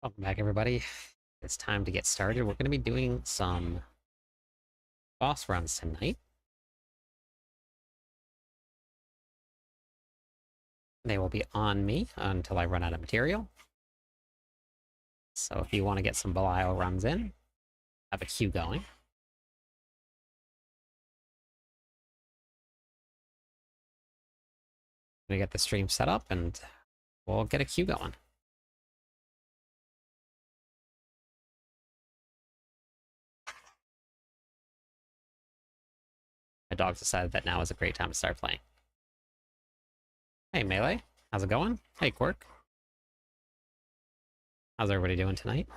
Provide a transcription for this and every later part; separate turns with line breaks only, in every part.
Welcome back, everybody. It's time to get started. We're going to be doing some boss runs tonight. They will be on me until I run out of material. So if you want to get some Belial runs in, have a queue going. I'm going to get the stream set up and we'll get a queue going. My dog decided that now is a great time to start playing. Hey, Melee. How's it going? Hey, Quirk. How's everybody doing tonight?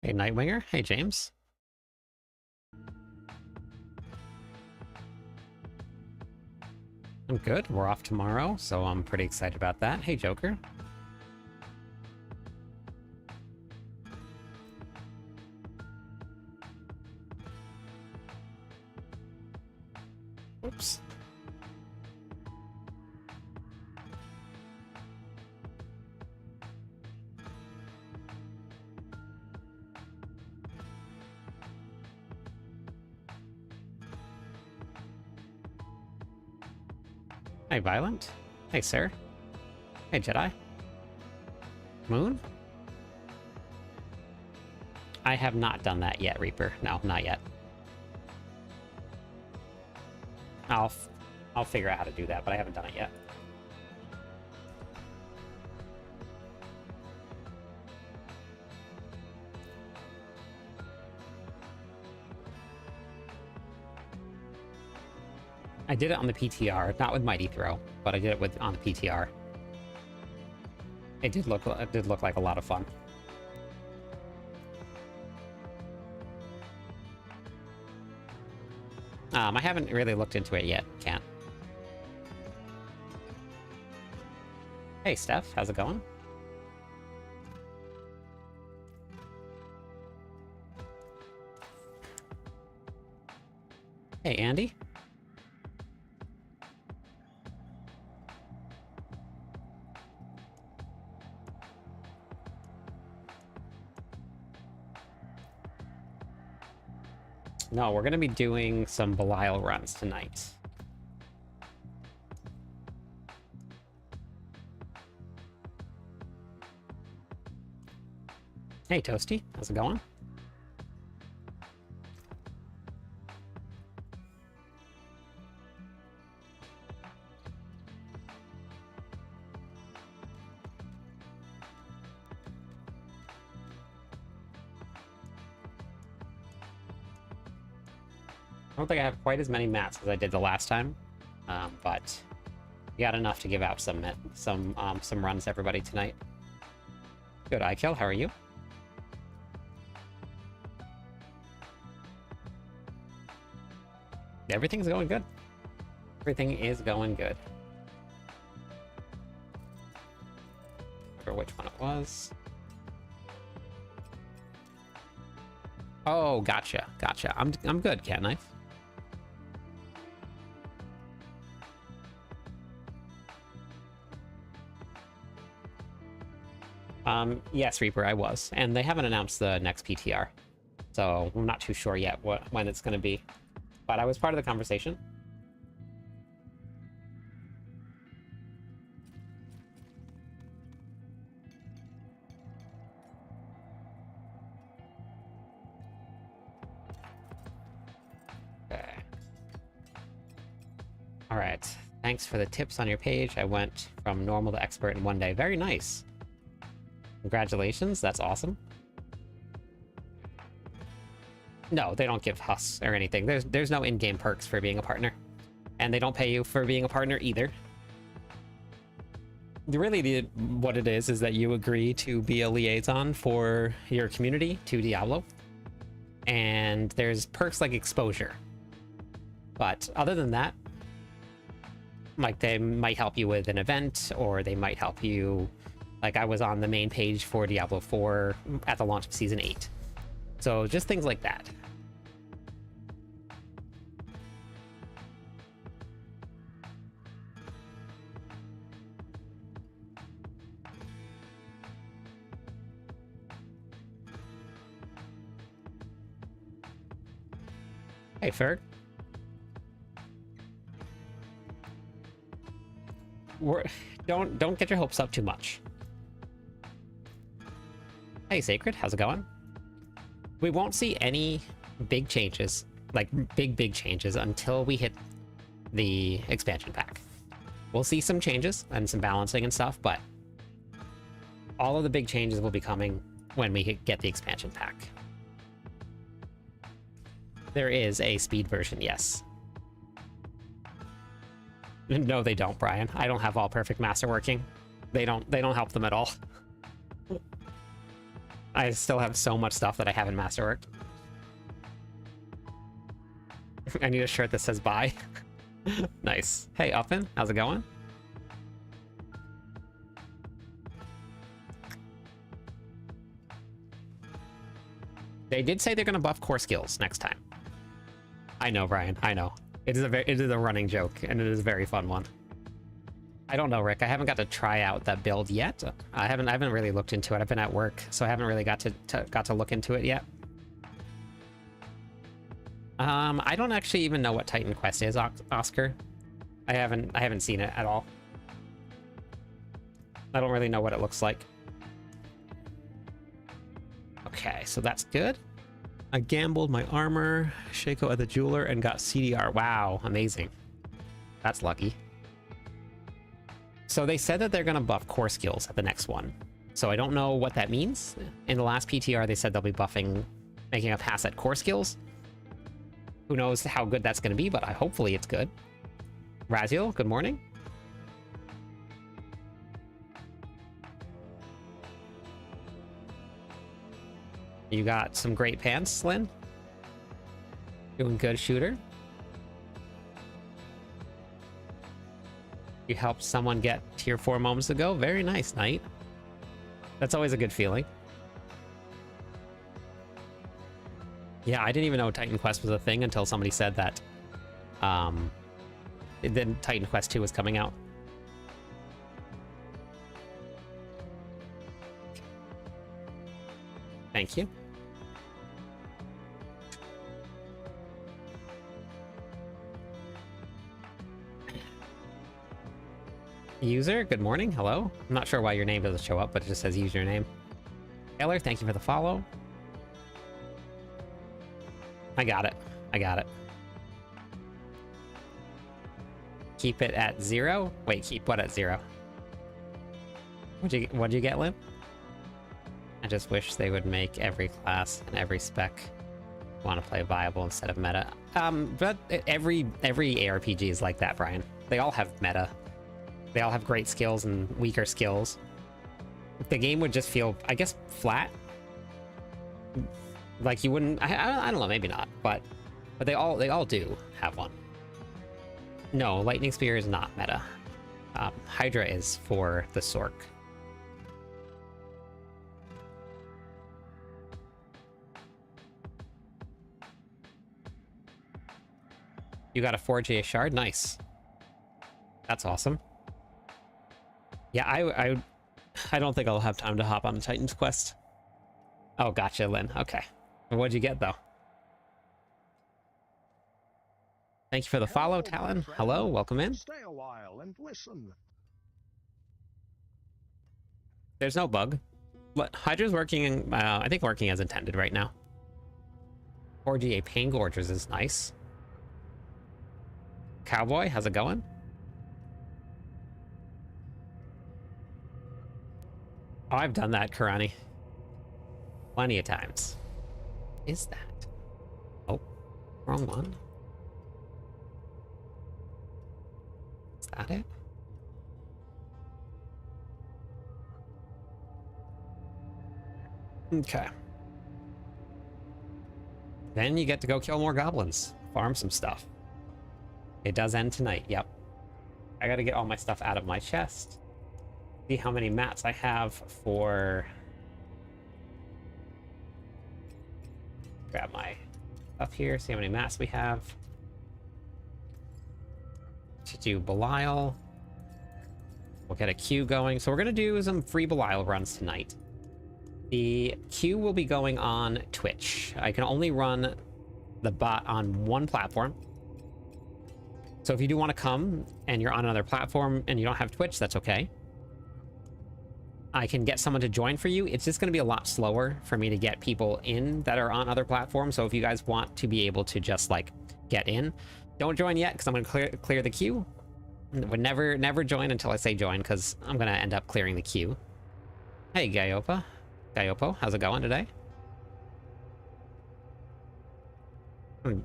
Hey, Nightwinger. Hey, James. I'm good. We're off tomorrow, so I'm pretty excited about that. Hey, Joker. Oops. Hey, Violent. Hey, Sir. Hey, Jedi. Moon? I have not done that yet, Reaper. No, not yet. I'll figure out how to do that, but I haven't done it yet. I did it on the PTR, not with Mighty Throw, but I did it on the PTR. It did look like a lot of fun. I haven't really looked into it yet. Can't. Hey, Steph, how's it going? Hey, Andy. No, we're going to be doing some Belial runs tonight. Hey, Toasty. How's it going? I don't think I have quite as many mats as I did the last time, but we got enough to give out some runs to everybody tonight. Good, iKill, how are you? Everything's going good. Everything is going good. For which one it was. Oh, gotcha. I'm good, Cat Knife. Yes, Reaper, I was. And they haven't announced the next PTR. So I'm not too sure yet when it's going to be. But I was part of the conversation. Okay. All right. Thanks for the tips on your page. I went from normal to expert in one day. Very nice. Congratulations. That's awesome. No, they don't give husks or anything. There's no in-game perks for being a partner. And they don't pay you for being a partner either. Really, what it is that you agree to be a liaison for your community to Diablo. And there's perks like exposure. But other than that, like they might help you with an event, or they might help you. Like I was on the main page for Diablo 4 at the launch of Season 8. So just things like that. Hey, Ferg. Don't get your hopes up too much. Hey, Sacred, how's it going? We won't see any big changes, like big changes, until we hit the expansion pack. We'll see some changes and some balancing and stuff, but all of the big changes will be coming when we get the expansion pack. There is a speed version, yes. No, they don't, Brian. I don't have all perfect master working. They don't help them at all. I still have so much stuff that I haven't masterworked. I need a shirt that says bye. Nice. Hey, Uppin, how's it going? They did say they're going to buff core skills next time. I know, Brian. I know. It is a running joke, and it is a very fun one. I don't know, Rick. I haven't got to try out that build yet. I haven't really looked into it. I've been at work, so I haven't really got to look into it yet. I don't actually even know what Titan Quest is, Oscar. I haven't seen it at all. I don't really know what it looks like. Okay, so that's good. I gambled my armor, Shaco at the jeweler, and got CDR. Wow, amazing. That's lucky. So they said that they're going to buff core skills at the next one. So I don't know what that means. In the last PTR, they said they'll be buffing, making a pass at core skills. Who knows how good that's going to be, but hopefully it's good. Raziel, good morning. You got some great pants, Lynn. Doing good, shooter. You helped someone get tier 4 moments ago. Very nice, Knight. That's always a good feeling. Yeah, I didn't even know Titan Quest was a thing until somebody said that then Titan Quest 2 was coming out. Thank you. User, good morning. Hello. I'm not sure why your name doesn't show up, but it just says username. Taylor, thank you for the follow. I got it. I got it. Keep it at 0? Wait, keep what at 0? What'd you get, Lim? I just wish they would make every class and every spec want to play viable instead of meta. But every ARPG is like that, Brian. They all have meta. They all have great skills and weaker skills. The game would just feel, I guess, flat. Like you wouldn't. I don't know, maybe not, but they all do have one. No, Lightning Spear is not meta. Hydra is for the Sork. You got a 4G shard? Nice. That's awesome. Yeah, I don't think I'll have time to hop on a Titan's Quest. Oh, gotcha, Lynn. Okay. What'd you get, though? Thank you for the follow, Talon. Hello, welcome in.
Stay a while and listen.
There's no bug. Hydra's working, I think working as intended right now. 4GA Pain Gorgers is nice. Cowboy, how's it going? Oh, I've done that, Karani. Plenty of times. Is that? Oh, wrong one. Is that it? Okay. Then you get to go kill more goblins. Farm some stuff. It does end tonight, yep. I gotta get all my stuff out of my chest. See how many mats I have for Grab my stuff here, see how many mats we have. To do Belial. We'll get a queue going. So we're going to do some free Belial runs tonight. The queue will be going on Twitch. I can only run the bot on one platform. So if you do want to come and you're on another platform and you don't have Twitch, that's okay. I can get someone to join for you. It's just going to be a lot slower for me to get people in that are on other platforms. So if you guys want to be able to just like get in, don't join yet because I'm going to clear the queue. Would never join until I say join because I'm going to end up clearing the queue. Hey, Gayopo, how's it going today?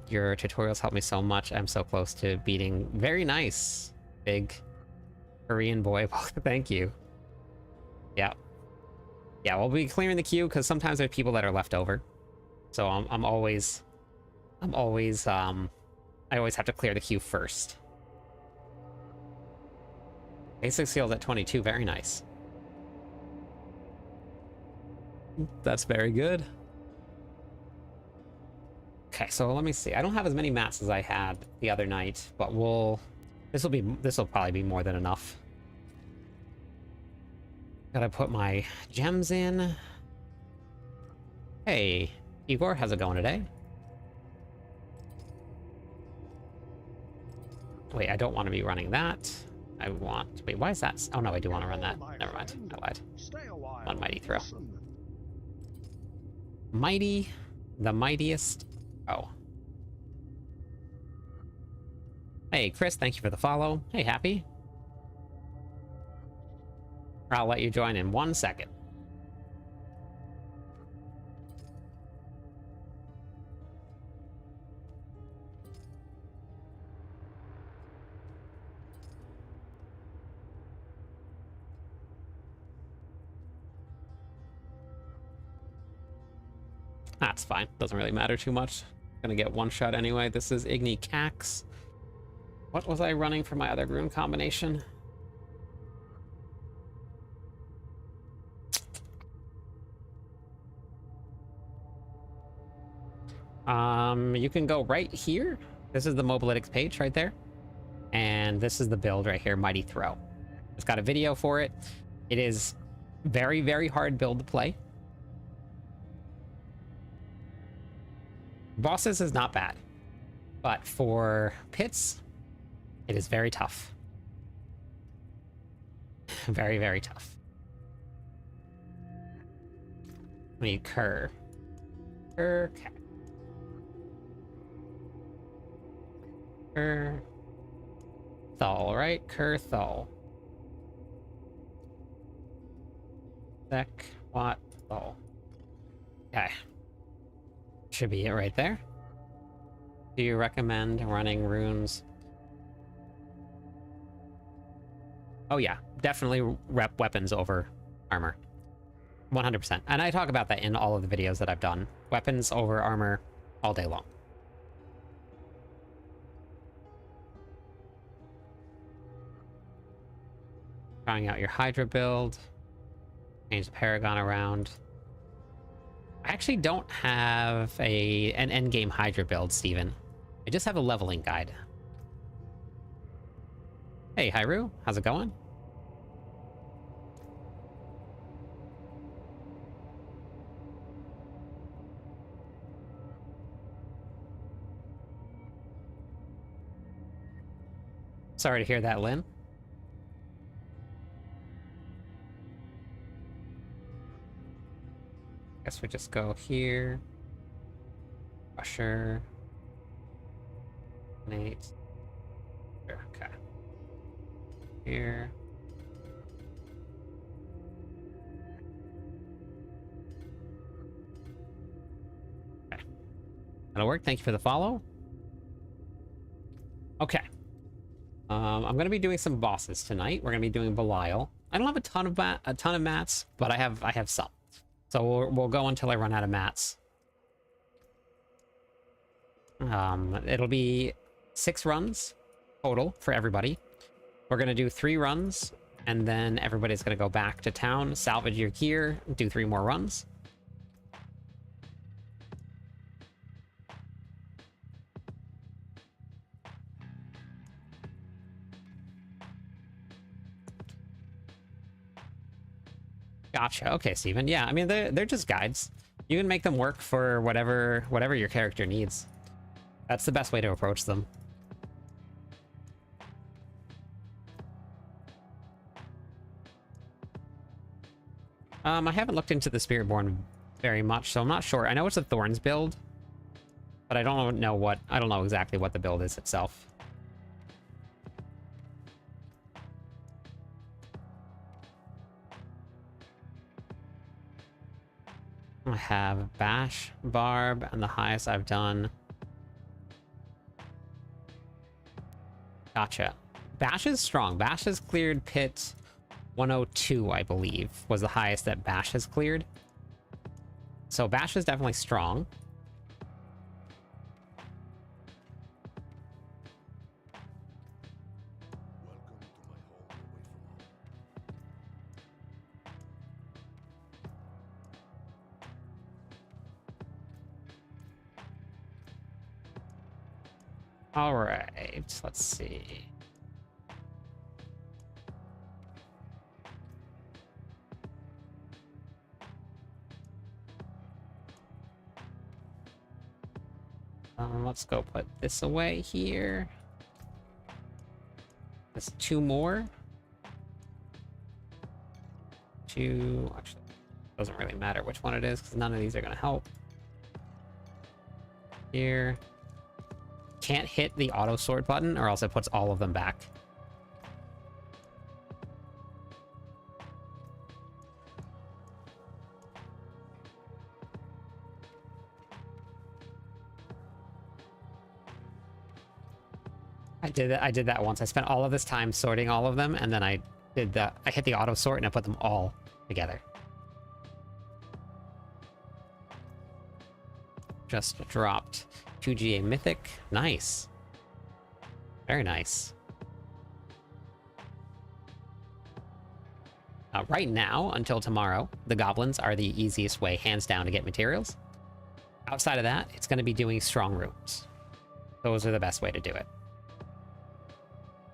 Your tutorials help me so much. I'm so close to beating. Very nice, big Korean boy. Thank you. Yeah, we'll be clearing the queue because sometimes there's people that are left over. So I always have to clear the queue first. Basic seals at 22, very nice. That's very good. Okay, so let me see. I don't have as many mats as I had the other night, but this will probably be more than enough. Gotta put my gems in. Hey, Igor, how's it going today? Wait, I don't want to be running that. Wait, why is that? Oh no, I do want to run that. Never mind, I lied. One mighty throw. Mighty, the mightiest. Oh. Hey, Chris, thank you for the follow. Hey, Happy. I'll let you join in 1 second. That's fine. Doesn't really matter too much. Gonna get one shot anyway. This is Igni Cax. What was I running for my other rune combination? You can go right here. This is the Mobalytics page right there. And this is the build right here, Mighty Throw. It's got a video for it. It is very, very hard build to play. Bosses is not bad, but for pits, it is very tough. Very, very tough. We need Kerr. Okay. Kerr. Thal, right? Kerr, Thal. Sec, Watt, Thal. Okay. Should be it right there. Do you recommend running runes? Oh yeah, definitely rep weapons over armor. 100%. And I talk about that in all of the videos that I've done. Weapons over armor all day long. Trying out your Hydra build. Change the Paragon around. I actually don't have an endgame Hydra build, Steven. I just have a leveling guide. Hey, Hyru, how's it going? Sorry to hear that, Lynn. Guess we just go here. Usher. Nate. Okay. Here. Okay. That'll work. Thank you for the follow. Okay. I'm going to be doing some bosses tonight. We're going to be doing Belial. I don't have a ton of mats, but I have some. So we'll go until I run out of mats. It'll be 6 runs total for everybody. We're going to do 3 runs, and then everybody's going to go back to town, salvage your gear, do 3 more runs. Gotcha. Okay, Steven. Yeah, I mean they're just guides. You can make them work for whatever your character needs. That's the best way to approach them. I haven't looked into the Spiritborn very much, so I'm not sure. I know it's a Thorns build, but I don't know exactly what the build is itself. I have Bash, Barb, and the highest I've done. Gotcha. Bash is strong. Bash has cleared pit 102, I believe, was the highest that Bash has cleared. So Bash is definitely strong. All right, let's see. Let's go put this away here. There's 2 more. 2, actually, doesn't really matter which one it is because none of these are going to help. Here. Can't hit the auto sort button or else it puts all of them back. I did that once. I spent all of this time sorting all of them, and then I hit the auto sort and I put them all together. Just dropped 2GA Mythic. Nice. Very nice. Right now, until tomorrow, the goblins are the easiest way, hands down, to get materials. Outside of that, it's going to be doing strong rooms. Those are the best way to do it.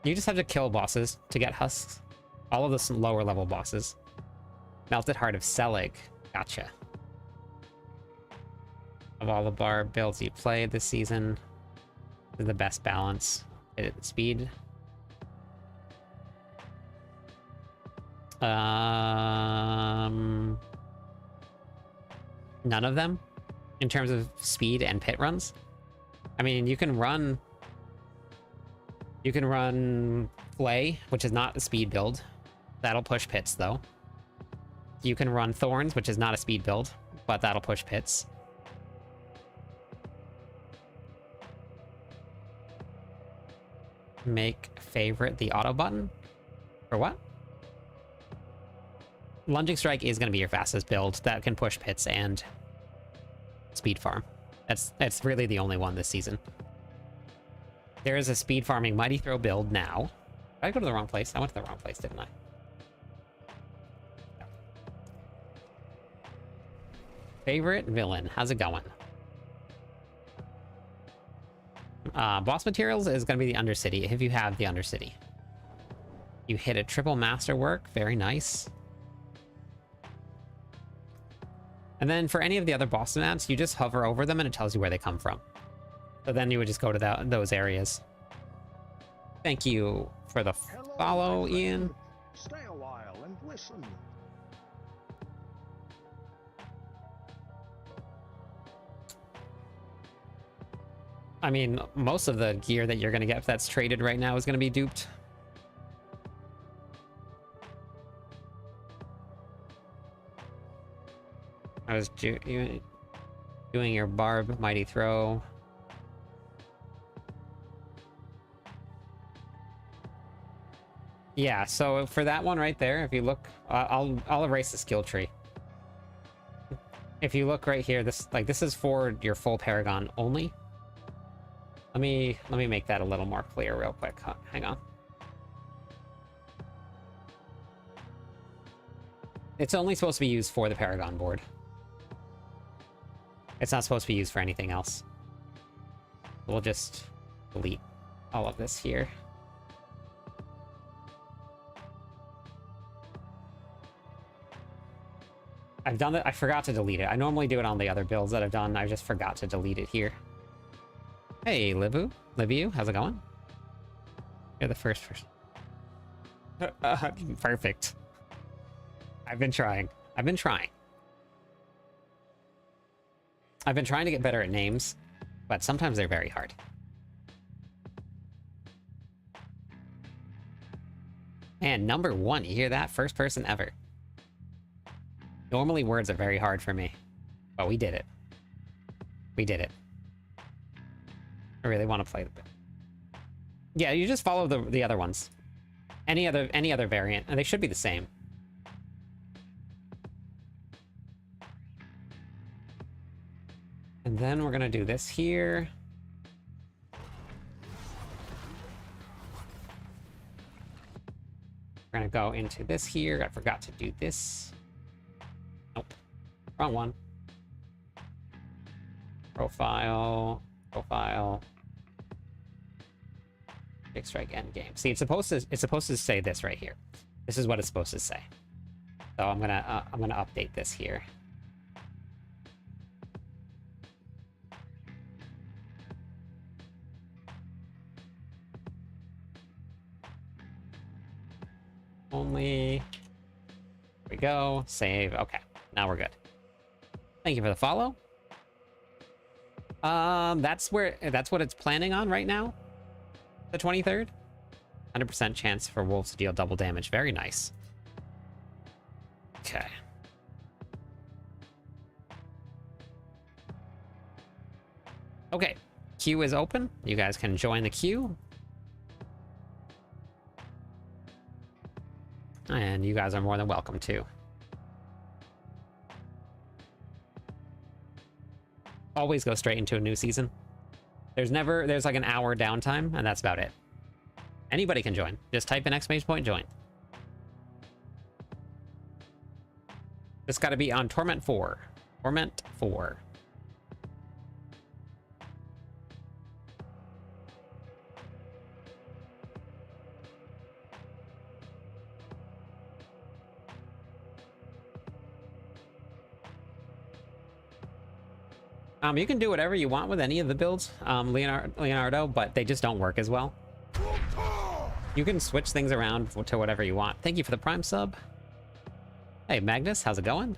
You just have to kill bosses to get husks. All of the lower level bosses. Melted Heart of Selig. Gotcha. Of all the Barb builds you played this season, the best balance. Speed. None of them in terms of speed and pit runs. I mean, you can run Flay, which is not a speed build. That'll push pits though. You can run Thorns, which is not a speed build, but that'll push pits. Make favorite the auto button? For what? Lunging Strike is going to be your fastest build that can push pits and speed farm. That's really the only one this season. There is a speed farming Mighty Throw build now. Did I go to the wrong place? I went to the wrong place, didn't I? Favorite villain. How's it going? Boss materials is going to be the Undercity, if you have the Undercity. You hit a triple masterwork. Very nice. And then for any of the other boss maps, you just hover over them and it tells you where they come from. So then you would just go to those areas. Thank you for the follow, Ian.
Stay a while and listen.
I mean, most of the gear that you're going to get that's traded right now is going to be duped. I was doing your Barb Mighty Throw. Yeah, so for that one right there, if you look, I'll erase the skill tree. If you look right here, this is for your full Paragon only. Let me make that a little more clear real quick. Hang on. It's only supposed to be used for the Paragon board. It's not supposed to be used for anything else. We'll just delete all of this here. I've done it. I forgot to delete it. I normally do it on the other builds that I've done. I just forgot to delete it here. Hey, Livu, how's it going? You're the first person. Perfect. I've been trying. I've been trying to get better at names, but sometimes they're very hard. And number 1, you hear that? First person ever. Normally words are very hard for me, but we did it. We did it. I really want to play the bit. Yeah, you just follow the other ones. Any other variant, and they should be the same. And then we're gonna do this here. We're gonna go into this here. I forgot to do this. Nope. Wrong one. Profile. Big strike end game. See, it's supposed to say this right here. This is what it's supposed to say. So I'm gonna update this here. Only. There we go. Save. Okay. Now we're good. Thank you for the follow. That's what it's planning on right now. The 23rd. 100% chance for wolves to deal double damage. Very nice. Okay. Okay. Queue is open. You guys can join the queue. And you guys are more than welcome to. Always go straight into a new season. There's like an hour downtime, and that's about it. Anybody can join. Just type in !join. It's got to be on Torment 4. Torment 4. You can do whatever you want with any of the builds, Leonardo, but they just don't work as well. You can switch things around to whatever you want. Thank you for the Prime sub. Hey, Magnus, how's it going?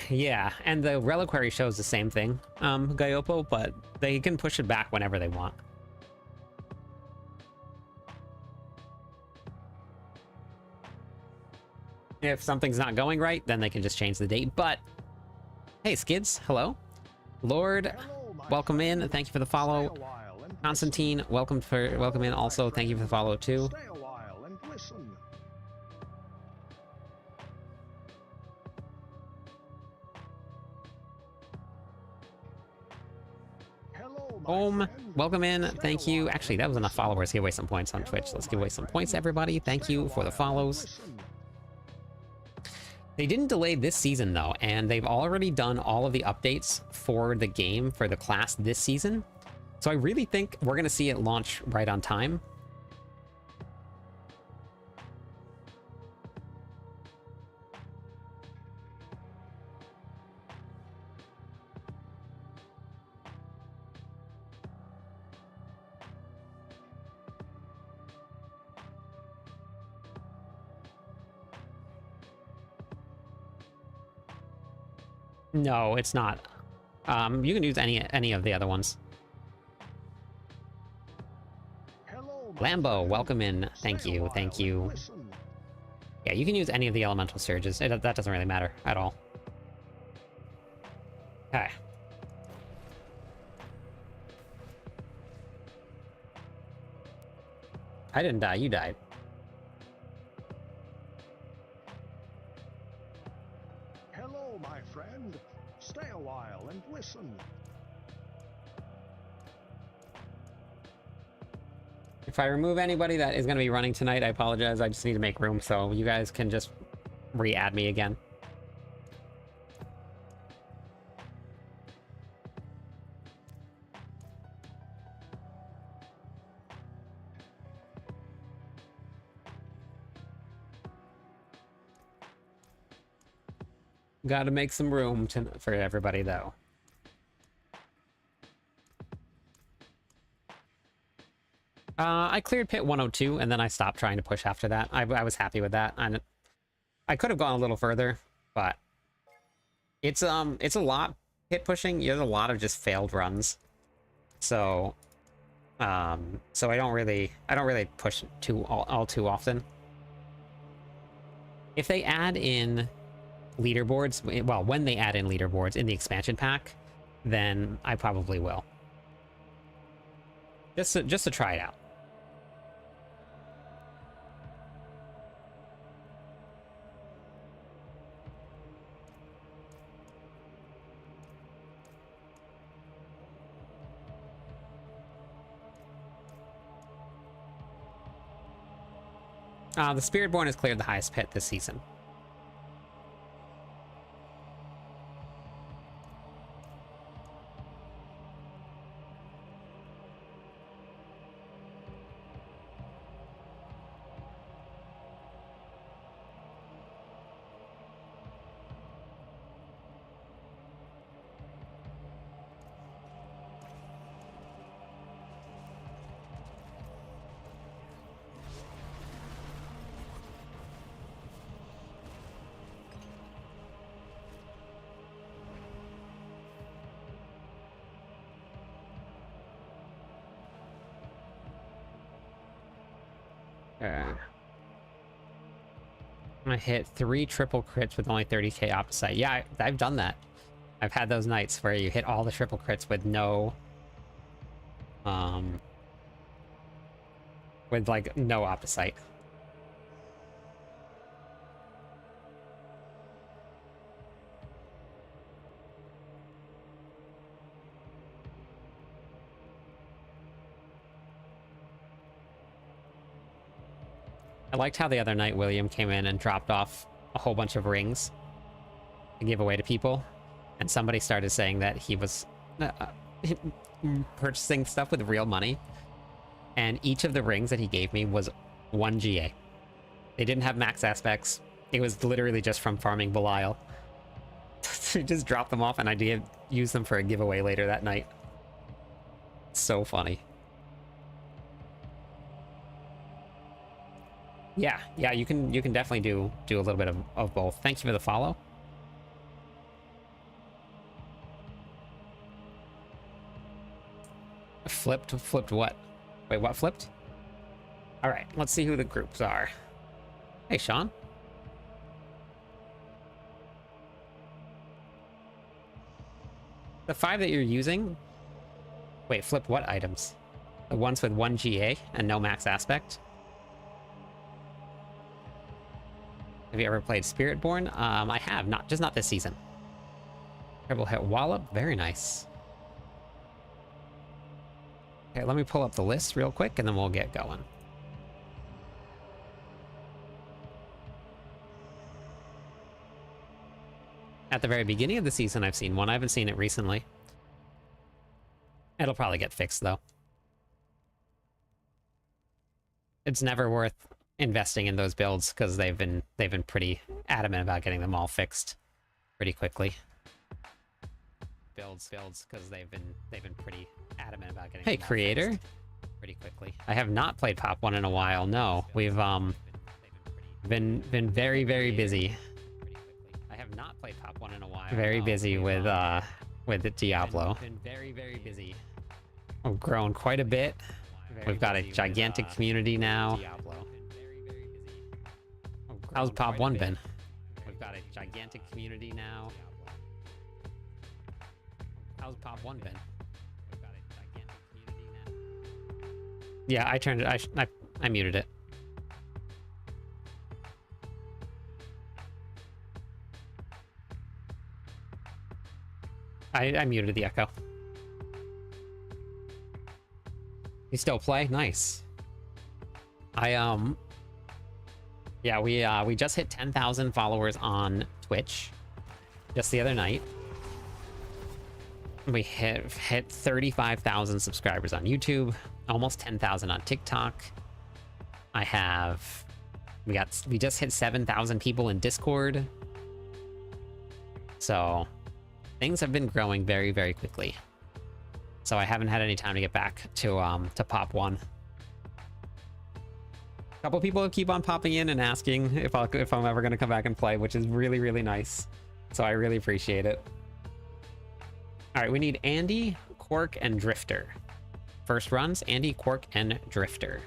Yeah, and the reliquary shows the same thing, Gaiopo, but they can push it back whenever they want. If something's not going right, then they can just change the date. But hey, Skids, hello. Lord, welcome in. Thank you for the follow. Constantine, welcome in also. Thank you for the follow too.
Stay a while and listen. Hello, my
Home,
friend.
welcome in.
Stay
Thank
a
you.
while
Actually, that
and
was enough
listen.
followers. Give away some points on Twitch. Let's give away some points, everybody. Thank you for the follows. They didn't delay this season though, and they've already done all of the updates for the game for the class this season. So I really think we're gonna see it launch right on time. No, it's not. You can use any of the other ones.
Hello, my
Lambo,
friend.
welcome in. Thank
Stay a
you,
while
thank
and
you.
listen.
Yeah, you can use any of the elemental surges. That doesn't really matter at all. Okay. I didn't die, you died.
Hello, my friend. Stay a while and listen.
If I remove anybody that is going to be running tonight, I apologize. I just need to make room so you guys can just re-add me again. Got to make some room for everybody, though. I cleared pit 102, and then I stopped trying to push after that. I was happy with that. And I could have gone a little further, but it's a lot pit pushing. You have a lot of just failed runs, so I don't really push all too often. If they add in leaderboards, well, when they add in leaderboards in the expansion pack, then I probably will. Just to try it out. The Spiritborn has cleared the highest pit this season. I hit 3 triple crits with only 30k opposite. Yeah, I've done that. I've had those nights where you hit all the triple crits with no... with, like, no opposite. I liked how the other night William came in and dropped off a whole bunch of rings to give away to people, and somebody started saying that he was purchasing stuff with real money, and each of the rings that he gave me was 1 GA. They didn't have max aspects. It was literally just from farming Belial. He just dropped them off, and I did use them for a giveaway later that night. So funny. Yeah, you can definitely do a little bit of both. Thank you for the follow. Flipped what? Wait, what flipped? All right, let's see who the groups are. Hey, Sean. The 5 that you're using... Wait, flip what items? The ones with 1 GA and no max aspect? Have you ever played Spiritborn? I have, just not this season. Triple hit wallop, very nice. Okay, let me pull up the list real quick and then we'll get going. At the very beginning of the season, I've seen one. I haven't seen it recently. It'll probably get fixed though. It's never worth investing in those builds because they've been pretty adamant about getting them all fixed pretty quickly. Builds because they've been pretty adamant about getting. Hey, creator. Pretty quickly. I have not played Pop 1 in a while. No, we've been very busy. I have not played Pop 1 in a while. Very busy with the Diablo. Been very busy. We've grown quite a bit. We've got a gigantic community now. How's Pop 1 been? We've got a gigantic community now. How's Pop 1 been? We've got a gigantic community now. Yeah, I turned it. I muted it. I muted the echo. You still play? Nice. Yeah, we just hit 10,000 followers on Twitch just the other night. We hit 35,000 subscribers on YouTube, almost 10,000 on TikTok. We just hit 7,000 people in Discord. So things have been growing very, very quickly. So I haven't had any time to get back to Pop 1. A couple people keep on popping in and asking if I'm ever going to come back and play, which is really, really nice. So I really appreciate it. All right, we need Andy, Quark, and Drifter. First runs, Andy, Quark, and Drifter.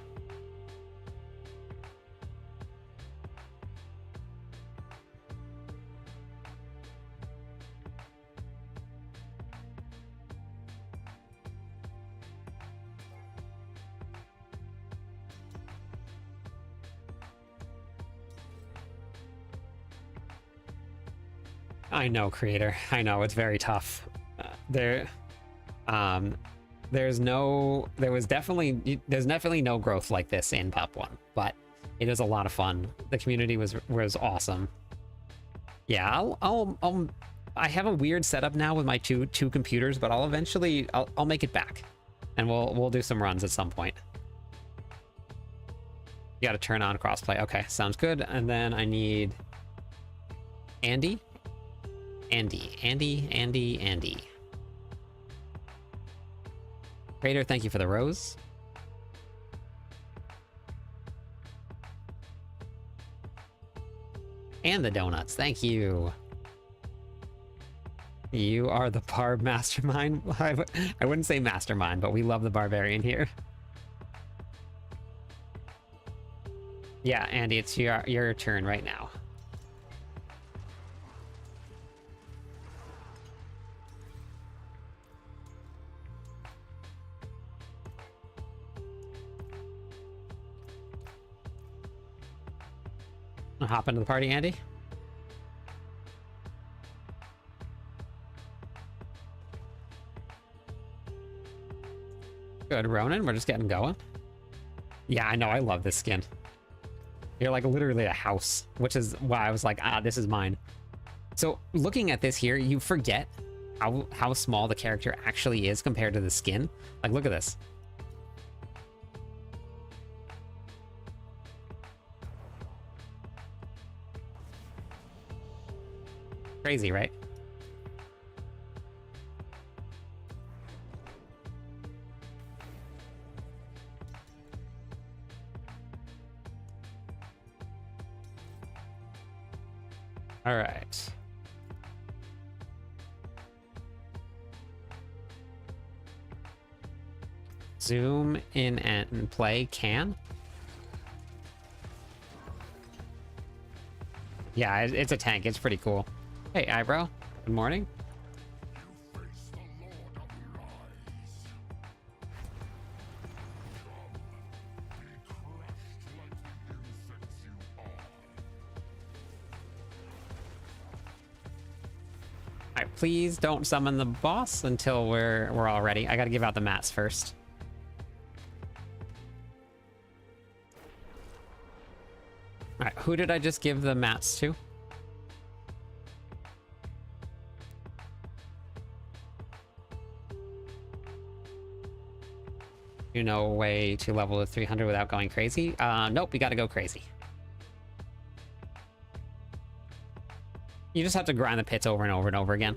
I know, creator. I know, it's very tough. There's definitely no growth like this in Pop 1, but it is a lot of fun. The community was awesome. Yeah, I have a weird setup now with my two computers, but I'll make it back, and we'll do some runs at some point. You got to turn on crossplay. Okay, sounds good. And then I need Andy. Raider, thank you for the rose. And the donuts, thank you. You are the Barb mastermind. I wouldn't say mastermind, but we love the barbarian here. Yeah, Andy, it's your turn right now. Hop into the party, Andy. Good, Ronan, we're just getting going. Yeah, I know, I love this skin. You're like literally a house, which is why I was like, this is mine. So looking at this here, you forget how small the character actually is compared to the skin. Like, look at this. Crazy, right? All right. Zoom in and play can. Yeah, it's a tank. It's pretty cool. Hey, Eyebrow. Good morning. Alright, please don't summon the boss until we're all ready. I gotta give out the mats first. Alright, who did I just give the mats to? You know a way to level to 300 without going crazy? Nope, we gotta go crazy. You just have to grind the pits over and over and over again.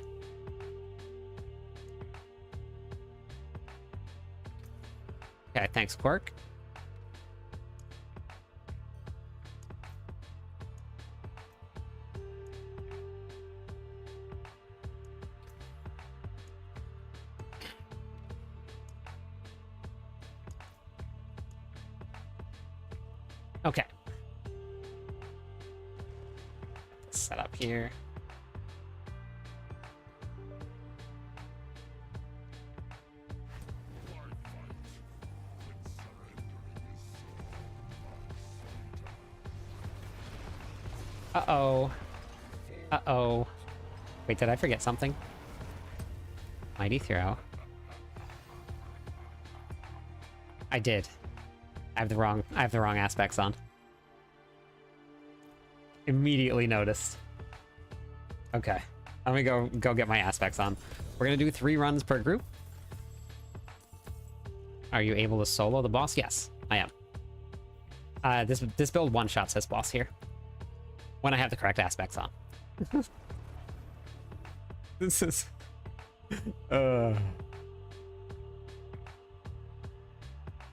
Okay, thanks, Quark. Okay. Set up here. Uh-oh. Uh-oh. Wait, did I forget something? Mighty throw. I did. I have the wrong aspects on. Immediately noticed. Okay. Let me go get my aspects on. We're gonna do 3 runs per group. Are you able to solo the boss? Yes, I am. This build one-shots this boss here. When I have the correct aspects on. This is...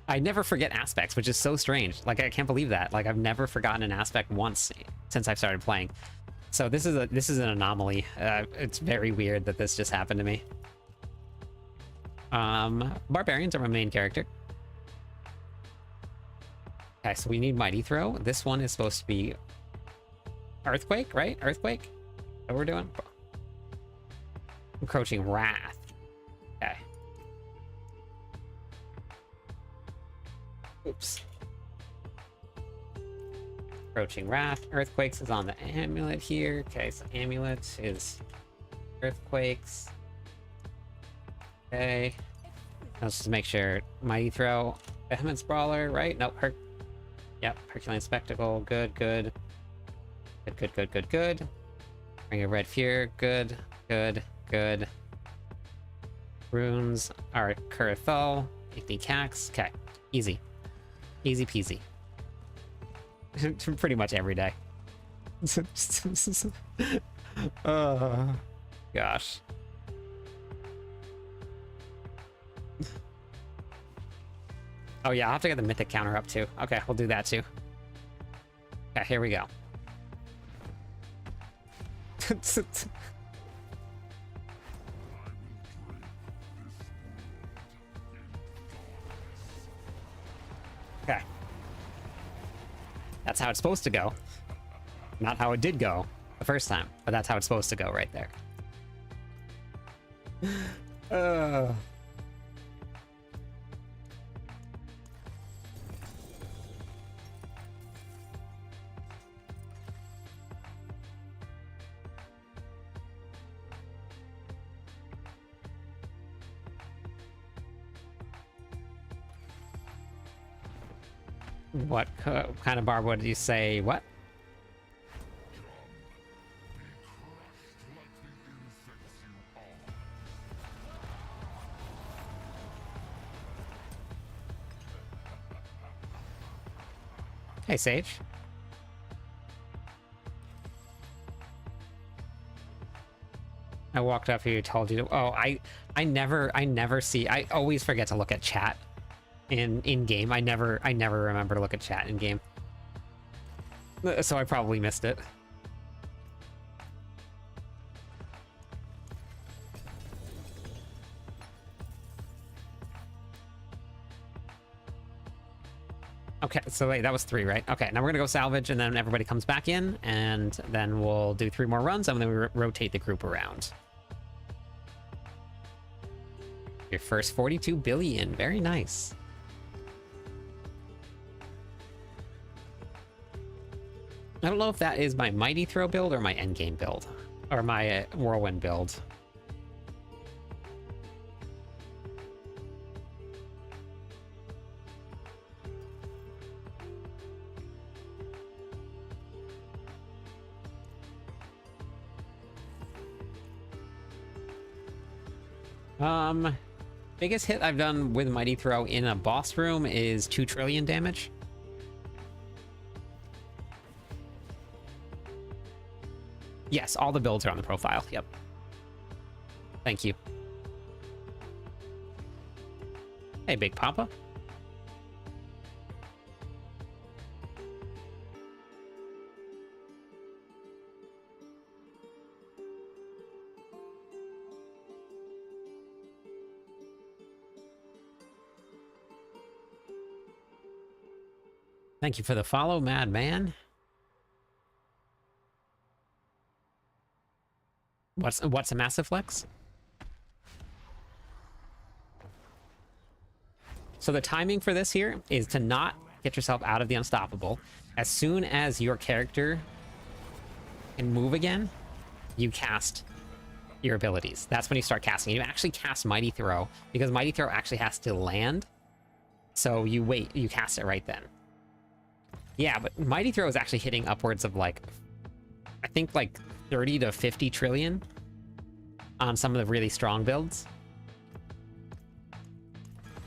I never forget aspects, which is so strange. Like, I can't believe that. Like, I've never forgotten an aspect once since I've started playing. So this is an anomaly. It's very weird that this just happened to me. Barbarians are my main character. Okay, so we need Mighty Throw. This one is supposed to be Earthquake, right? Earthquake? Is that what we're doing? Encroaching Wrath. Okay. Oops. Encroaching Wrath. Earthquakes is on the amulet here. Okay, so amulet is Earthquakes. Okay. Let's just make sure. Mighty Throw. Behemoth Brawler, right? Nope. Yep. Herculean Spectacle. Good, good. Good, good, good, good. Ring of Red Fear. Good, good, good. Runes are Kurithal. 50 Cax. Okay. Easy. Easy peasy. Pretty much every day. Gosh. Oh yeah, I'll have to get the mythic counter up too. Okay, we'll do that too. Okay, here we go. Okay. That's how it's supposed to go. Not how it did go the first time, but that's how it's supposed to go right there. What kind of barb would you say? What? Hey, Sage. I walked up here, told you to... Oh, I never see... I always forget to look at chat in game. I never remember to look at chat in game. So I probably missed it. Okay, so wait, that was 3, right? Okay, now we're gonna go salvage, and then everybody comes back in, and then we'll do 3 more runs, and then we rotate the group around. Your first 42 billion, very nice. I don't know if that is my Mighty Throw build or my Endgame build, or my Whirlwind build. Biggest hit I've done with Mighty Throw in a boss room is 2 trillion damage. Yes, all the builds are on the profile. Yep. Thank you. Hey, Big Papa. Thank you for the follow, Madman. What's a massive flex? So the timing for this here is to not get yourself out of the unstoppable. As soon as your character can move again, you cast your abilities. That's when you start casting. You actually cast Mighty Throw, because Mighty Throw actually has to land So you wait, you cast it right then. Yeah, but Mighty Throw is actually hitting upwards of like, I think like 30 to 50 trillion on some of the really strong builds.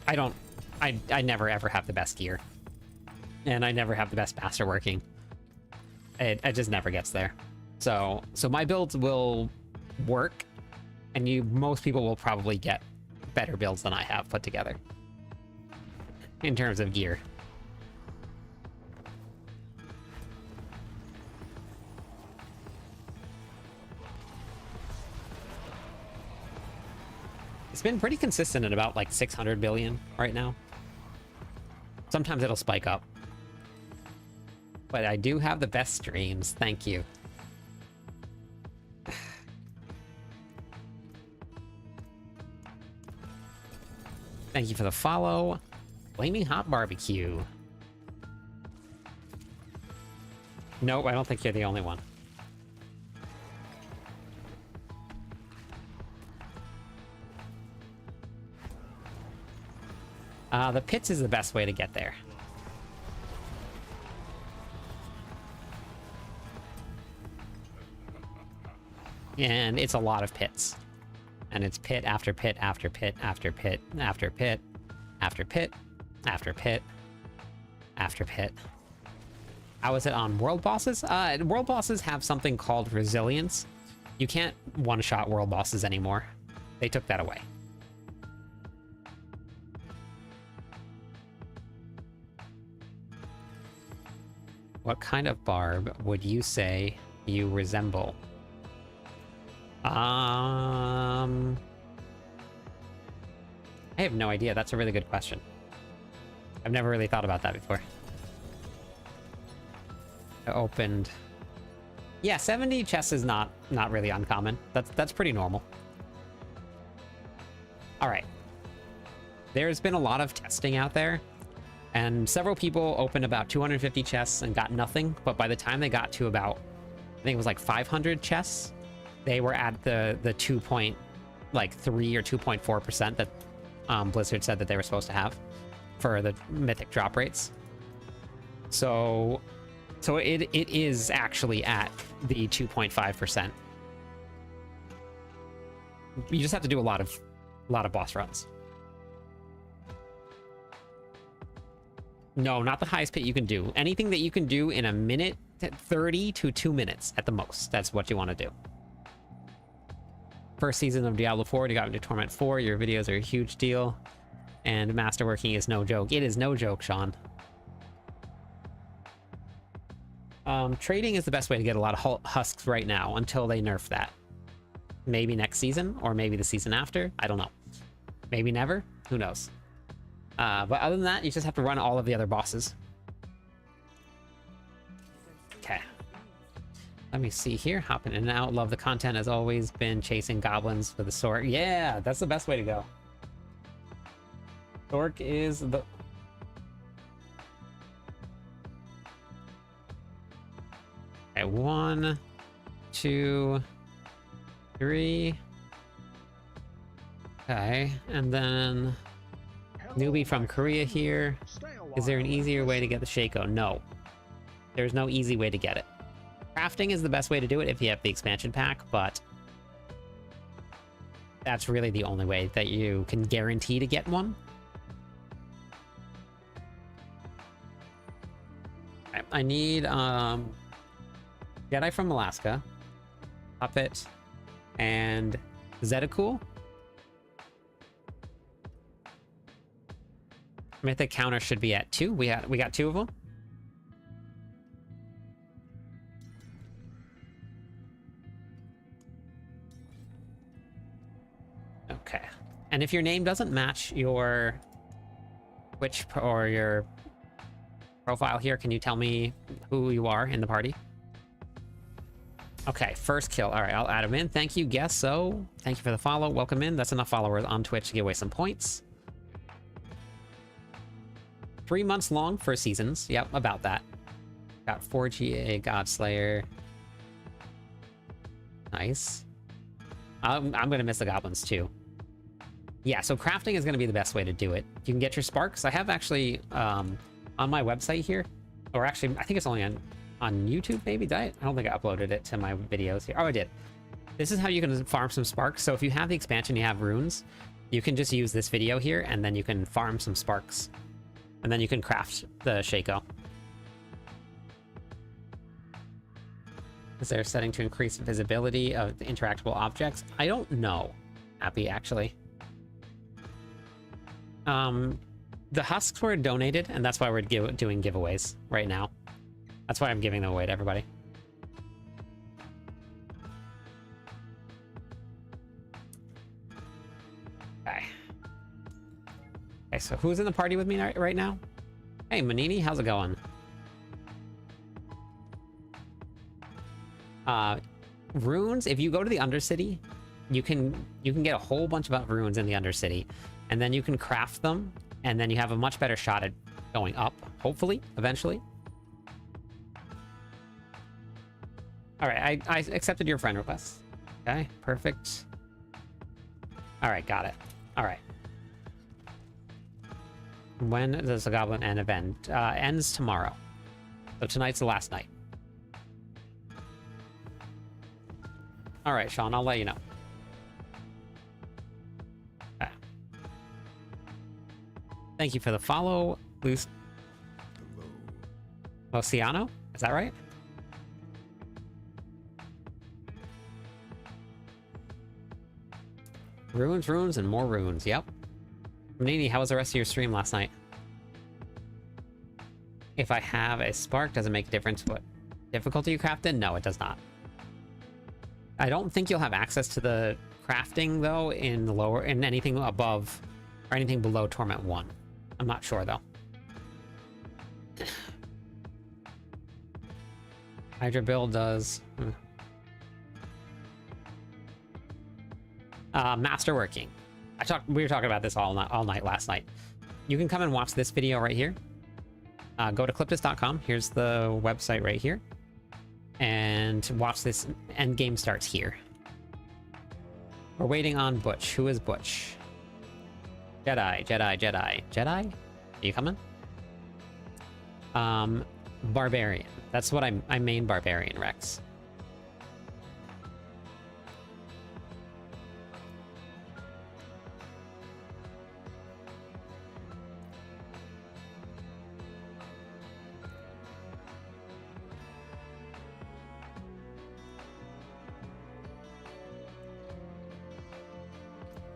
I never ever have the best gear. And I never have the best master working. It just never gets there. So my builds will work, and most people will probably get better builds than I have put together in terms of gear. It's been pretty consistent at about like 600 billion right now. Sometimes it'll spike up. But I do have the best streams, thank you. Thank you for the follow. Flaming Hot Barbecue. Nope, I don't think you're the only one. The pits is the best way to get there. And it's a lot of pits. And it's pit after pit after pit after pit after pit after pit after pit after pit. How is it on world bosses? World bosses have something called resilience. You can't one-shot world bosses anymore. They took that away. What kind of barb would you say you resemble? I have no idea. That's a really good question. I've never really thought about that before. I opened... Yeah, 70 chests is not really uncommon. That's pretty normal. All right. There's been a lot of testing out there, and several people opened about 250 chests and got nothing, but by the time they got to about, I think it was like 500 chests, they were at the 2.3 or 2.4% that Blizzard said that they were supposed to have for the mythic drop rates. So it is actually at the 2.5%. You just have to do a lot of boss runs. No, not the highest pit you can do. Anything that you can do in a minute, 30 to 2 minutes at the most. That's what you want to do. First season of Diablo 4, you got into Torment 4. Your videos are a huge deal. And masterworking is no joke. It is no joke, Sean. Trading is the best way to get a lot of husks right now until they nerf that. Maybe next season, or maybe the season after. I don't know. Maybe never. Who knows? But other than that, you just have to run all of the other bosses. Okay. Let me see here. Hopping in and out. Love the content. Has always been chasing goblins with a sword. Yeah, that's the best way to go. Thork is the... Okay, 1, 2, 3. Okay, and then... Newbie from Korea here. Is there an easier way to get the Shaco? No. There's no easy way to get it. Crafting is the best way to do it if you have the expansion pack, but that's really the only way that you can guarantee to get one. Okay, I need Jedi from Alaska, Puppet, and Zetacool. Mythic counter should be at 2. We got 2 of them. Okay. And if your name doesn't match your Twitch or your profile here, can you tell me who you are in the party? Okay, first kill. All right, I'll add him in. Thank you, Guess So. Thank you for the follow. Welcome in. That's enough followers on Twitch to give away some points. 3 months long for seasons. Yep, about that. Got 4 GA Godslayer. Nice. I'm gonna miss the goblins too. Yeah, so crafting is going to be the best way to do it. You can get your sparks. I have actually on my website here, or actually I think it's only on YouTube maybe. I don't think I uploaded it to my videos here. Oh, I did. This is how you can farm some sparks. So if you have the expansion, you have runes, you can just use this video here and then you can farm some sparks. And then you can craft the Shaco. Is there a setting to increase visibility of the interactable objects? I don't know, Happy, actually. The husks were donated, and that's why we're doing giveaways right now. That's why I'm giving them away to everybody. Okay. Okay, so who's in the party with me right now? Hey, Manini, how's it going? Runes, if you go to the Undercity, you can get a whole bunch of runes in the Undercity, and then you can craft them, and then you have a much better shot at going up, hopefully, eventually. All right, I accepted your friend request. Okay, perfect. All right, got it. All right. When does the Goblin End event? Ends tomorrow. So tonight's the last night. All right, Sean, I'll let you know. Okay. Thank you for the follow, Luciano. Is that right? Runes, runes, and more runes. Yep. Manini, how was the rest of your stream last night? If I have a spark, does it make a difference what difficulty you craft in? No, it does not. I don't think you'll have access to the crafting, though, in anything above or anything below Torment 1. I'm not sure, though. Hydra build does... masterworking. We were talking about this all night last night. You can come and watch this video right here. Go to cliptus.com. Here's the website right here. And watch this. End game starts here. We're waiting on Butch. Who is Butch? Jedi. Are you coming? Barbarian. That's what I main Barbarian, Rex.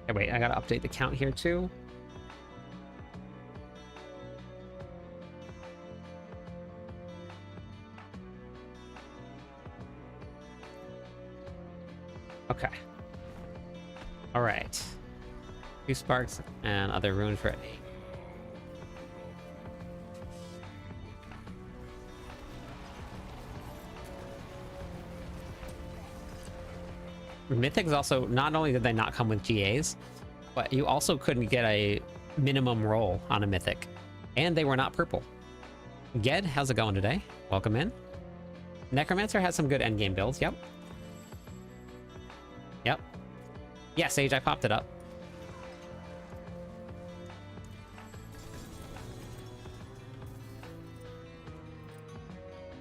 Okay, wait, I gotta update the count here too. Okay. All right. 2 sparks and other runes ready. Mythics also, not only did they not come with GAs, but you also couldn't get a minimum roll on a mythic. And they were not purple. Ged, how's it going today? Welcome in. Necromancer has some good endgame builds, yep. Yep. Yeah, Sage, I popped it up.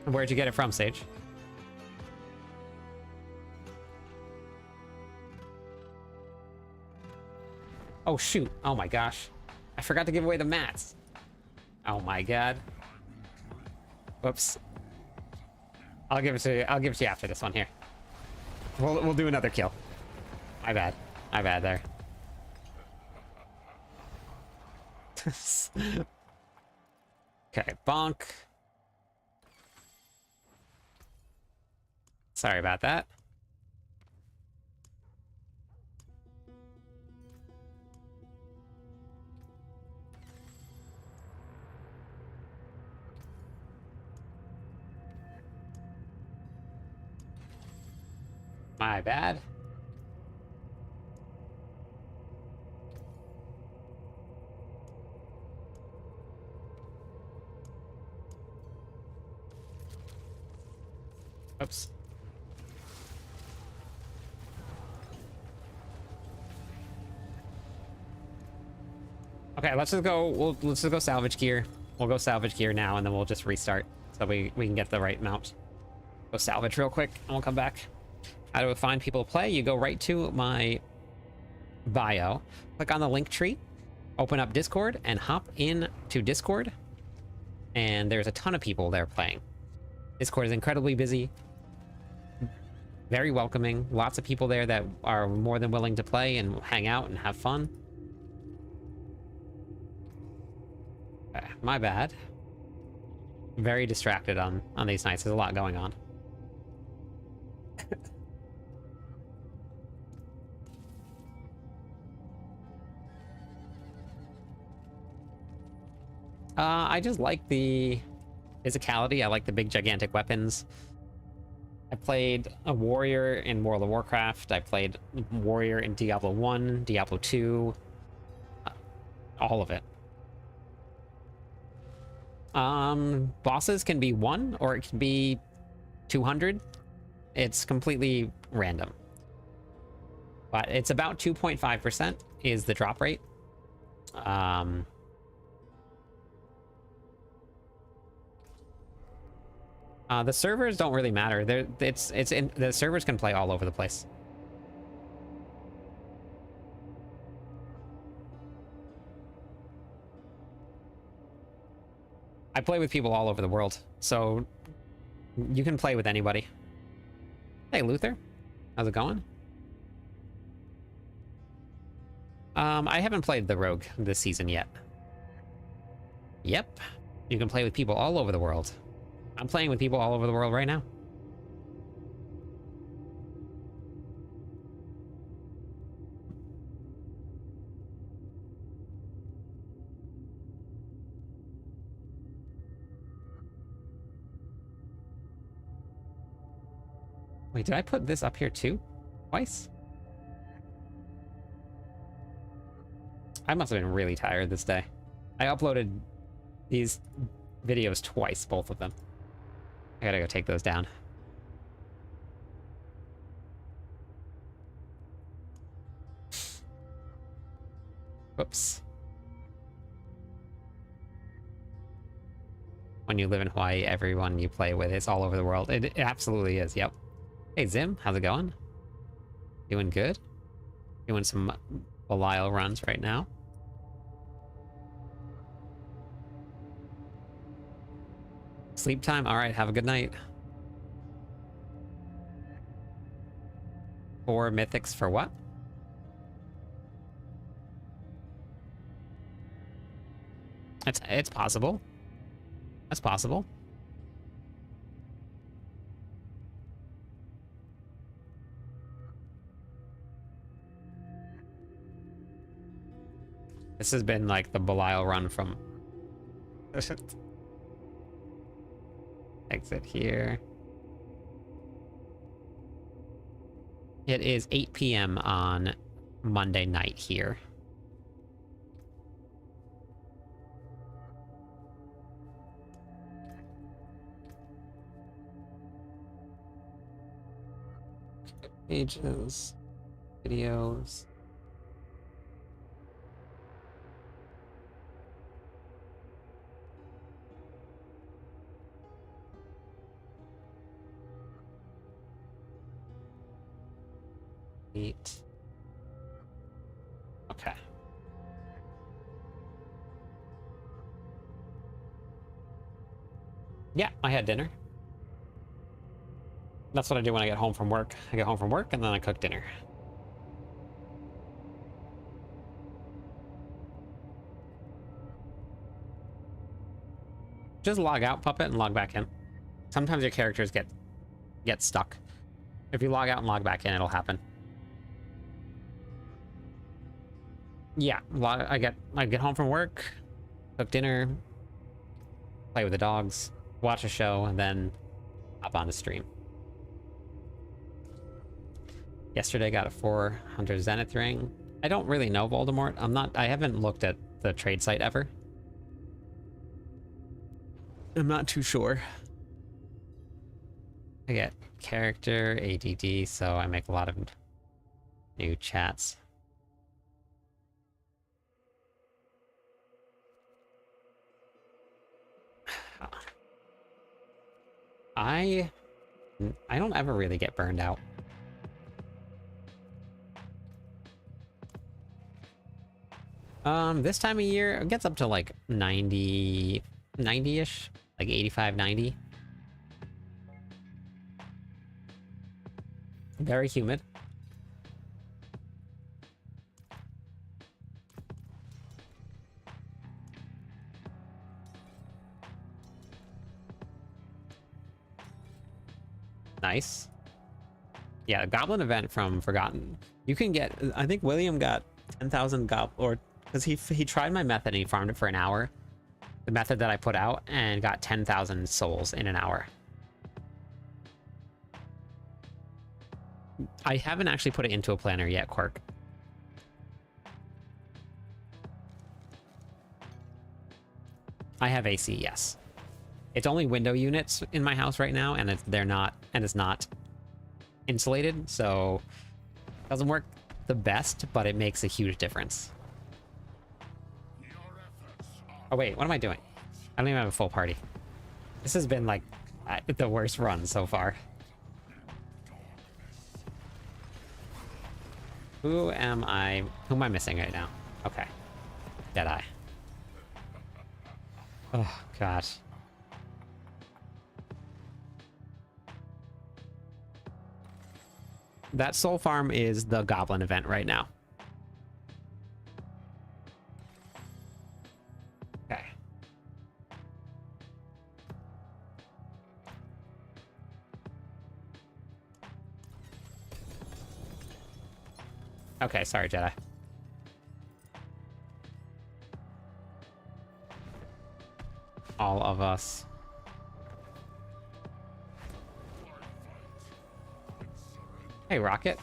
Where'd you get it from, Sage? Oh, shoot. Oh, my gosh. I forgot to give away the mats. Oh, my God. Whoops. I'll give it to you. I'll give it to you after this one here. We'll do another kill. My bad. My bad there. Okay, bonk. Sorry about that. My bad. Oops. Okay, let's just go. Let's just go salvage gear. We'll go salvage gear now, and then we'll just restart so we can get the right mount. Go salvage real quick, and we'll come back. How to find people to play? You go right to my bio, click on the link tree, open up Discord, and hop in to Discord. And there's a ton of people there playing. Discord is incredibly busy, very welcoming. Lots of people there that are more than willing to play and hang out and have fun. Okay, my bad. Very distracted on these nights. There's a lot going on. I just like the physicality. I like the big gigantic weapons. I played a warrior in World of Warcraft. I played warrior in Diablo 1, Diablo 2. All of it. Bosses can be 1 or it can be 200. It's completely random. But it's about 2.5% is the drop rate. The servers don't really matter. The servers can play all over the place. I play with people all over the world, so you can play with anybody. Hey, Luther. How's it going? I haven't played the Rogue this season yet. Yep. You can play with people all over the world. I'm playing with people all over the world right now. Wait, did I put this up here too? Twice? I must have been really tired this day. I uploaded these videos twice, both of them. I gotta go take those down. Whoops. When you live in Hawaii, everyone you play with is all over the world. It absolutely is, yep. Hey, Zim, how's it going? Doing good? Doing some Belial runs right now. Sleep time? Alright, have a good night. 4 mythics for what? It's possible. That's possible. This has been like the Belial run from... Exit here. It is 8 p.m. on Monday night here. Pages, videos. Eat. Okay. Yeah, I had dinner. That's what I do when I get home from work. I get home from work and then I cook dinner. Just log out, Puppet, and log back in. Sometimes your characters get stuck. If you log out and log back in, it'll happen. Yeah, I get home from work, cook dinner, play with the dogs, watch a show, and then hop on the stream. Yesterday got a 400 Zenith ring. I don't really know Voldemort. I haven't looked at the trade site ever. I'm not too sure. I get character, ADD, so I make a lot of new chats. I don't ever really get burned out. This time of year, it gets up to like 90-ish, like 85, 90. Very humid. Nice. Yeah, the Goblin event from Forgotten. You can get, I think William got 10,000 or because he tried my method and he farmed it for an hour. The method that I put out, and got 10,000 souls in an hour. I haven't actually put it into a planner yet, Quirk. I have AC, yes. It's only window units in my house right now, and it's not insulated, so it doesn't work the best, but it makes a huge difference. Oh wait, what am I doing? I don't even have a full party. This has been like the worst run so far. Who am I missing right now? Okay. Deadeye. Oh gosh. That soul farm is the goblin event right now. Okay. Okay, sorry, Jedi. All of us. Hey, Rocket.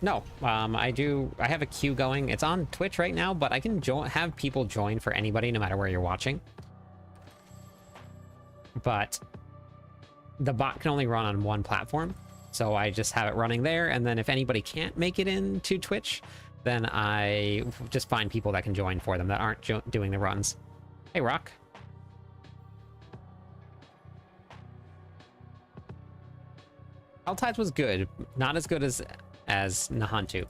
No, I have a queue going. It's on Twitch right now, but I can have people join for anybody, no matter where you're watching. But the bot can only run on one platform, so I just have it running there, and then if anybody can't make it into Twitch, then I just find people that can join for them that aren't doing the runs. Hey, Rock. Tides was good. Not as good as Nahantu.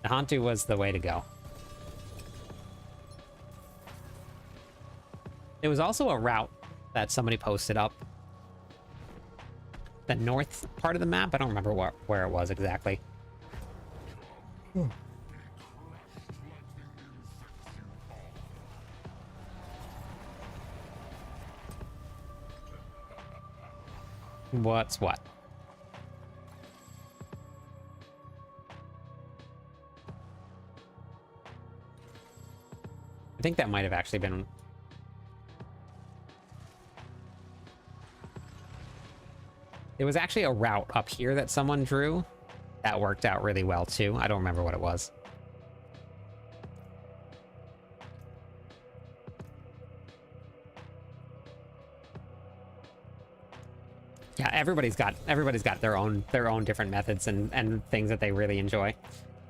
Nahantu was the way to go. There was also a route that somebody posted up. The north part of the map. I don't remember where it was exactly. What's what? I think that might have actually been... It was actually a route up here that someone drew that worked out really well too. I don't remember what it was. Yeah, everybody's got their own different methods and things that they really enjoy.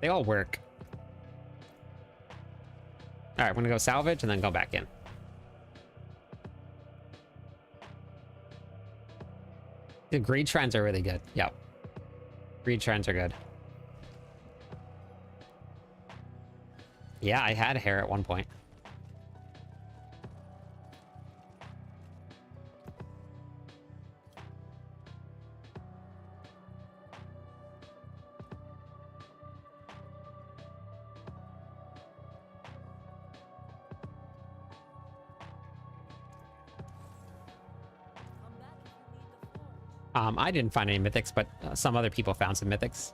They all work. All right, I'm gonna go salvage and then go back in. The greed shrines are really good. Yep. Greed shrines are good. Yeah, I had hair at one point. I didn't find any mythics, but some other people found some mythics.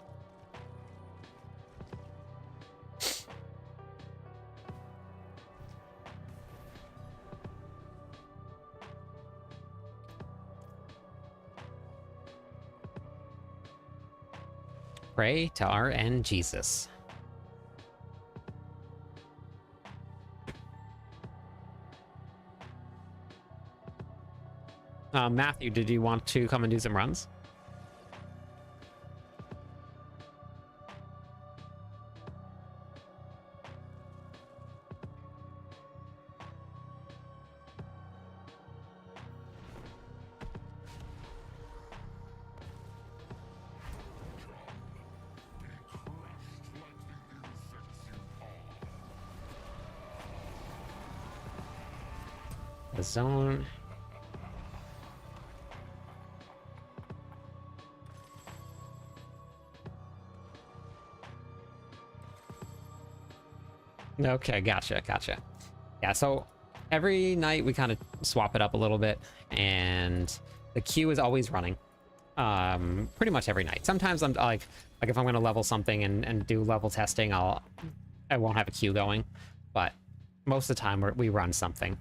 Pray to RN Jesus. Matthew, did you want to come and do some runs? The zone. Okay, gotcha. Yeah, so every night we kind of swap it up a little bit, and the queue is always running. Pretty much every night. Sometimes I'm like if I'm gonna level something and do level testing, I won't have a queue going, but most of the time we run something.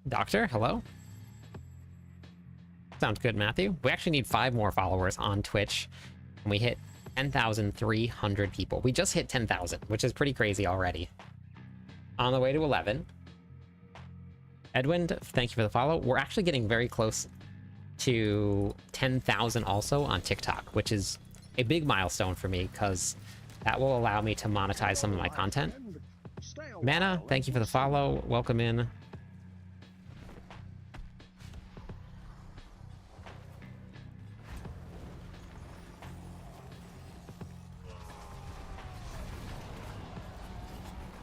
Doctor, hello? Sounds good, Matthew. We actually need 5 more followers on Twitch, and we hit 10,300 people. We just hit 10,000, which is pretty crazy already. On the way to 11. Edwin, thank you for the follow. We're actually getting very close to 10,000 also on TikTok, which is a big milestone for me, because that will allow me to monetize some of my content. Mana, thank you for the follow. Welcome in.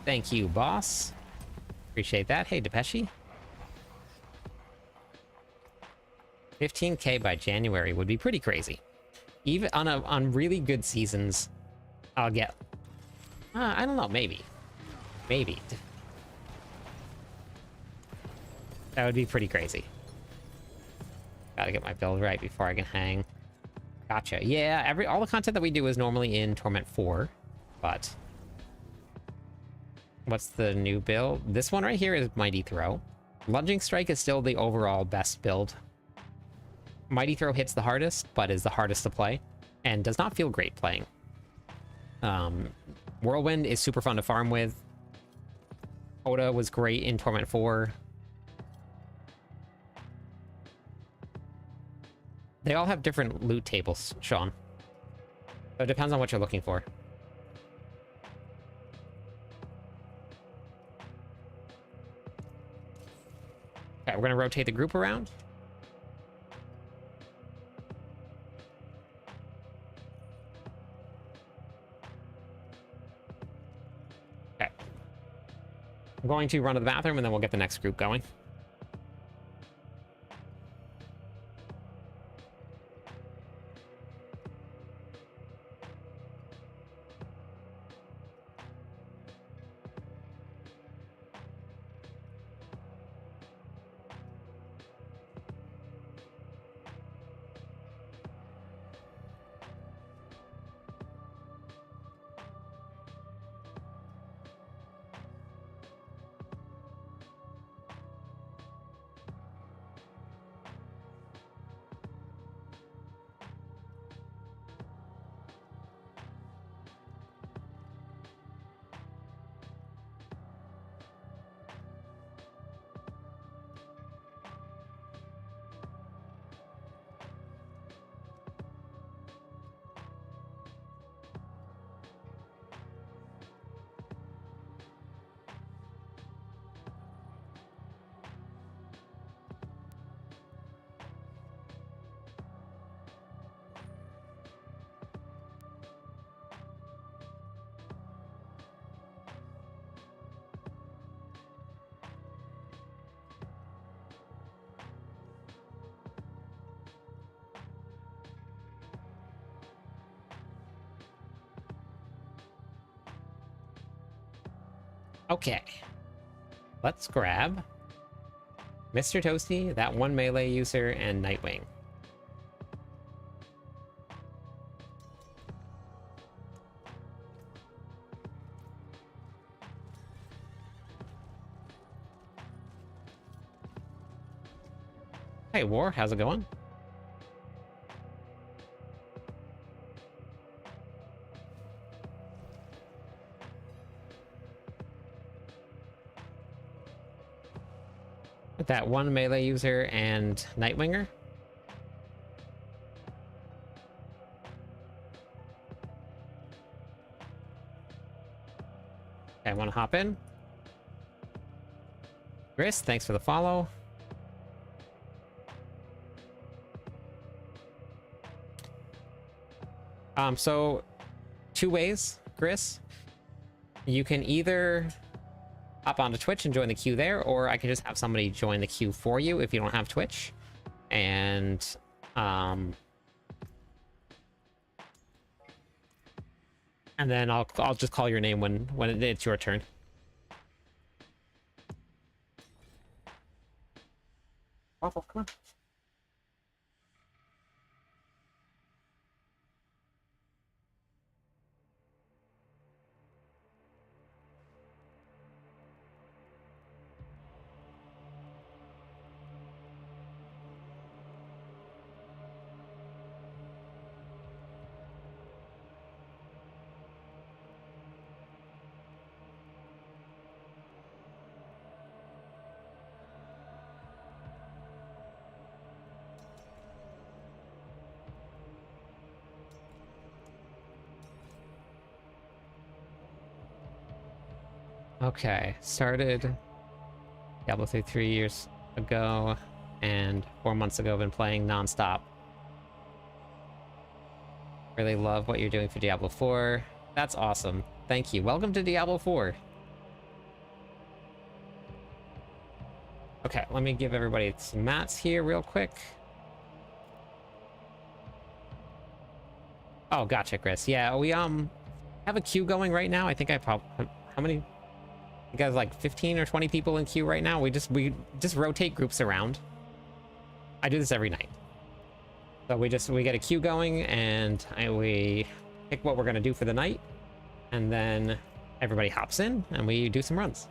Thank you, boss. Appreciate that. Hey, Depeshi. 15K by January would be pretty crazy. Even on really good seasons, I'll get... I don't know, maybe. Maybe. That would be pretty crazy. Gotta get my build right before I can hang. Gotcha. Yeah, all the content that we do is normally in Torment 4, but... What's the new build? This one right here is Mighty Throw. Lunging Strike is still the overall best build. Mighty Throw hits the hardest, but is the hardest to play, and does not feel great playing. Whirlwind is super fun to farm with. Oda was great in Torment 4. They all have different loot tables, Sean. So it depends on what you're looking for. Okay, we're going to rotate the group around. Okay. I'm going to run to the bathroom, and then we'll get the next group going. Okay. Let's grab Mr. Toasty, that one melee user, and Nightwing. Hey, War, how's it going? With that one melee user and Nightwinger. I want to hop in. Chris, thanks for the follow. So two ways, Chris. You can either hop onto Twitch and join the queue there, or I can just have somebody join the queue for you if you don't have Twitch. And then I'll just call your name when it's your turn. Waffle, come on. Okay, started Diablo 3 years ago, and 4 months ago been playing non-stop. Really love what you're doing for Diablo 4. That's awesome. Thank you. Welcome to Diablo 4. Okay, let me give everybody some mats here real quick. Oh, gotcha, Chris. Yeah, we have a queue going right now. I think I probably... How many... You guys like 15 or 20 people in queue right now. We just rotate groups around. I do this every night. So we get a queue going, and we pick what we're gonna do for the night, and then everybody hops in and we do some runs.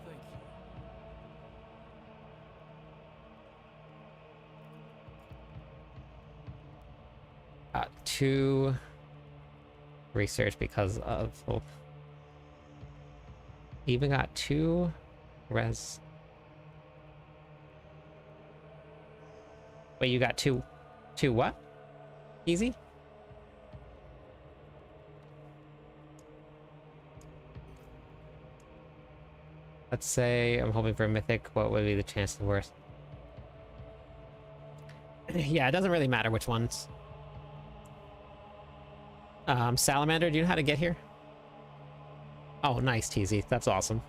Got 2 research because of even got 2 res. Wait, you got 2 what? Easy? Let's say I'm hoping for a mythic. What would be the chance of the worst? Yeah, it doesn't really matter which ones. Salamander, do you know how to get here? Oh, nice, TZ. That's awesome.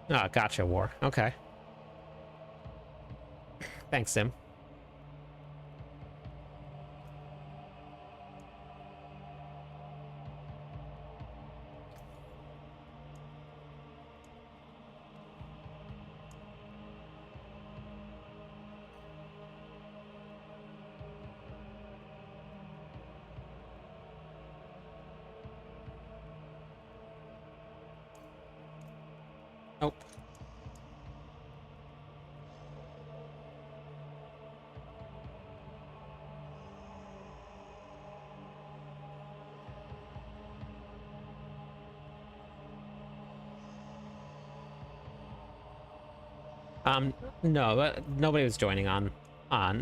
Ah, gotcha, War. Okay. Thanks, Sim. Nope. No, but nobody was joining on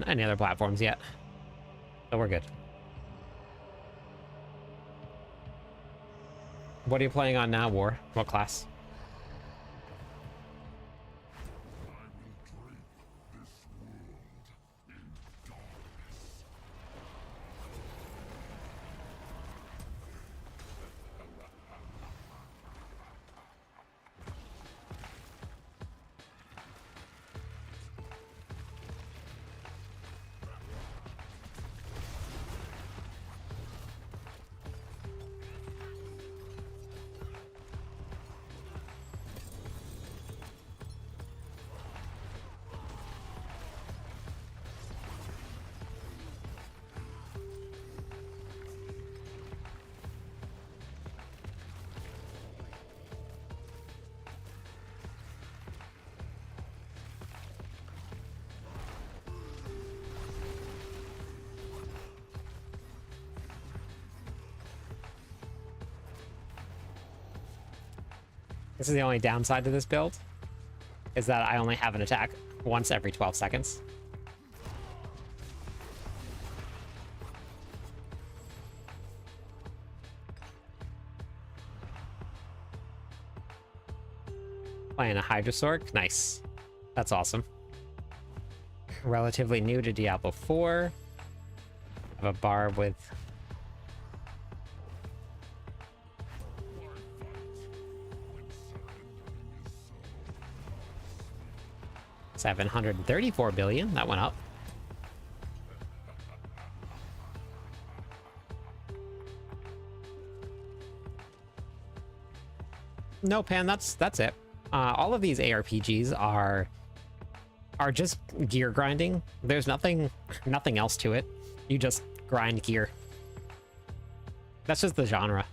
any other platforms yet, so we're good. What are you playing on now, War? What class? This is the only downside to this build, is that I only have an attack once every 12 seconds. Playing a Hydrosorc. Nice. That's awesome. Relatively new to Diablo 4. Have a barb with... $734 billion. That went up. No, Pan, that's it. All of these ARPGs are just gear grinding. There's nothing else to it. You just grind gear. That's just the genre.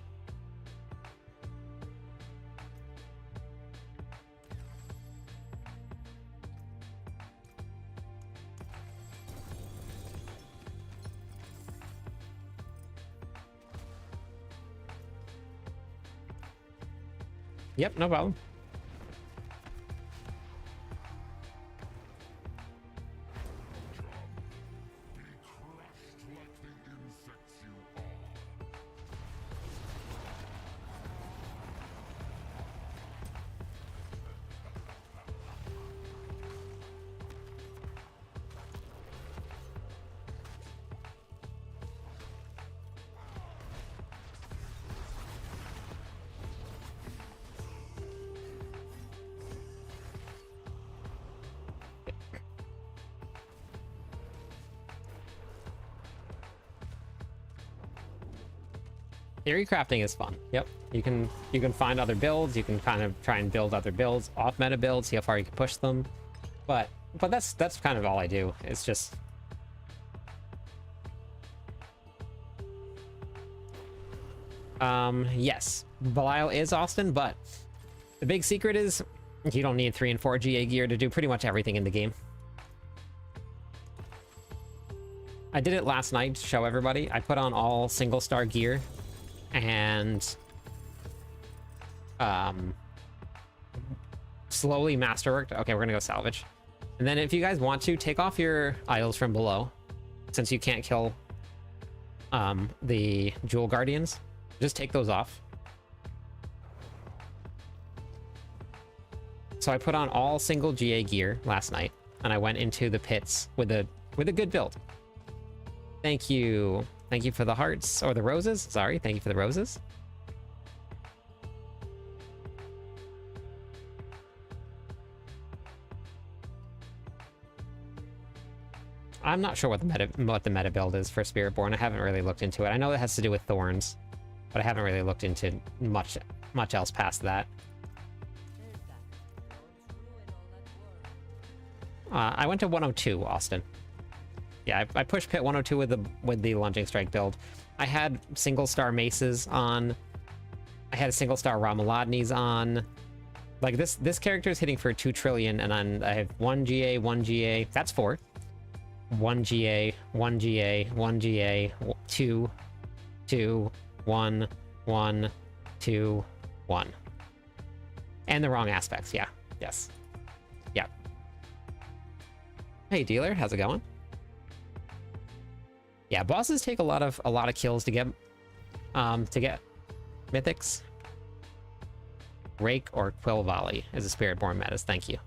Yep, no problem. Theory crafting is fun. Yep. You can find other builds. You can kind of try and build other builds, off meta builds, see how far you can push them. But that's kind of all I do. It's just yes, Belial is Austin, but the big secret is you don't need 3 and 4 GA gear to do pretty much everything in the game. I did it last night to show everybody. I put on all single star gear and slowly masterworked. Okay, we're gonna go salvage. And then if you guys want to, take off your idols from below, since you can't kill the Jewel Guardians. Just take those off. So I put on all single GA gear last night, and I went into the pits with a good build. Thank you. Thank you for the hearts, or the roses. Sorry, thank you for the roses. I'm not sure what the meta build is for Spiritborn. I haven't really looked into it. I know it has to do with thorns, but I haven't really looked into much else past that. I went to 102, Austin. Yeah, I pushed pit 102 with the lunging strike build. I had single star maces on. I had a single star Ramaladnis on. Like this character is hitting for 2 trillion, and then I have 1 GA, 1 GA. That's 4. 1 GA, 1 GA, 1 GA, 2, 2, 1, 1, 2, 1. And the wrong aspects, yeah. Yes. Yeah. Hey dealer, how's it going? Yeah, bosses take a lot of kills to get mythics. Rake or Quill Volley is a Spiritborn metas, thank you.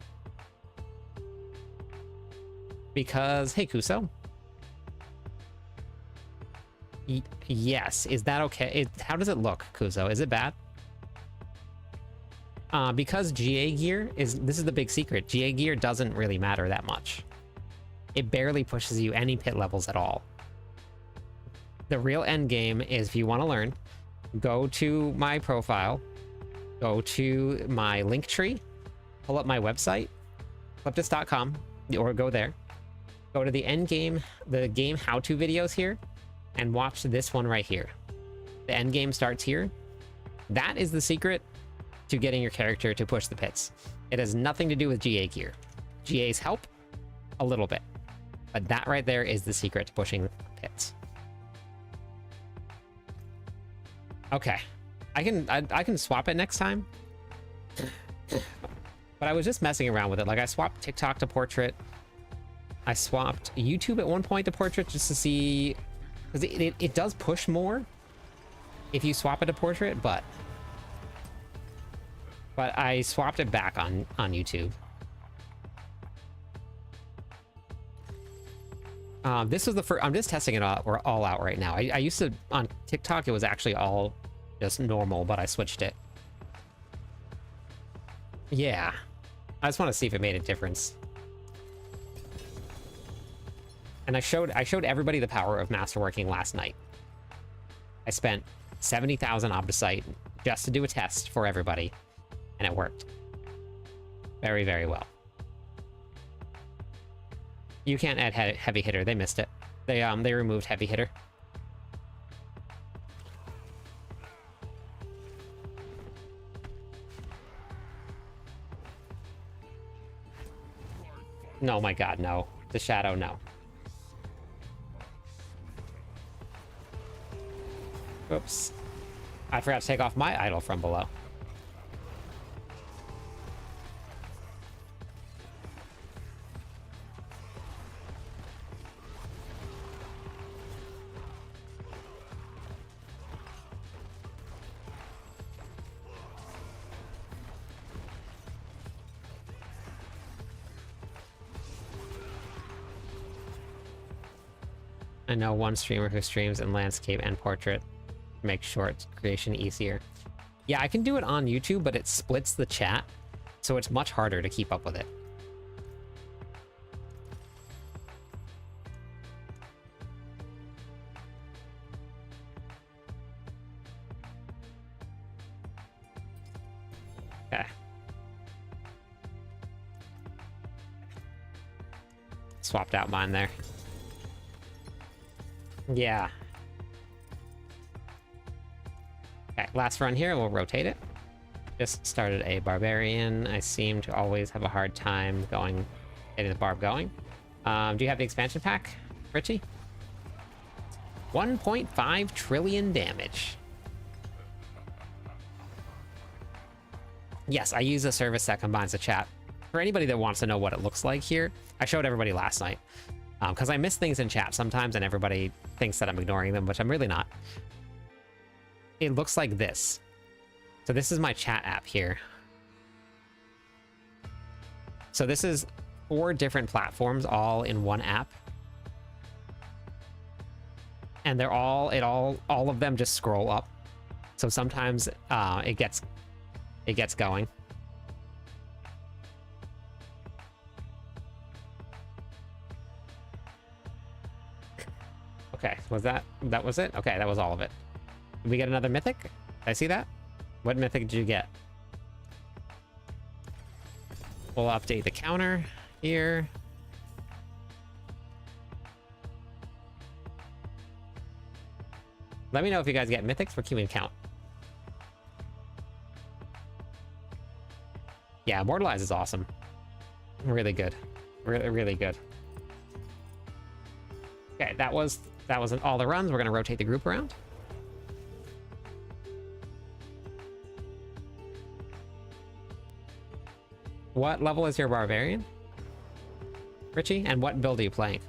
Because, hey Kuso. Yes, is that okay? How does it look, Kuso? Is it bad? Because GA gear this is the big secret. GA gear doesn't really matter that much. It barely pushes you any pit levels at all. The real end game is, if you want to learn, go to my profile, go to my link tree, pull up my website, cliptus.com, or go there. Go to the end game, the game how-to videos here, and watch this one right here. The end game starts here. That is the secret to getting your character to push the pits. It has nothing to do with GA gear. GAs help a little bit, but that right there is the secret to pushing pits. Okay, I can swap it next time. But I was just messing around with it. Like, I swapped TikTok to portrait. I swapped YouTube at one point to portrait just to see, because it does push more if you swap it to portrait, but But I swapped it back on YouTube. This was the first. I'm just testing it all out right now. I used to on TikTok. It was actually all just normal, but I switched it. Yeah, I just want to see if it made a difference. And I showed everybody the power of masterworking last night. I spent 70,000 Obdicite just to do a test for everybody, and it worked very, very well. You can't add heavy hitter. They missed it. They removed heavy hitter. No, my God, no. The shadow, no. Oops. I forgot to take off my idol from below. I know one streamer who streams in landscape and portrait to make short creation easier. Yeah, I can do it on YouTube, but it splits the chat, so it's much harder to keep up with it. Okay. Swapped out mine there. Yeah. Okay, last run here, we'll rotate it. Just started a barbarian. I seem to always have a hard time getting the barb going. Do you have the expansion pack, Richie? 1.5 trillion damage. Yes, I use a service that combines the chat. For anybody that wants to know what it looks like here, I showed everybody last night. Because I miss things in chat sometimes and everybody thinks that I'm ignoring them, which I'm really not. It looks like this. So this is my chat app here. So this is 4 different platforms all in one app. And they're all of them just scroll up. So sometimes it gets going. Okay, that was it? Okay, that was all of it. Did we get another mythic? Did I see that? What mythic did you get? We'll update the counter here. Let me know if you guys get mythics for keeping count. Yeah, Immortalize is awesome. Really good. Really good. Okay, that was all the runs. We're gonna rotate the group around. What level is your barbarian, Richie? And what build are you playing?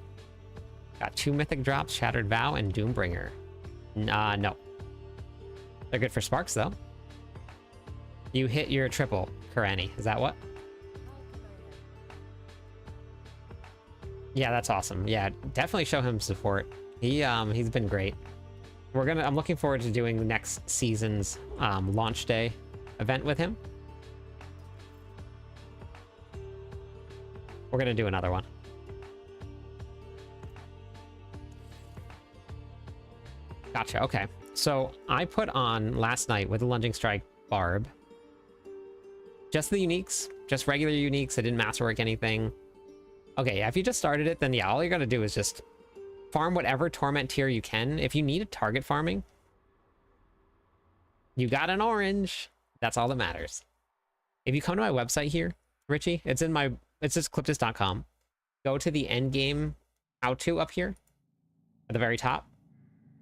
Got 2 mythic drops, Shattered Vow and Doombringer. No. They're good for sparks though. You hit your triple, Karani. Is that what? Yeah, that's awesome. Yeah, definitely show him support. He's been great. I'm looking forward to doing the next season's launch day event with him. We're gonna do another one. Gotcha, okay. So I put on last night with the Lunging Strike Barb just the uniques, just regular uniques. I didn't masterwork anything. Okay, yeah, if you just started it, then yeah, all you're gonna do is just farm whatever torment tier you can. If you need a target farming, you got an orange. That's all that matters. If you come to my website here, Richie, it's just cliptis.com. Go to the end game how-to up here at the very top,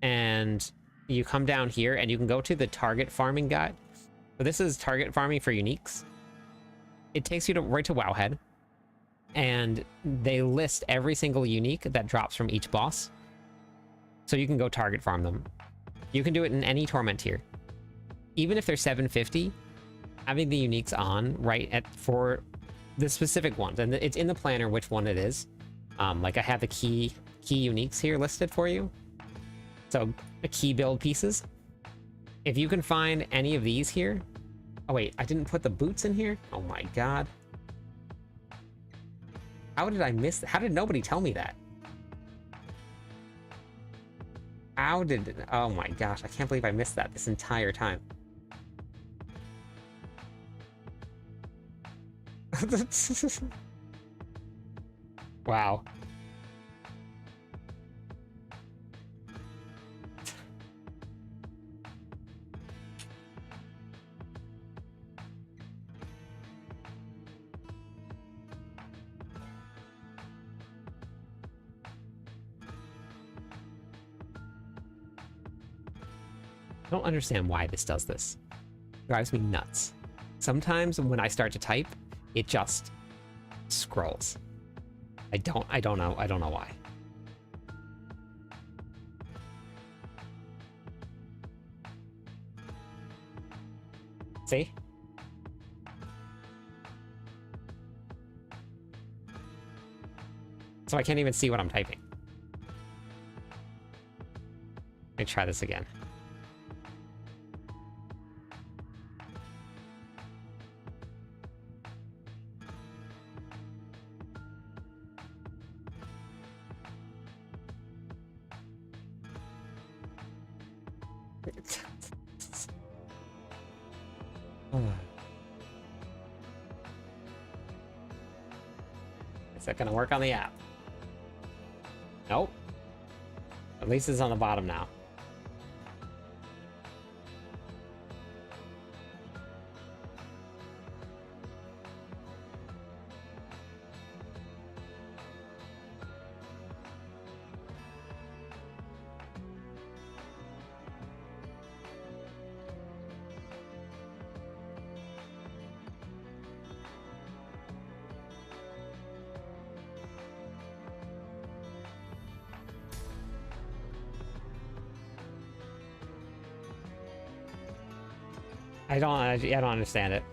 and you come down here and you can go to the target farming guide. So this is target farming for uniques. It takes you right to Wowhead, and they list every single unique that drops from each boss. So you can go target farm them. You can do it in any torment tier. Even if they're 750, having the uniques on right at for the specific ones, and it's in the planner which one it is. Like I have the key uniques here listed for you. So the key build pieces. If you can find any of these here. Oh wait, I didn't put the boots in here? Oh my god. How did I miss that? How did nobody tell me that? How did... Oh my gosh, I can't believe I missed that this entire time. Wow. I don't understand why this does this. It drives me nuts. Sometimes when I start to type, it just scrolls. I don't know why. See? So I can't even see what I'm typing. Let me try this again. Is that gonna work on the app? Nope. At least it's on the bottom now. I don't understand it.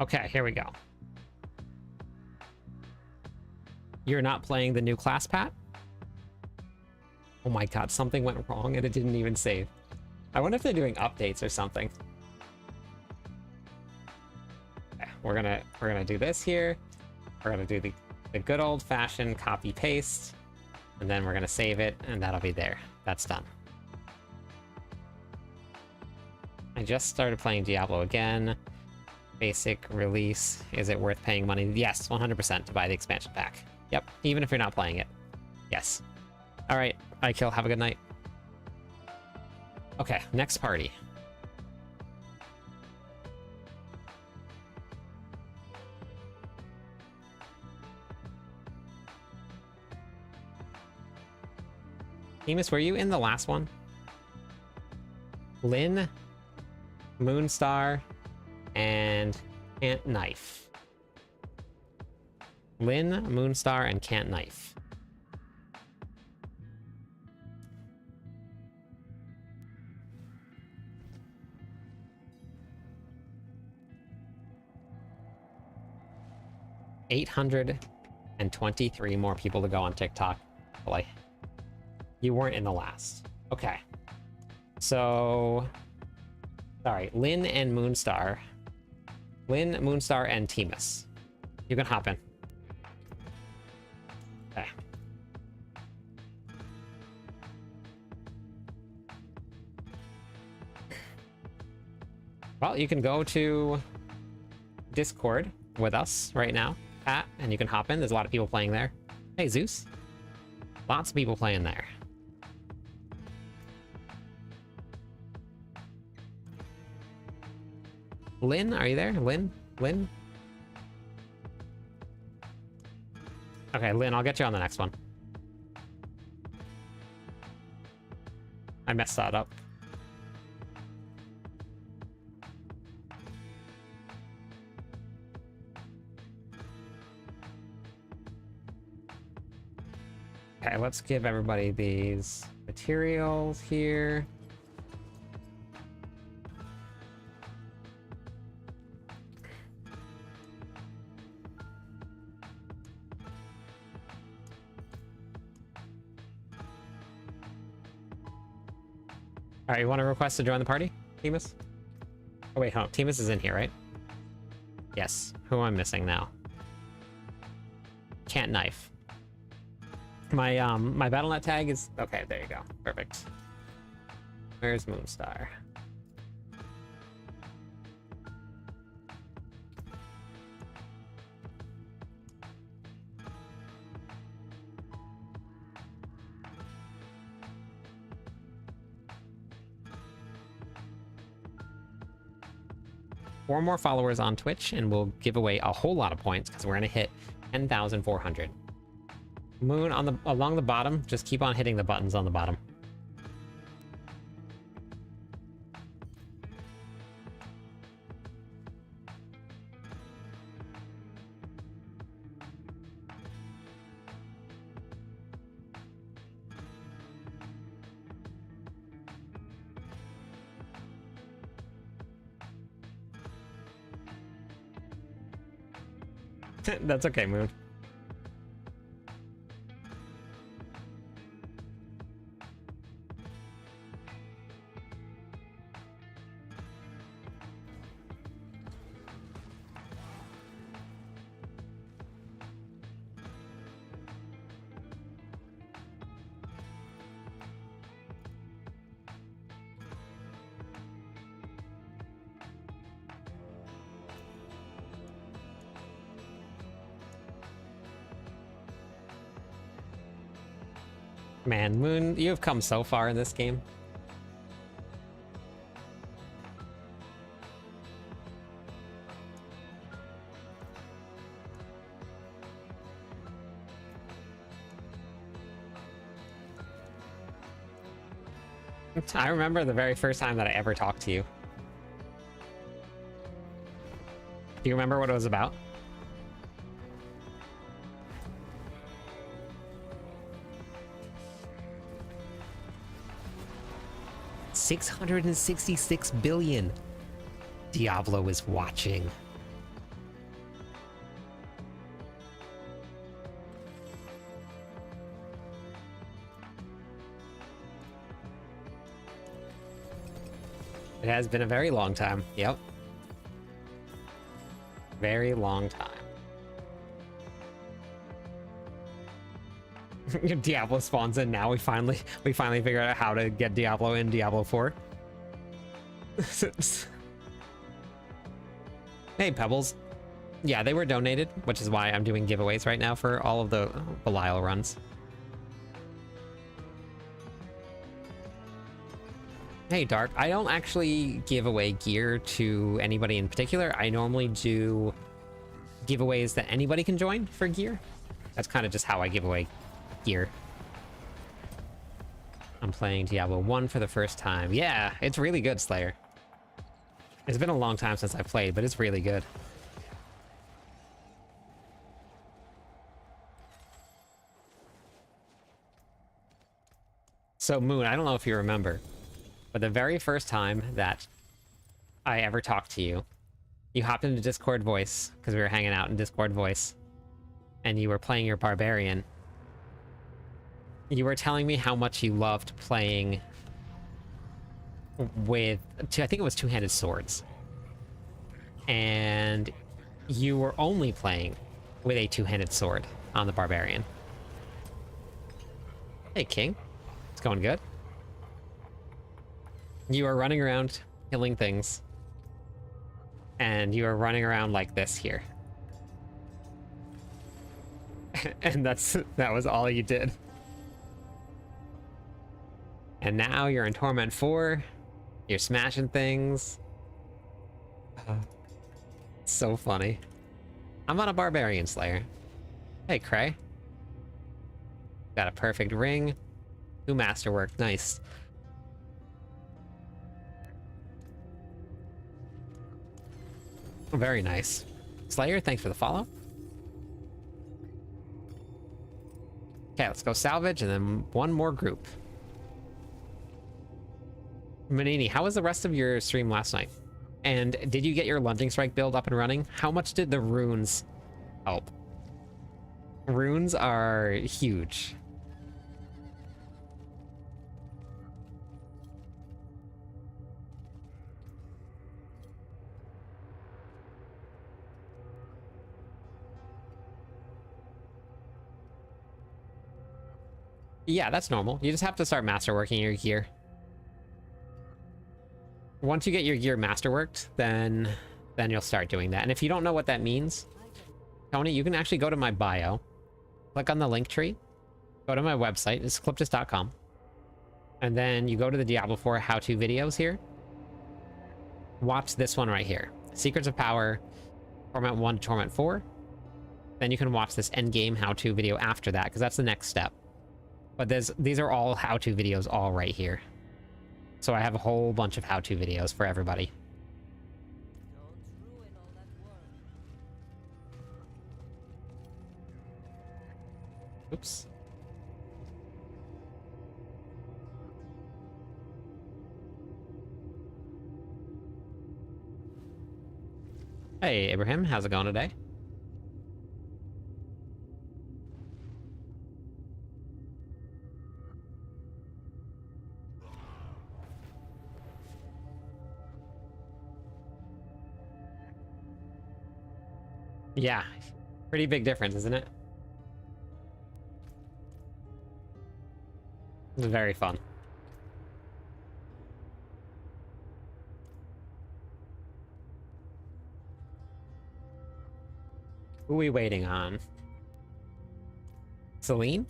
Okay, here we go. You're not playing the new class, Pat? Oh my god, something went wrong and it didn't even save. I wonder if they're doing updates or something. Okay, we're gonna do this here. We're gonna do the good old-fashioned copy paste, and then we're gonna save it, and that'll be there. That's done. I just started playing Diablo again. Basic release. Is it worth paying money? Yes, 100% to buy the expansion pack. Yep, even if you're not playing it. Yes. All right, Kill. Have a good night. Okay, next party. Emus, were you in the last one? Lynn, Moonstar, and Can't Knife. Lynn, Moonstar, and Can't Knife. $823 more people to go on TikTok. Like, you weren't in the last. Okay. So, sorry, Lynn and Moonstar. Lynn, Moonstar, and Timus. You can hop in. Okay. Well, you can go to Discord with us right now, Pat, and you can hop in. There's a lot of people playing there. Hey, Zeus. Lots of people playing there. Lynn, are you there? Lynn? Lynn? Okay, Lynn, I'll get you on the next one. I messed that up. Okay, let's give everybody these materials here. All right, you want to request to join the party, Temus? Oh wait, Temus is in here, right? Yes. Who am I missing now? Can't knife. My my BattleNet tag is okay. There you go. Perfect. Where's Moonstar? Four more followers on Twitch, and we'll give away a whole lot of points because we're gonna hit 10,400. Moon on the along the bottom, just keep on hitting the buttons on the bottom. That's okay, Moon. Man, Moon, you have come so far in this game. I remember the very first time that I ever talked to you. Do you remember what it was about? $666 billion. Diablo is watching. It has been a very long time. Yep. Very long time. Diablo spawns in now. We finally figured out how to get Diablo in Diablo 4. Hey, Pebbles. Yeah, they were donated, which is why I'm doing giveaways right now for all of the Belial runs. Hey, Dark. I don't actually give away gear to anybody in particular. I normally do giveaways that anybody can join for gear. That's kind of just how I give away gear. I'm playing Diablo 1 for the first time. Yeah, it's really good, Slayer. It's been a long time since I played, but it's really good. So, Moon, I don't know if you remember, but the very first time that I ever talked to you, you hopped into Discord voice, because we were hanging out in Discord voice, and you were playing your Barbarian. You were telling me how much you loved playing with, I think it was two-handed swords. And you were only playing with a two-handed sword on the Barbarian. Hey, King. It's going good. You are running around killing things. And you are running around like this here. And that was all you did. And now you're in Torment 4. You're smashing things. So funny. I'm on a barbarian slayer. Hey, Cray. Got a perfect ring. 2 masterwork. Nice. Very nice. Slayer, thanks for the follow. Okay, let's go salvage and then one more group. Manini, how was the rest of your stream last night? And did you get your lunging strike build up and running? How much did the runes help? Runes are huge. Yeah, that's normal. You just have to start masterworking your gear. Once you get your gear masterworked, then you'll start doing that. And if you don't know what that means, Tony, you can actually go to my bio, click on the link tree, go to my website, it's cliptus.com, and then you go to the Diablo 4 how-to videos here. Watch this one right here. Secrets of Power, Torment 1 to Torment 4. Then you can watch this endgame how-to video after that, because that's the next step. But these are all how-to videos all right here. So I have a whole bunch of how-to videos for everybody. Oops. Hey, Abraham, how's it going today? Yeah, pretty big difference, isn't it? It's very fun. Who are we waiting on? Celine?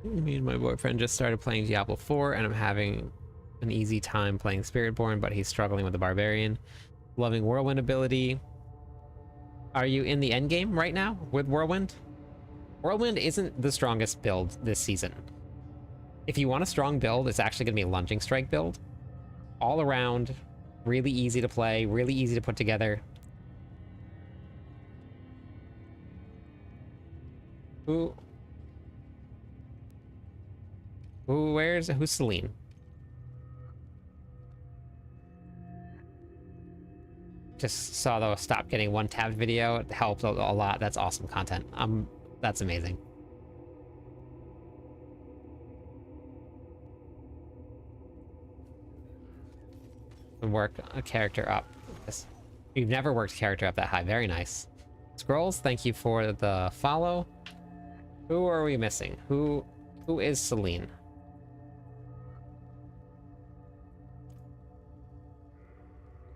Me and my boyfriend just started playing Diablo 4, and I'm having an easy time playing Spiritborn, but he's struggling with the Barbarian. Loving Whirlwind ability. Are you in the end game right now with Whirlwind? Whirlwind isn't the strongest build this season. If you want a strong build, it's actually going to be a Lunging Strike build. All around, really easy to play, really easy to put together. Who's Celine? Just saw the stop getting one tabbed video. It helped a lot. That's awesome content. That's amazing. Work a character up. You've never worked a character up that high. Very nice. Scrolls, thank you for the follow. Who are we missing? Who is Celine?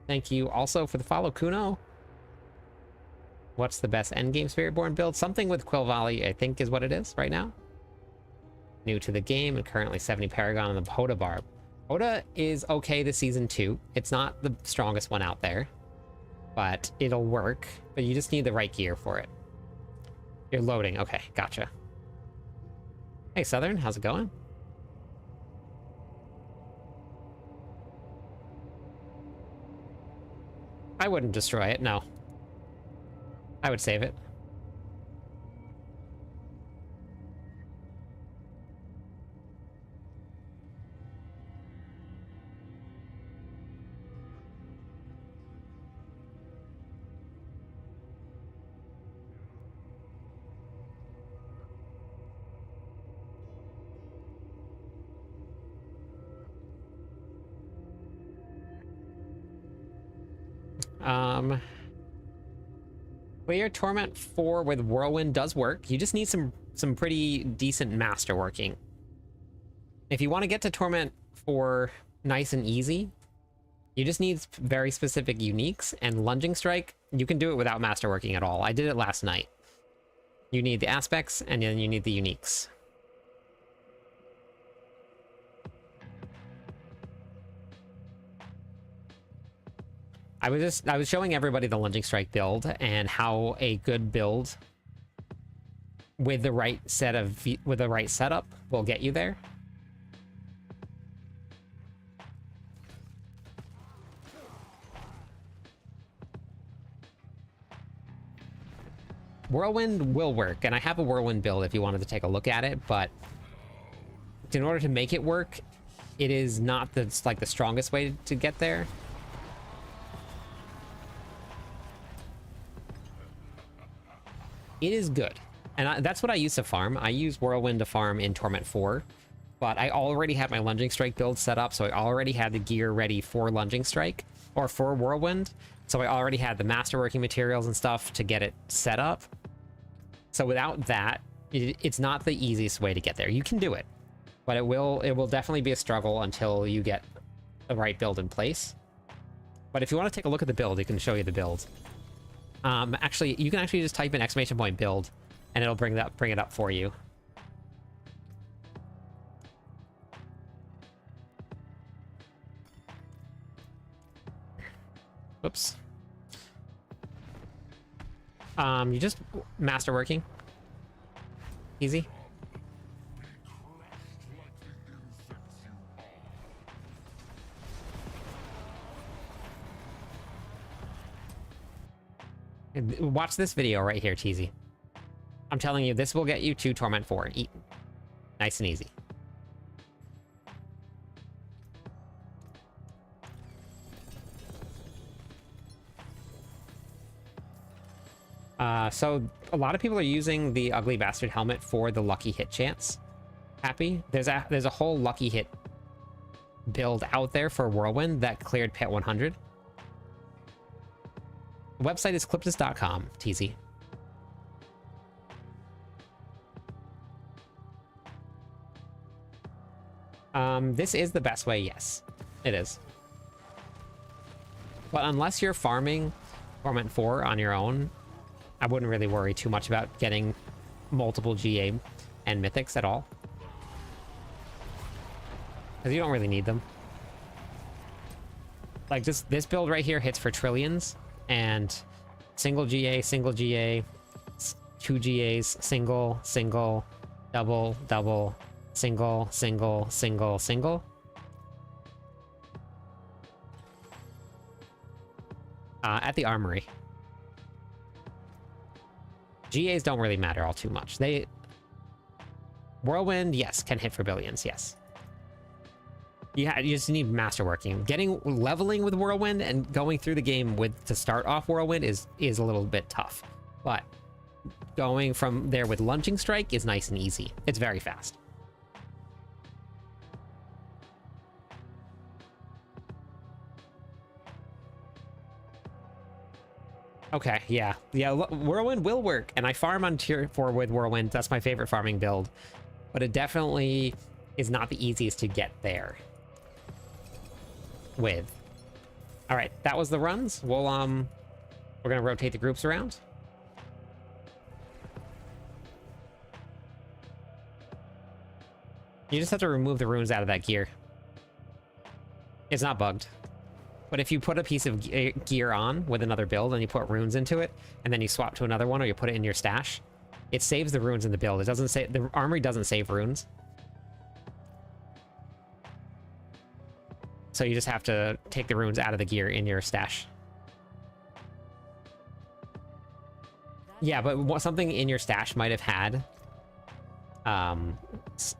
Thank you also for the follow, Kuno. What's the best endgame Spiritborn build? Something with Quill Volley, I think, is what it is right now. New to the game and currently 70 Paragon on the Hoda Barb. Hoda is okay this season too. It's not the strongest one out there, but it'll work. But you just need the right gear for it. You're loading. Okay, gotcha. Hey, Southern, how's it going? I wouldn't destroy it, no. I would save it. Clear Torment 4 with Whirlwind does work. You just need some pretty decent masterworking. If you want to get to Torment 4 nice and easy, you just need very specific uniques, and Lunging Strike, you can do it without masterworking at all. I did it last night. You need the aspects, and then you need the uniques. I was showing everybody the lunging strike build and how a good build with the right with the right setup will get you there. Whirlwind will work, and I have a Whirlwind build if you wanted to take a look at it, but in order to make it work, it is not the strongest way to get there. It is good, and that's what I use to farm. I use Whirlwind to farm in Torment 4, but I already had my Lunging Strike build set up, so I already had the gear ready for Lunging Strike, or for Whirlwind, so I already had the masterworking materials and stuff to get it set up. So without that, it's not the easiest way to get there. You can do it, but it will definitely be a struggle until you get the right build in place. But if you want to take a look at the build, it can show you the build. Actually, you can actually just type in ! build, and it'll bring it up for you. Whoops. You just masterworking. Easy. Watch this video right here, Teasy. I'm telling you, this will get you to Torment 4. Nice and easy. So a lot of people are using the Ugly Bastard helmet for the lucky hit chance. Happy? There's a whole lucky hit build out there for Whirlwind that cleared Pet 100. The website is cliptus.com, TZ. This is the best way, yes. It is. But unless you're farming Torment 4 on your own, I wouldn't really worry too much about getting multiple GA and mythics at all. Because you don't really need them. Like, this build right here hits for trillions, and single GA, 2 GAs, single, double, single. At the armory. GAs don't really matter all too much. Whirlwind, yes, can hit for billions, yes. You just need masterworking. Leveling with Whirlwind and going through the game to start off Whirlwind is a little bit tough. But going from there with Lunging Strike is nice and easy. It's very fast. Okay, yeah. Whirlwind will work, and I farm on tier 4 with Whirlwind. That's my favorite farming build. But it definitely is not the easiest to get there with. All right, that was the runs. We're gonna rotate the groups around. You just have to remove the runes out of that gear. It's not bugged. But if you put a piece of gear on with another build and you put runes into it, and then you swap to another one or you put it in your stash, it saves the runes in the build. It doesn't say, the armory doesn't save runes. So you just have to take the runes out of the gear in your stash. Yeah, but something in your stash might have had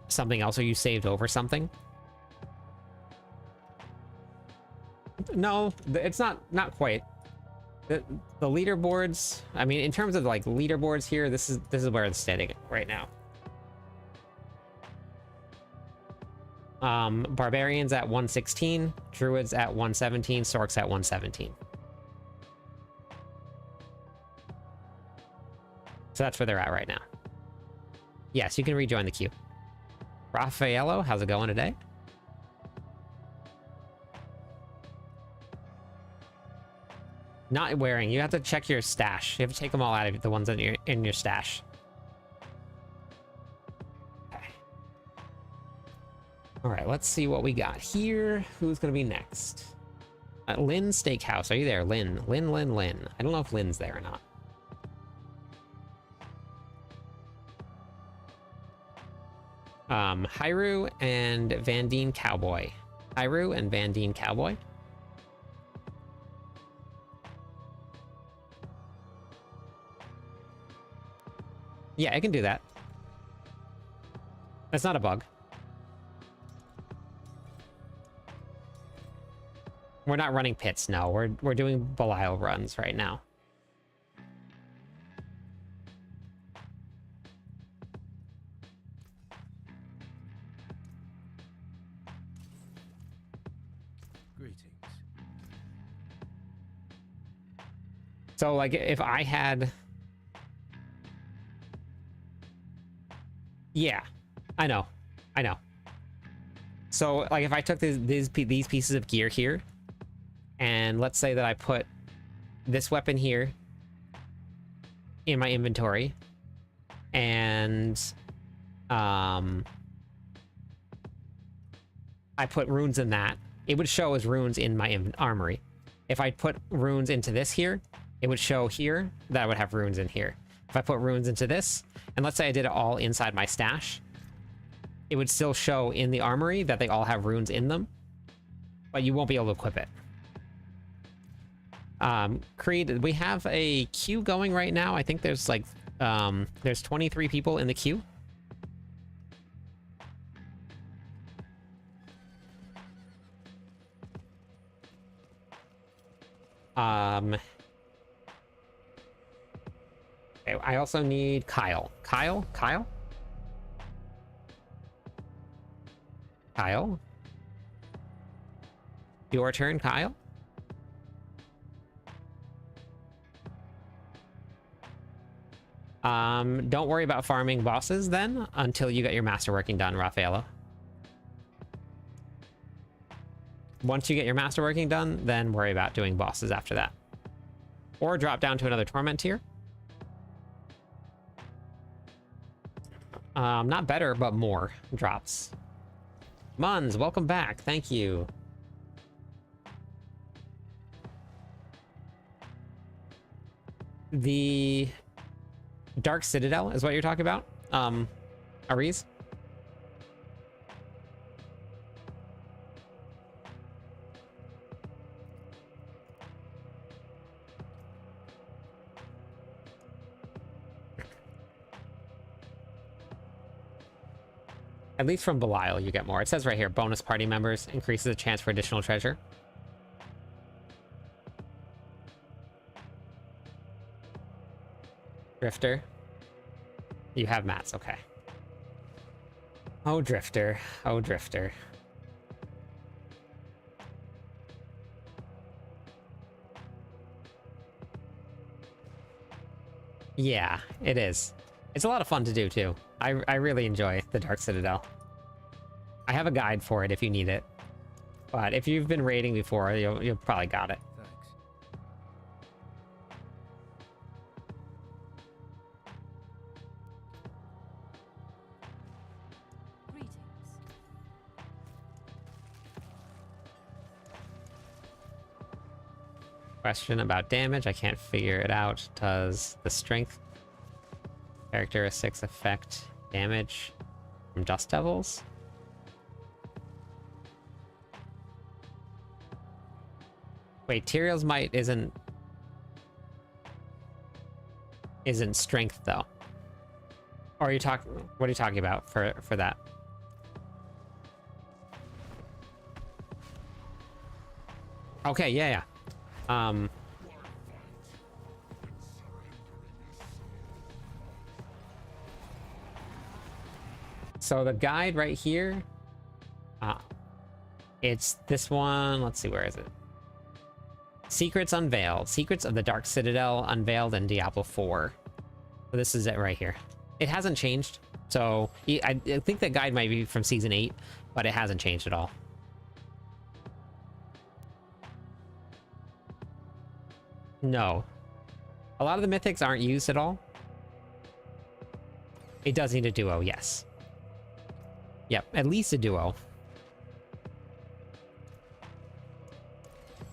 something else, or you saved over something. No, it's not quite. The leaderboards, I mean, in terms of like leaderboards here, this is where it's standing right now. Barbarians at 116, Druids at 117, Sorks at 117. So that's where they're at right now. Yes, you can rejoin the queue. Raffaello, how's it going today? Not wearing. You have to check your stash. You have to take them all out of the ones in your stash. Okay. All right, let's see what we got here. Who's going to be next? Lynn Steakhouse, are you there? Lynn. Lynn. I don't know if Lynn's there or not. Hyru and Van Deen Cowboy. Hyru and Van Deen Cowboy. Yeah, I can do that. That's not a bug. We're not running pits, no. We're doing Belial runs right now.
Greetings.
So, like, if I had... Yeah, I know. So, like, if I took these pieces of gear here, and let's say that I put this weapon here in my inventory, and I put runes in that, it would show as runes in my armory. If I put runes into this here, it would show here that I would have runes in here. If I put runes into this, and let's say I did it all inside my stash, it would still show in the armory that they all have runes in them, but you won't be able to equip it. Creed, we have a queue going right now. I think there's like, there's 23 people in the queue. Okay, I also need Kyle. Kyle? Your turn, Kyle. Don't worry about farming bosses then until you get your masterworking done, Raffaello. Once you get your masterworking done, then worry about doing bosses after that. Or drop down to another torment tier. Not better, but more drops. Muns, welcome back. Thank you. The Dark Citadel is what you're talking about? Ariz? At least from Belial, you get more. It says right here, bonus party members increases the chance for additional treasure. Drifter. You have mats, okay. Oh, Drifter. Oh, Drifter. Yeah, it is. It's a lot of fun to do, too. I really enjoy the Dark Citadel. I have a guide for it if you need it. But if you've been raiding before, you'll probably got it.
Thanks.
Greetings.
Question about damage. I can't figure it out. Does the strength characteristics affect damage from Dust Devils? Wait, Tyrael's Might isn't strength though. Or are you talking? What are you talking about for that? Okay, yeah. So the guide right here, it's this one. Let's see, where is it? Secrets Unveiled. Secrets of the Dark Citadel Unveiled in Diablo 4. So this is it right here. It hasn't changed. So I think that guide might be from Season 8, but it hasn't changed at all. No. A lot of the mythics aren't used at all. It does need a duo, yes. Yep, at least a duo.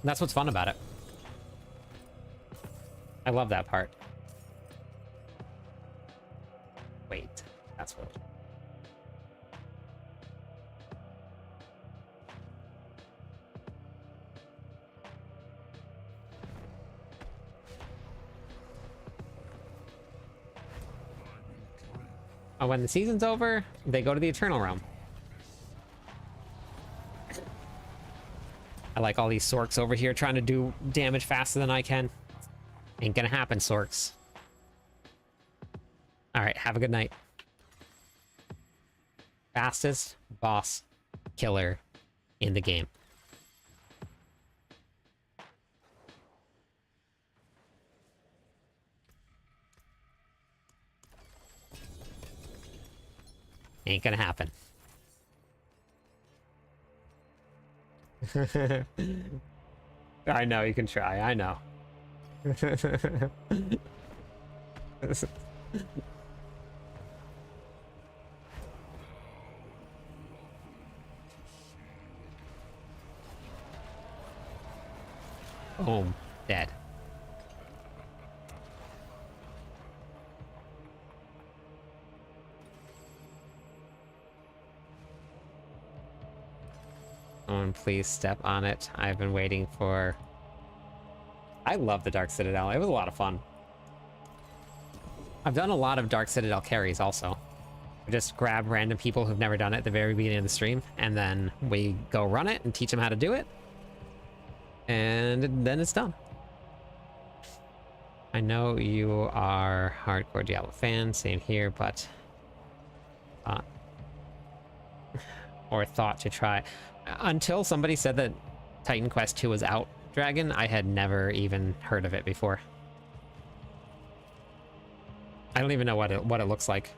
That's what's fun about it. I love that part. Wait, that's what... Oh, when the season's over, they go to the Eternal Realm. I like all these Sorks over here trying to do damage faster than I can. Ain't gonna happen, Sorks. Alright, have a good night. Fastest boss killer in the game. Ain't gonna happen. I know, you can try, I know. Boom, dead. Someone please step on it. I've been waiting for... I love the Dark Citadel. It was a lot of fun. I've done a lot of Dark Citadel carries also. We just grab random people who've never done it at the very beginning of the stream, and then we go run it and teach them how to do it. And then it's done. I know you are hardcore Diablo fan, same here, but... or thought to try... Until somebody said that Titan Quest 2 was out, Dragon, I had never even heard of it before. I don't even know what it looks like.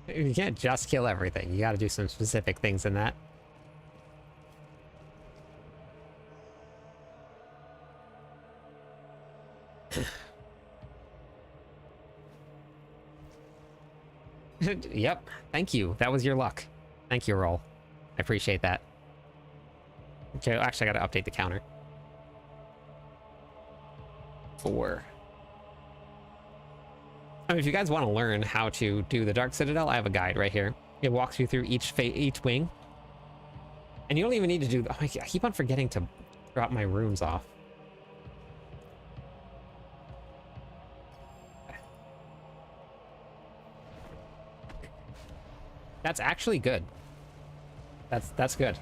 You can't just kill everything. You got to do some specific things in that. Yep. Thank you. That was your luck. Thank you, Roll. I appreciate that. Okay, actually, I got to update the counter. 4. I mean, if you guys want to learn how to do the Dark Citadel, I have a guide right here. It walks you through each wing. And you don't even need to do... Oh, I keep on forgetting to drop my runes off. That's actually good. That's good.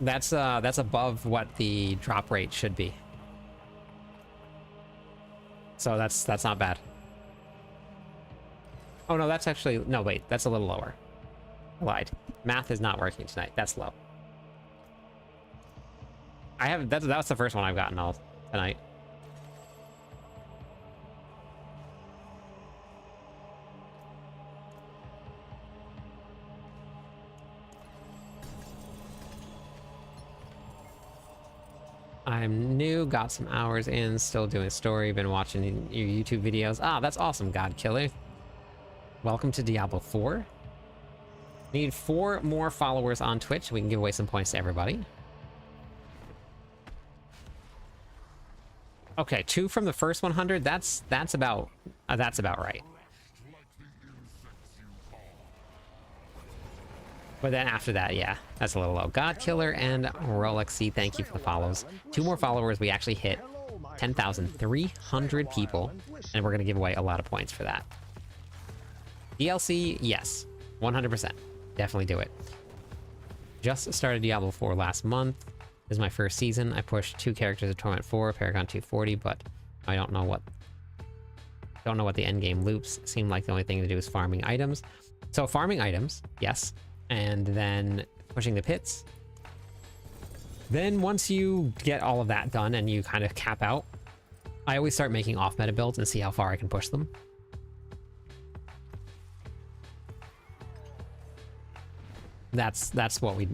That's above what the drop rate should be. So that's not bad. Oh no, that's actually... No, wait, that's a little lower. I lied. Math is not working tonight. That's low. I have... That's the first one I've gotten all tonight. I'm new, got some hours in, still doing story, been watching your YouTube videos. Ah, that's awesome, God Killer. Welcome to Diablo 4. Need 4 more followers on Twitch. We can give away some points to everybody. Okay, 2 from the first 100. That's about right. But then after that, yeah, that's a little low. God Killer and Rolexy, thank you for the follows. 2 more followers, we actually hit 10,300 people, and we're going to give away a lot of points for that. DLC, yes, 100%. Definitely do it. Just started Diablo 4 last month. This is my first season. I pushed 2 characters at Torment 4, Paragon 240, but I don't know what the endgame loops seem like. The only thing to do is farming items. So farming items, yes. And then pushing the pits. Then once you get all of that done and you kind of cap out, I always start making off-meta builds and see how far I can push them. That's what we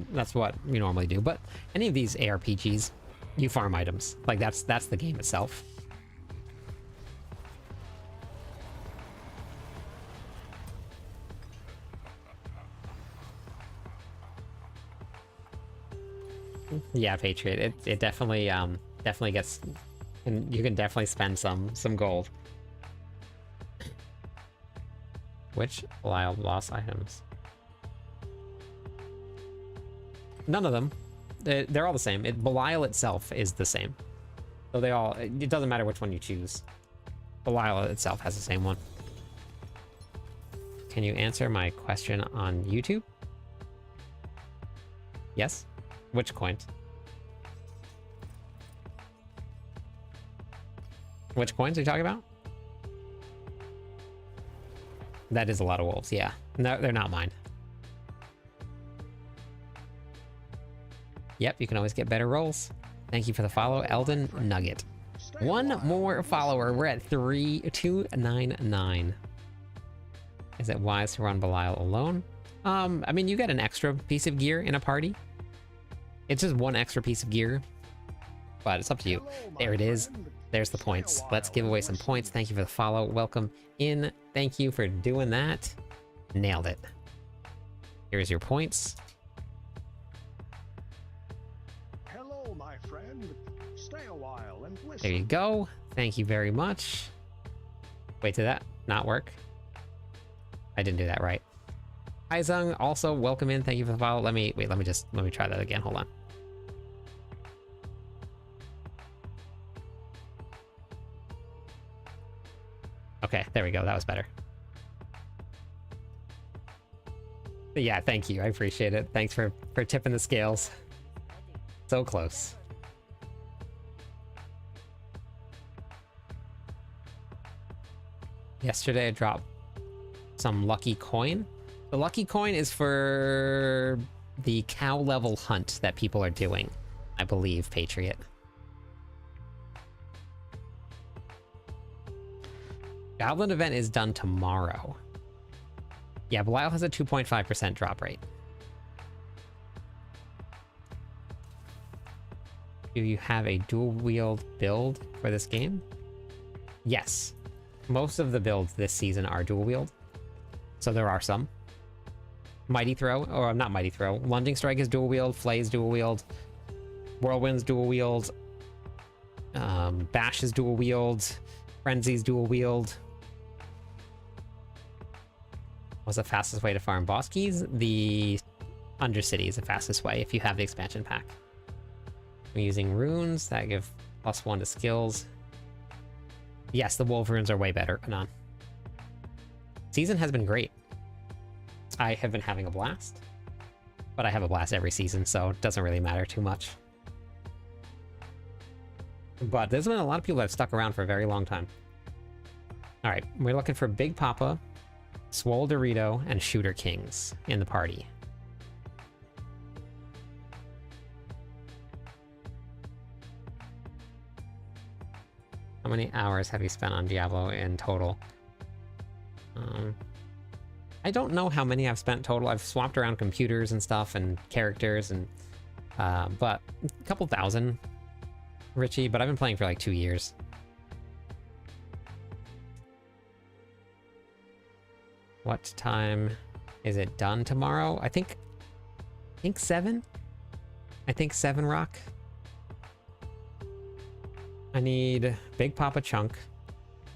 normally do. But any of these ARPGs, you farm items. Like that's the game itself. Yeah, Patriot. It definitely definitely gets, and you can definitely spend some gold. Which Belial lost items? None of them. They're all the same. Belial itself is the same. So they all, it doesn't matter which one you choose. Belial itself has the same one. Can you answer my question on YouTube? Yes? Which coin? Which coins are you talking about? That is a lot of wolves, yeah. No, they're not mine. Yep, you can always get better rolls. Thank you for the follow, Eldon Nugget. One more follower. We're at 3299. Is it wise to run Belial alone? I mean, you get an extra piece of gear in a party. It's just one extra piece of gear, but it's up to you. There it is. There's the points. Let's give away some points. Thank you for the follow. Welcome in. Thank you for doing that. Nailed it. Here's your points.
Hello, my friend. Stay a while and listen.
There you go. Thank you very much. Wait, did that not work? I didn't do that right. Hi Zung, also welcome in. Thank you for the follow. Let me try that again. Hold on. Okay, there we go. That was better. But yeah, thank you. I appreciate it. Thanks for tipping the scales. So close. Yesterday I dropped some lucky coin. The lucky coin is for the cow level hunt that people are doing, I believe, Patriot. Goblin event is done tomorrow. Yeah, Belial has a 2.5% drop rate. Do you have a dual wield build for this game? Yes. Most of the builds this season are dual wield. So there are some. Mighty Throw, or not Mighty Throw. Lunging Strike is dual wield, Flay is dual wield, Whirlwind's dual wield, Bash is dual wield, Frenzy's dual wield. What's the fastest way to farm boss keys? The Undercity is the fastest way if you have the expansion pack. I'm using runes that give +1 to skills. Yes, the wolf runes are way better, Anon. Season has been great. I have been having a blast, but I have a blast every season, so it doesn't really matter too much. But there's been a lot of people that have stuck around for a very long time. All right, we're looking for Big Papa, Swole Dorito, and Shooter Kings in the party. How many hours have you spent on Diablo in total? I don't know how many I've spent total. I've swapped around computers and stuff and characters, and but a couple thousand, Richie, but I've been playing for like 2 years. What time is it done tomorrow? I think 7. I think 7 rock. I need Big Papa Chunk,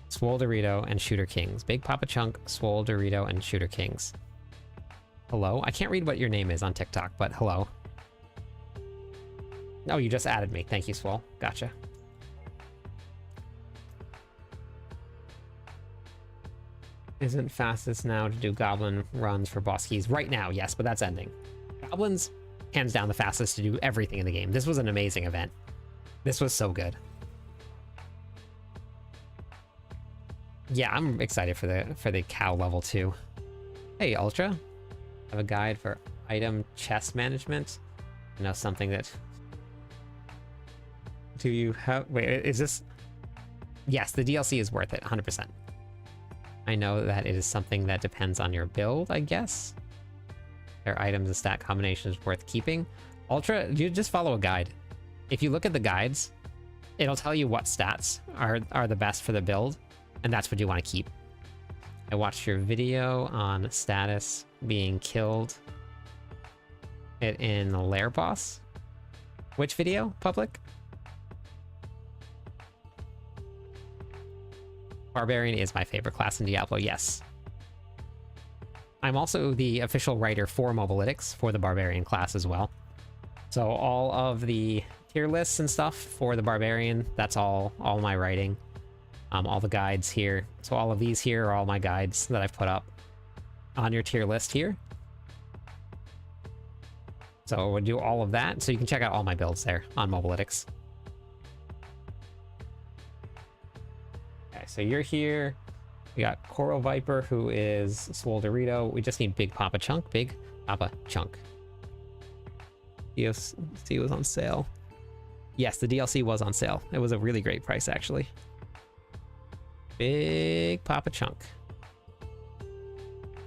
Swole Dorito, and Shooter Kings. Big Papa Chunk, Swole Dorito, and Shooter Kings. Hello? I can't read what your name is on TikTok, but hello. Oh, you just added me. Thank you, Swole. Gotcha. Isn't fastest now to do goblin runs for boss keys? Right now, yes, but that's ending. Goblins, hands down, the fastest to do everything in the game. This was an amazing event. This was so good. Yeah, I'm excited for the cow level 2. Hey, Ultra. I have a guide for item chest management. You know, something that... Do you have... Wait, is this... Yes, the DLC is worth it, 100%. I know that it is something that depends on your build, I guess. Their items and stat combinations worth keeping. Ultra, you just follow a guide. If you look at the guides, it'll tell you what stats are the best for the build, and that's what you want to keep. I watched your video on status being killed in the lair boss. Which video? Public? Barbarian is my favorite class in Diablo, yes. I'm also the official writer for Mobalytics for the Barbarian class as well. So all of the tier lists and stuff for the Barbarian, that's all my writing. All the guides here. So all of these here are all my guides that I've put up on your tier list here. So we'll do all of that. So you can check out all my builds there on Mobalytics. Okay, so you're here. We got Coral Viper, who is Swole Dorito. We just need Big Papa Chunk. Big Papa Chunk. DLC was on sale. Yes, the DLC was on sale. It was a really great price, actually. Big Papa Chunk.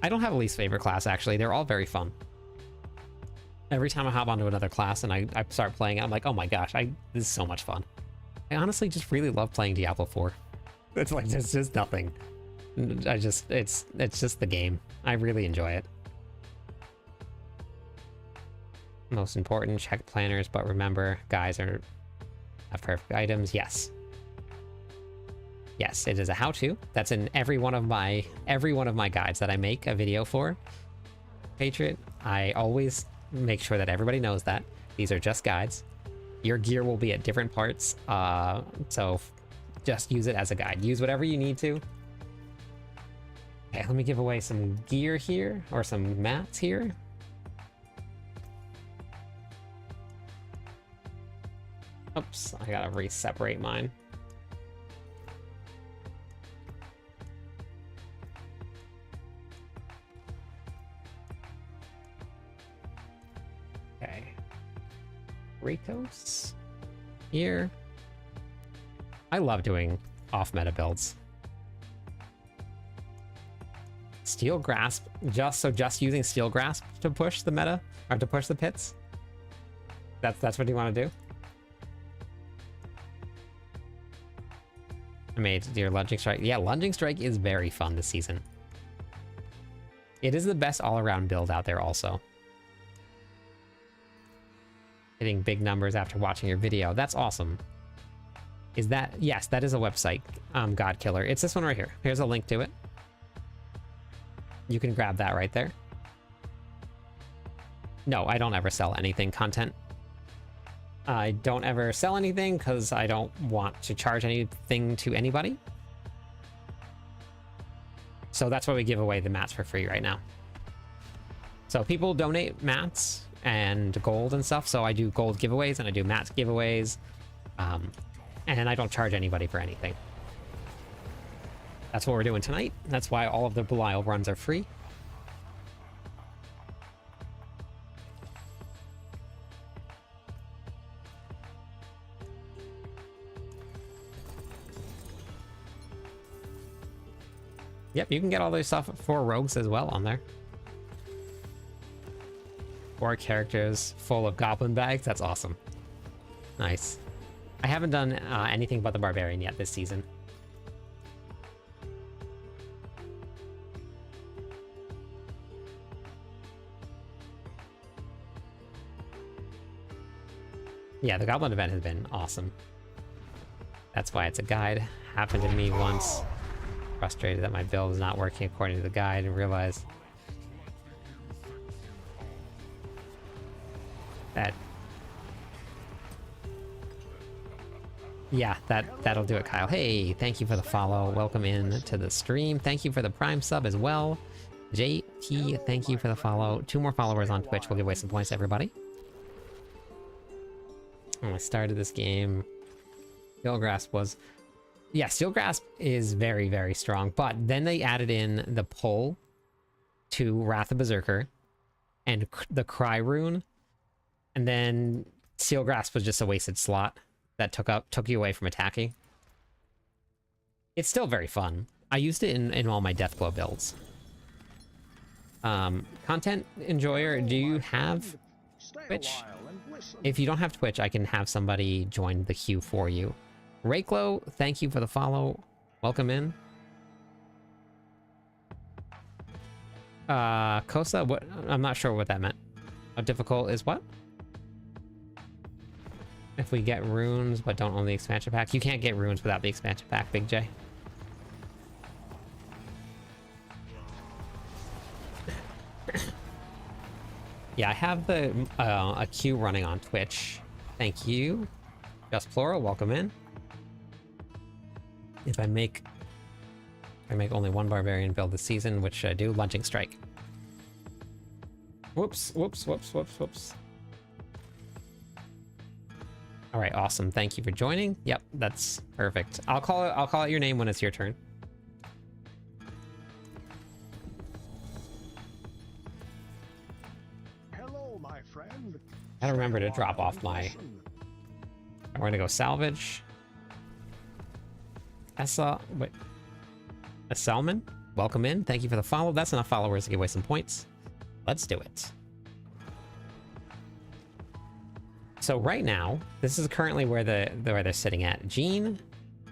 I don't have a least favorite class, actually. They're all very fun. Every time I hop onto another class and I start playing it, I'm like, oh my gosh, this is so much fun. I honestly just really love playing Diablo 4. It's like, there's just nothing. It's just the game. I really enjoy it. Most important, check planners, but remember, guys have perfect items. Yes. Yes, it is a how-to. That's in every one of my guides that I make a video for. Patriot, I always make sure that everybody knows that. These are just guides. Your gear will be at different parts, so just use it as a guide. Use whatever you need to. Okay, let me give away some gear here, or some mats here. Oops, I gotta re-separate mine. Okay. Rakos here. I love doing off-meta builds. Steel Grasp, just using Steel Grasp to push the meta, or to push the pits? That's what you want to do? I made your Lunging Strike. Yeah, Lunging Strike is very fun this season. It is the best all-around build out there also. Hitting big numbers after watching your video. That's awesome. Is that... Yes, that is a website, God Killer. It's this one right here. Here's a link to it. You can grab that right there. No, I don't ever sell anything content. I don't ever sell anything because I don't want to charge anything to anybody. So that's why we give away the mats for free right now. So people donate mats and gold and stuff. So I do gold giveaways and I do mats giveaways. And I don't charge anybody for anything. That's what we're doing tonight. That's why all of the Belial runs are free. Yep, you can get all those stuff for rogues as well on there. 4 characters full of goblin bags. That's awesome. Nice. I haven't done anything but the Barbarian yet this season. Yeah, the Goblin event has been awesome. That's why it's a guide. Happened to me once. Frustrated that my build was not working according to the guide and realized that... Yeah, that'll do it, Kyle. Hey, thank you for the follow. Welcome in to the stream. Thank you for the Prime sub as well. JT, thank you for the follow. 2 more followers on Twitch. We'll give away some points to everybody. When I started this game, Steel Grasp was... Yeah, Steel Grasp is very, very strong, but then they added in the pull to Wrath of Berserker and the Cry Rune, and then Steel Grasp was just a wasted slot that took you away from attacking. It's still very fun. I used it in all my Deathblow builds. Content enjoyer, do you have
Stay a
Twitch?
while and listen.
If you don't have Twitch, I can have somebody join the queue for you. Rayklo, thank you for the follow. Welcome in. Kosa, what? I'm not sure what that meant. How difficult is what? If we get runes but don't own the expansion pack. You can't get runes without the expansion pack, Big J. Yeah, I have the a queue running on Twitch. Thank you. Just Plural, welcome in. If I make only one barbarian build this season, which I do, Lunging Strike. Whoops, whoops, whoops, whoops, whoops. All right, awesome. Thank you for joining. Yep, that's perfect. I'll call out your name when it's your turn.
Hello, my friend.
I remember to
Stay a
drop
while
off
and
my...
listen.
I'm going to go salvage. Wait. A Salmon, welcome in. Thank you for the follow. That's enough followers to give away some points. Let's do it. So right now, this is currently where they're sitting at. Gene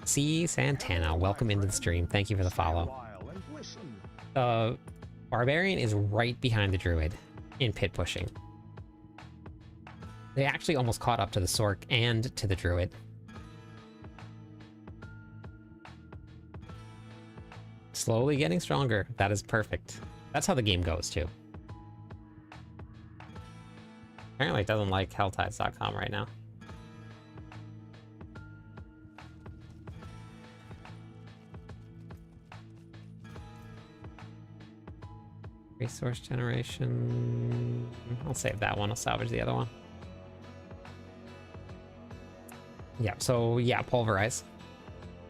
C. Santana, welcome into the stream. Thank you for the
Stay a
follow.
while and listen.
The Barbarian is right behind the Druid in pit pushing. They actually almost caught up to the Sork and to the Druid. Slowly getting stronger. That is perfect. That's how the game goes, too. Apparently it doesn't like helltides.com right now. Resource generation... I'll save that one. I'll salvage the other one. Yeah, so yeah, pulverize.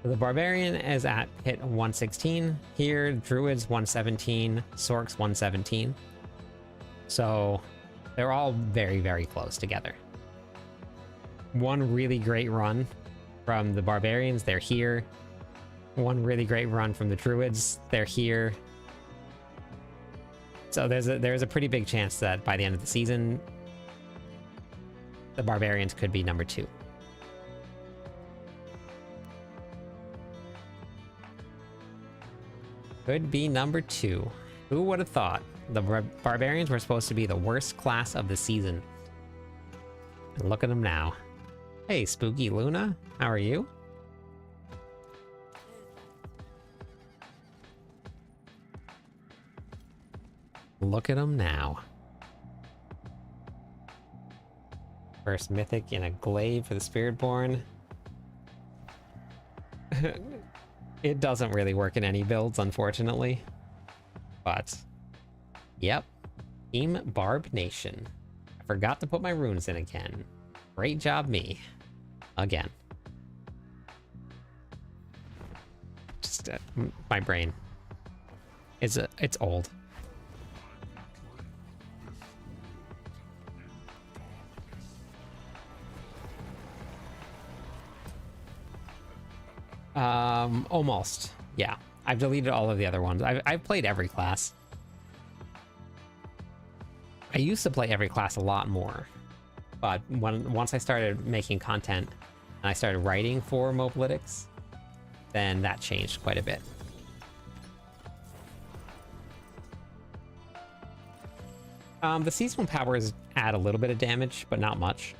So the Barbarian is at hit 116. Here, Druid's 117, Sork's 117. So they're all very, very close together. One really great run from the Barbarians, they're here. One really great run from the Druids, they're here. So there's a pretty big chance that by the end of the season, the Barbarians could be number 2. Could be number 2. Who would have thought? The Barbarians were supposed to be the worst class of the season. And look at them now. Hey, Spooky Luna, how are you? Look at them now. First mythic in a glaive for the Spiritborn. It doesn't really work in any builds, unfortunately. But, yep. Team Barb Nation. I forgot to put my runes in again. Great job, me. Again. Just, my brain. It's old. Almost. Yeah. I've deleted all of the other ones. I've played every class. I used to play every class a lot more. But once I started making content and I started writing for Mobalytics, then that changed quite a bit. The seasonal powers add a little bit of damage, but not much.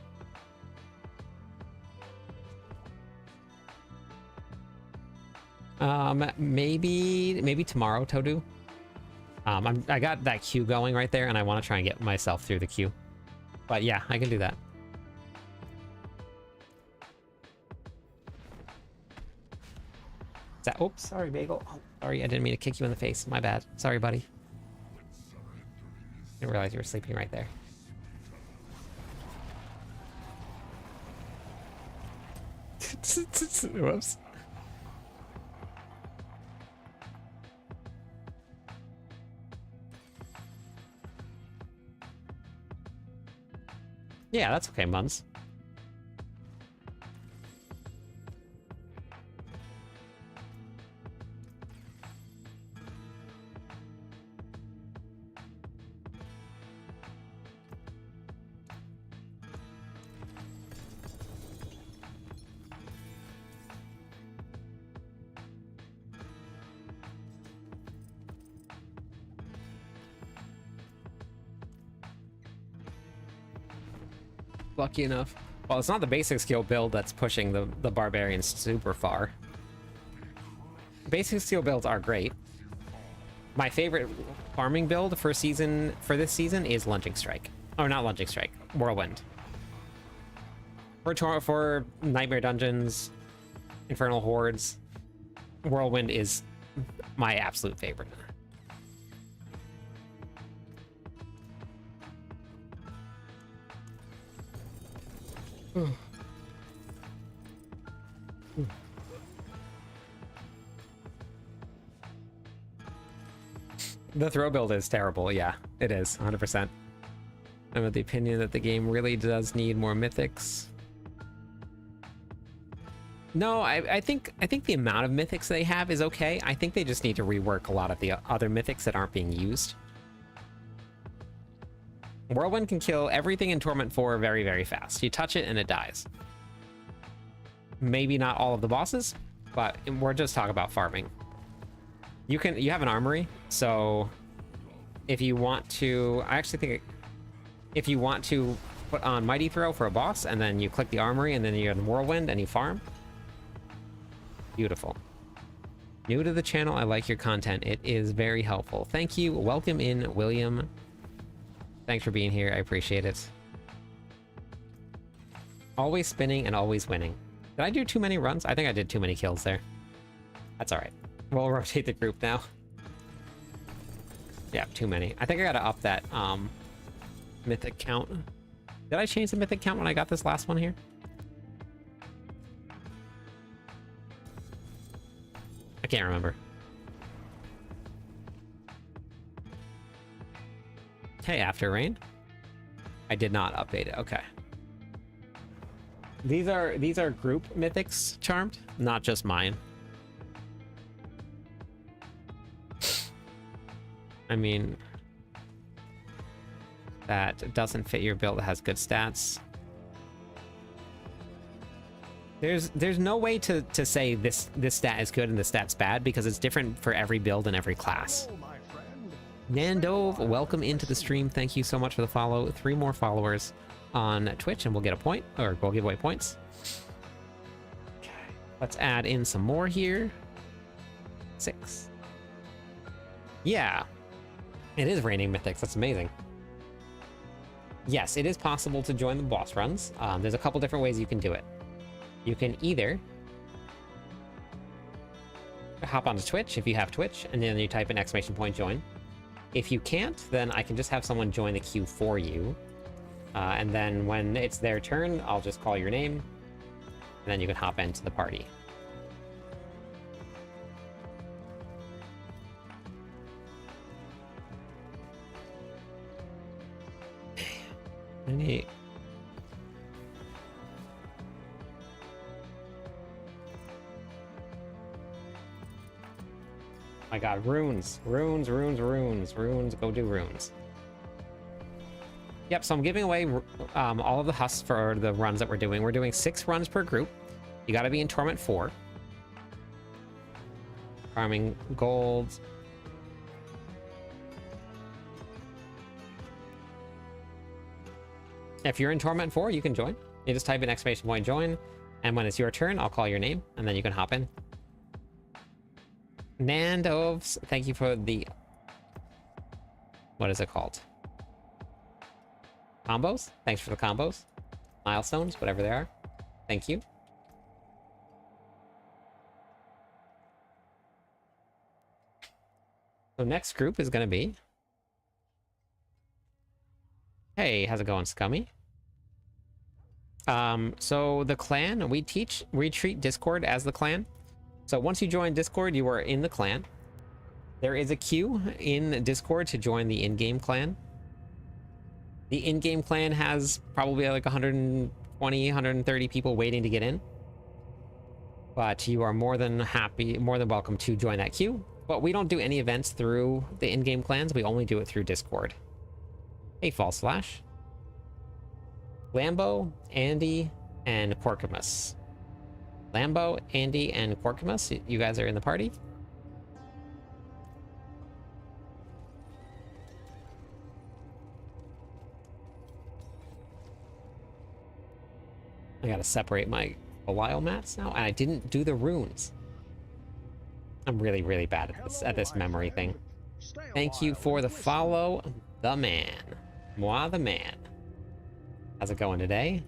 Maybe tomorrow, Todu. I got that queue going right there, and I want to try and get myself through the queue. But yeah, I can do that. Oops, sorry, Bagel. Oh, sorry, I didn't mean to kick you in the face. My bad. Sorry, buddy. Didn't realize you were sleeping right there. Whoops. Yeah, that's okay, Muns. Lucky enough. Well, it's not the basic skill build that's pushing the barbarians super far. Basic skill builds are great. My favorite farming build for this season is Lunging Strike. Oh, not Lunging Strike. Whirlwind. For Nightmare Dungeons, Infernal Hordes, Whirlwind is my absolute favorite. The throw build is terrible. Yeah, it is 100%. I'm of the opinion that the game really does need more mythics. No, I think the amount of mythics they have is okay. I think they just need to rework a lot of the other mythics that aren't being used. Whirlwind can kill everything in Torment 4 very, very fast. You touch it and it dies. Maybe not all of the bosses, but we're just talking about farming. You have an armory, so if you want to, I actually think if you want to put on Mighty Throw for a boss, and then you click the armory, and then you have Whirlwind, and you farm. Beautiful. New to the channel, I like your content. It is very helpful. Thank you. Welcome in, William. Thanks for being here. I appreciate it. Always spinning and always winning. Did I do too many runs? I think I did too many kills there. That's all right. We'll rotate the group now. Yeah, too many. I think I gotta up that mythic count. Did I change the mythic count when I got this last one here? I can't remember. Hey, After Rain. I did not update it. Okay. These are group mythics, Charmed, not just mine. I mean, that doesn't fit your build that has good stats. There's no way to say this stat is good and this stat's bad, because it's different for every build and every class.
Hello, my friend.
Nandove, welcome into the stream. Thank you so much for the follow. 3 more followers on Twitch and we'll get a point, or we'll give away points. Okay, let's add in some more here. 6. Yeah, it is raining mythics. That's amazing. Yes, it is possible to join the boss runs. There's a couple different ways you can do it. You can either hop onto Twitch if you have Twitch, and then you type in !join. If you can't, then I can just have someone join the queue for you. And then when it's their turn, I'll just call your name, and then you can hop into the party. Any... My god, runes. Runes, go do runes. Yep, so I'm giving away all of the husks for the runs that we're doing. We're doing 6 runs per group. You gotta be in Torment 4. Farming gold. If you're in Torment 4, you can join. You just type in !join, and when it's your turn, I'll call your name, and then you can hop in. Nandoves, thank you for the... What is it called? Combos? Thanks for the combos. Milestones, whatever they are. Thank you. So next group is going to be... Hey, how's it going, Scummy? So the clan, we treat Discord as the clan. So once you join Discord, you are in the clan. There is a queue in Discord to join the in-game clan. The in-game clan has probably like 120, 130 people waiting to get in. But you are more than welcome to join that queue. But we don't do any events through the in-game clans. We only do it through Discord. Hey, False Slash. Lambo, Andy, and Quirkimus. Lambo, Andy, and Quirkimus, you guys are in the party. I gotta separate my Belial mats now, and I didn't do the runes. I'm really, really bad at this memory thing. Thank you for the follow, the man. Moi the man. How's it going today?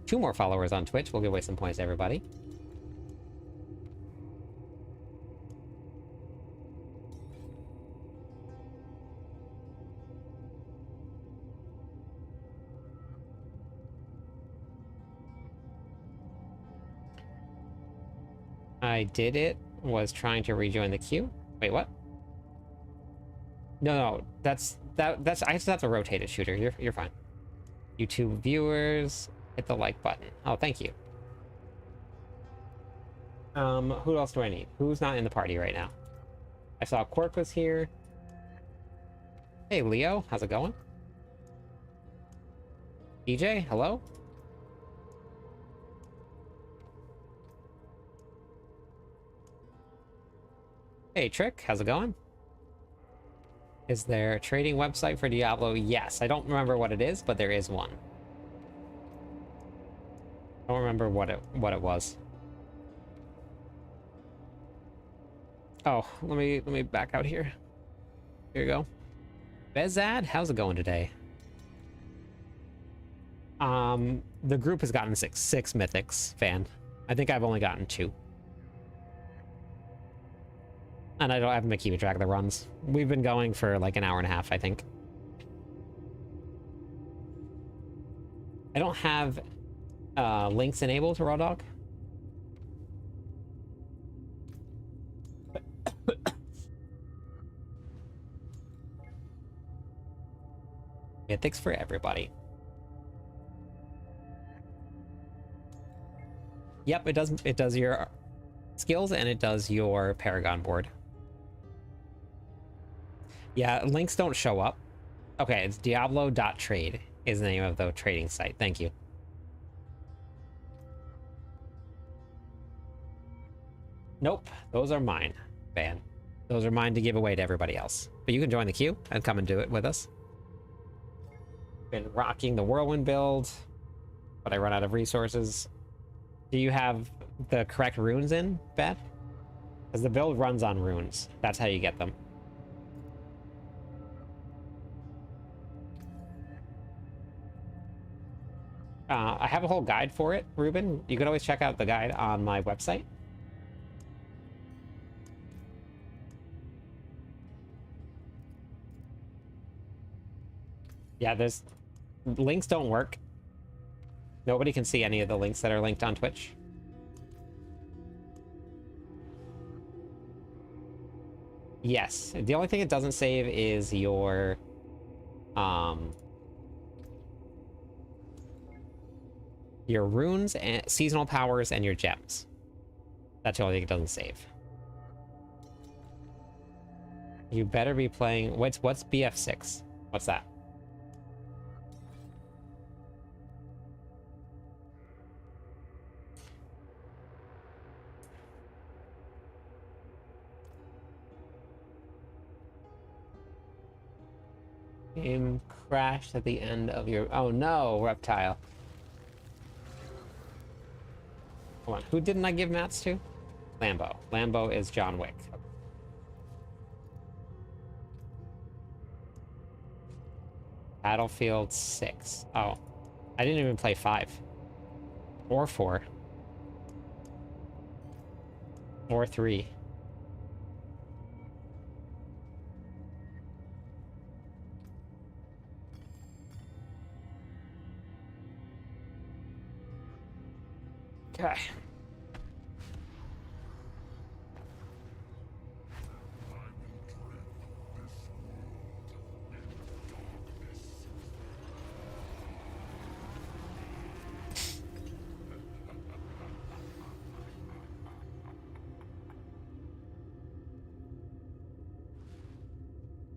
2 more followers on Twitch. We'll give away some points to everybody. I did it. Was trying to rejoin the queue. Wait, what? No, that's I just have to rotate it, shooter. You're fine. YouTube viewers, hit the like button. Oh, thank you. Who else do I need? Who's not in the party right now? I saw Quark was here. Hey, Leo, how's it going? DJ, hello? Hey, Trick, how's it going? Is there a trading website for Diablo? Yes, I don't remember what it is, but there is one. I don't remember what it was. Oh, let me back out here. Here you go. Bezad, how's it going today? The group has gotten six mythics, fan. I think I've only gotten 2. And I haven't been keeping track of the runs. We've been going for like an hour and a half, I think. I don't have links enabled to Raw Dog. Mythics for everybody. Yep, it does your skills and it does your Paragon board. Yeah, links don't show up. Okay, it's Diablo.trade is the name of the trading site. Thank you. Nope, those are mine, Van. Those are mine to give away to everybody else. But you can join the queue and come and do it with us. Been rocking the Whirlwind build, but I run out of resources. Do you have the correct runes in, Beth? Because the build runs on runes. That's how you get them. I have a whole guide for it, Ruben. You can always check out the guide on my website. Yeah, there's... links don't work. Nobody can see any of the links that are linked on Twitch. Yes, the only thing it doesn't save is your... your runes, and seasonal powers, and your gems. That's the only thing it doesn't save. You better be playing... What's BF6? What's that? Game crashed at the end of your... Oh no, Reptile. Come on, who didn't I give mats to? Lambo. Lambo is John Wick. Battlefield 6. Oh, I didn't even play 5. Or 4. Or 3. Okay.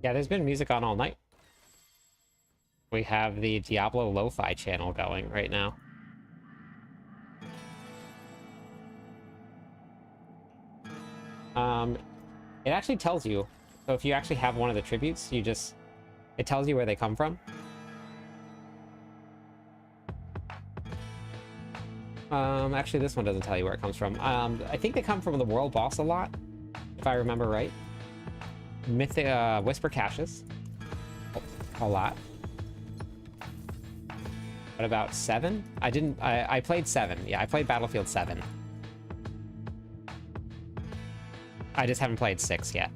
Yeah, there's been music on all night. We have the Diablo Lo-Fi channel going right now. It actually tells you. So if you actually have one of the tributes, it tells you where they come from. Actually, this one doesn't tell you where it comes from. I think they come from the world boss a lot, if I remember right. Mythic, Whisper Caches. A lot. What about 7? I played 7. Yeah, I played Battlefield 7. I just haven't played 6 yet.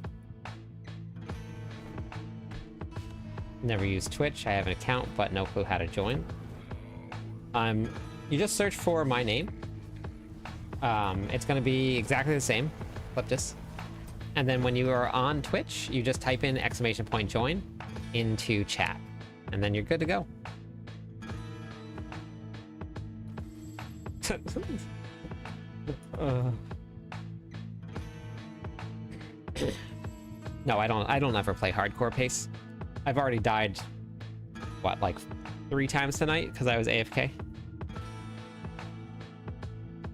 Never used Twitch. I have an account, but no clue how to join. You just search for my name. It's going to be exactly the same. Flip this. And then when you are on Twitch, you just type in !join into chat. And then you're good to go. No, I don't ever play hardcore pace. I've already died, what, like 3 times tonight because I was AFK?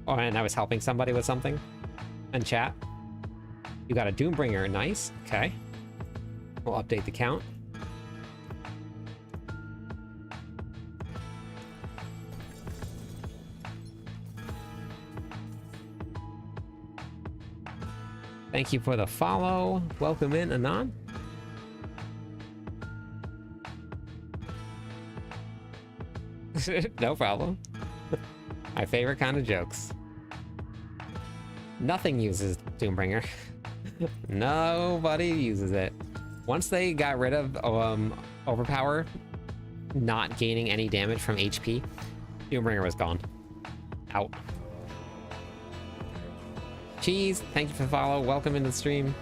Oh, and I was helping somebody with something in chat. You got a Doombringer, nice. Okay. We'll update the count. Thank you for the follow. Welcome in, Anon. No problem. My favorite kind of jokes. Nothing uses Doombringer. Nobody uses it. Once they got rid of Overpower, not gaining any damage from HP, Doombringer was gone. Out. Cheese, thank you for the follow. Welcome into the stream.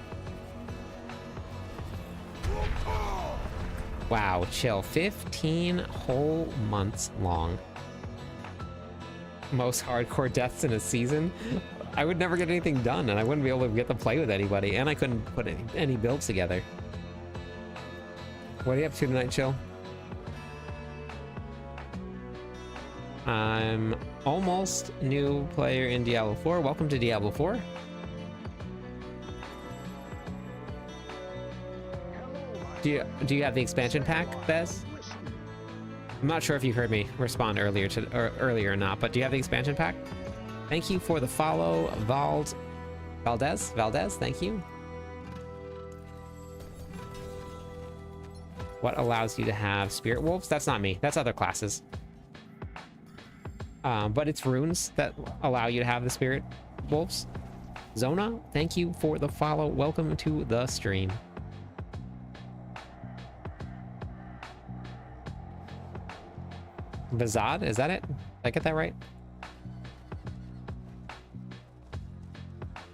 Wow, chill. 15 whole months long. Most hardcore deaths in a season. I would never get anything done, and I wouldn't be able to get to play with anybody, and I couldn't put any builds together. What are you up to tonight, Chill? I'm almost new player in Diablo 4. Welcome to Diablo 4. Do you have the expansion pack, Bez? I'm not sure if you heard me respond earlier or not, but do you have the expansion pack? Thank you for the follow, Valdez, thank you. What allows you to have spirit wolves? That's not me, that's other classes. But it's runes that allow you to have the spirit wolves. Zona, thank you for the follow. Welcome to the stream. Vazad, is that it? Did I get that right?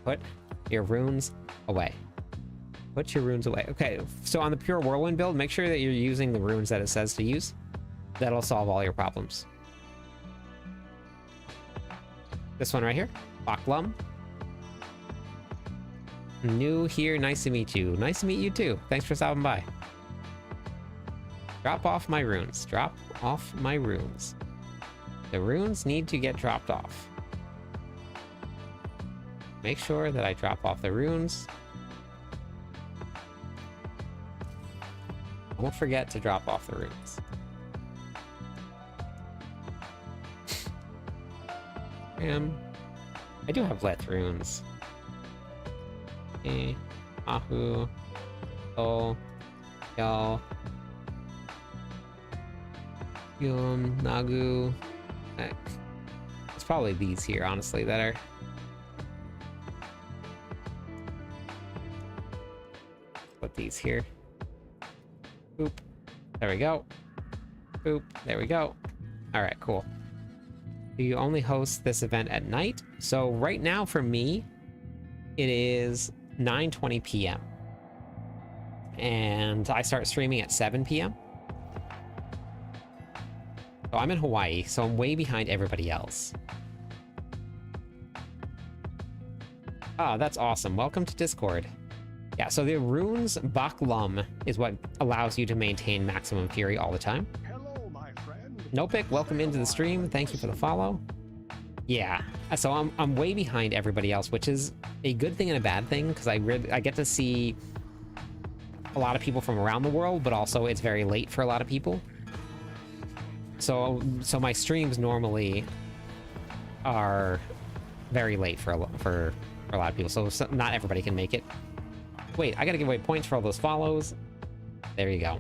Put your runes away. Put your runes away. Okay, so on the pure whirlwind build, make sure that you're using the runes that it says to use. That'll solve all your problems. This one right here, Baklum. New here, nice to meet you. Nice to meet you too. Thanks for stopping by. Drop off my runes. Drop off my runes. The runes need to get dropped off. Make sure that I drop off the runes. Don't forget to drop off the runes. I do have Leth runes. Okay. Ahu. Sol. Yal. Yum. Nagu. Heck. It's probably these here, honestly, that are... Put these here. Boop. There we go. Boop. There we go. Alright, cool. Do you only host this event at night? So right now for me, it is 9:20 p.m. And I start streaming at 7 p.m. So I'm in Hawaii, so I'm way behind everybody else. Oh, that's awesome. Welcome to Discord. Yeah, so the runes Baklum is what allows you to maintain maximum fury all the time.
Hello, my friend.
Nopik, welcome into the stream. Thank you for the follow. Yeah, so I'm way behind everybody else, which is a good thing and a bad thing, because I get to see a lot of people from around the world, but also it's very late for a lot of people. So my streams normally are very late for a lot of people, so not everybody can make it. Wait, I gotta give away points for all those follows. There you go.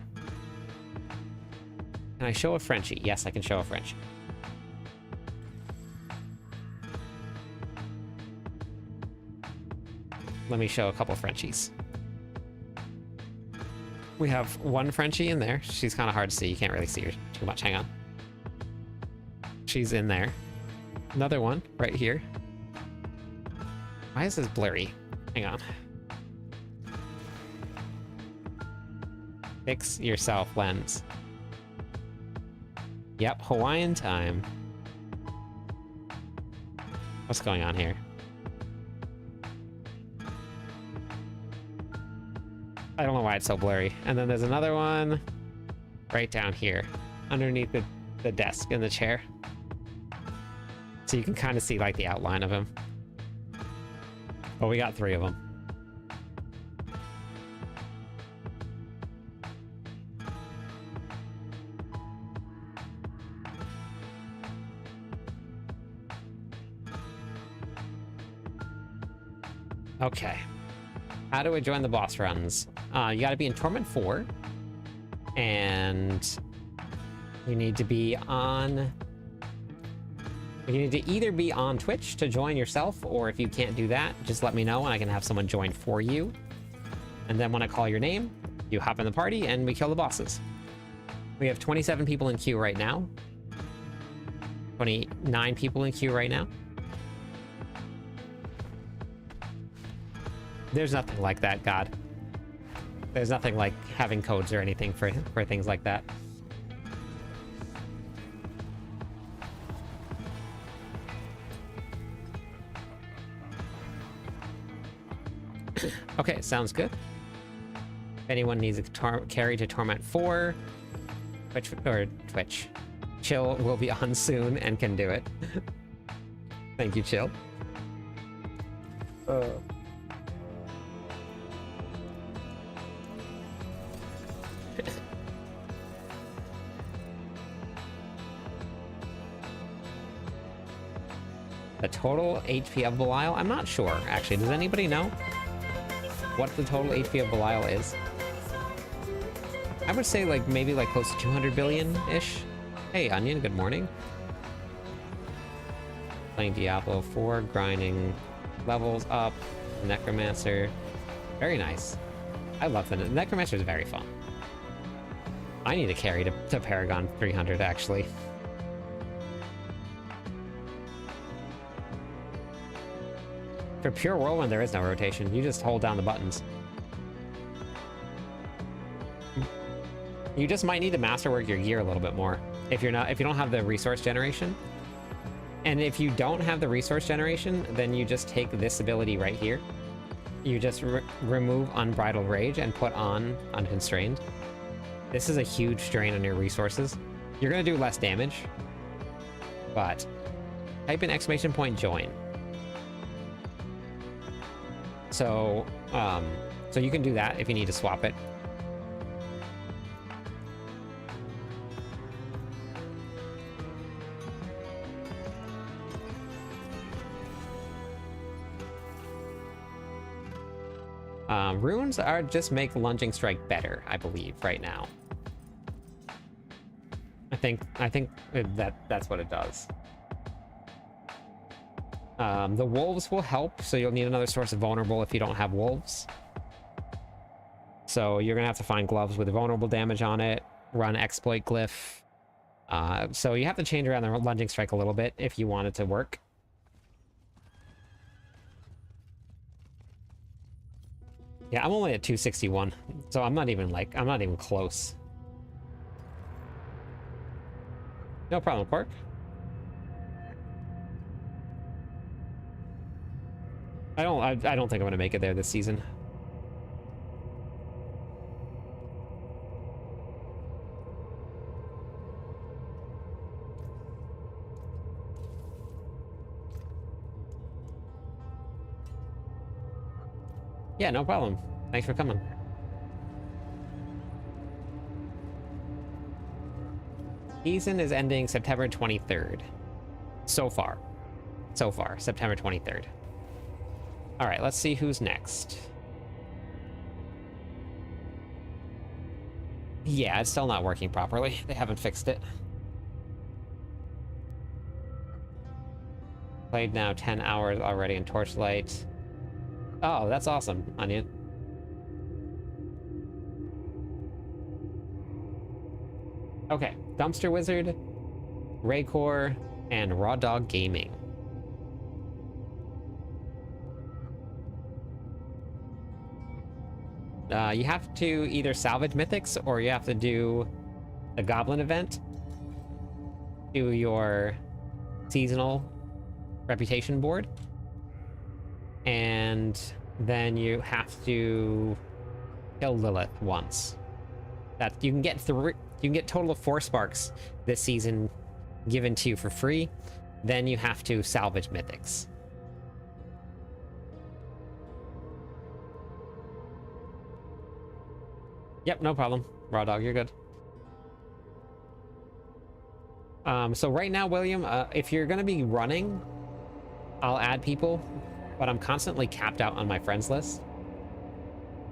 Can I show a Frenchie? Yes, I can show a Frenchie. Let me show a couple Frenchies. We have one Frenchie in there. She's kind of hard to see. You can't really see her too much. Hang on. She's in there. Another one right here. Why is this blurry? Hang on. Fix yourself lens. Yep, Hawaiian time. What's going on here? I don't know why it's so blurry. And then there's another one right down here, underneath the desk in the chair. So you can kind of see like the outline of him. But we got 3 of them. Okay. How do I join the boss runs? You gotta be in Torment 4. And you need to be on... You need to either be on Twitch to join yourself, or if you can't do that, just let me know and I can have someone join for you. And then when I call your name, you hop in the party and we kill the bosses. We have 27 people in queue right now. 29 people in queue right now. There's nothing like that, God. There's nothing like having codes or anything for things like that. Okay, sounds good. If anyone needs a carry to Torment 4, Twitch. Chill will be on soon and can do it. Thank you, Chill. The total HP of Belial? I'm not sure, actually. Does anybody know what the total HP of Belial is? I would say like maybe like close to 200 billion-ish. Hey, Onion, good morning. Playing Diablo 4, grinding levels up, Necromancer. Very nice. I love the Necromancer is very fun. I need to carry to Paragon 300, actually. For Pure Whirlwind, there is no rotation. You just hold down the buttons. You just might need to masterwork your gear a little bit more if you don't have the resource generation. And if you don't have the resource generation, then you just take this ability right here. You just remove Unbridled Rage and put on Unconstrained. This is a huge drain on your resources. You're gonna do less damage, but type in ! join. So you can do that if you need to swap it. Runes are just make Lunging Strike better, I believe, right now. I think that's what it does. The wolves will help, so you'll need another source of vulnerable if you don't have wolves. So you're gonna have to find gloves with vulnerable damage on it, run exploit glyph. So you have to change around the lunging strike a little bit if you want it to work. Yeah, I'm only at 261, so I'm not even close. No problem, Quark. I don't think I'm gonna make it there this season. Yeah, no problem. Thanks for coming. Season is ending September 23rd. So far. so far, September 23rd. All right, let's see who's next. Yeah, it's still not working properly. They haven't fixed it. Played now 10 hours already in Torchlight. Oh, that's awesome, Onion. Okay, Dumpster Wizard, Raycore, and Raw Dog Gaming. You have to either salvage mythics or you have to do the Goblin event, do your seasonal reputation board, and then you have to kill Lilith once. That you can get a total of 4 sparks this season given to you for free. Then you have to salvage mythics. Yep, no problem. Raw Dog, you're good. So right now, William, if you're gonna be running, I'll add people, but I'm constantly capped out on my friends list.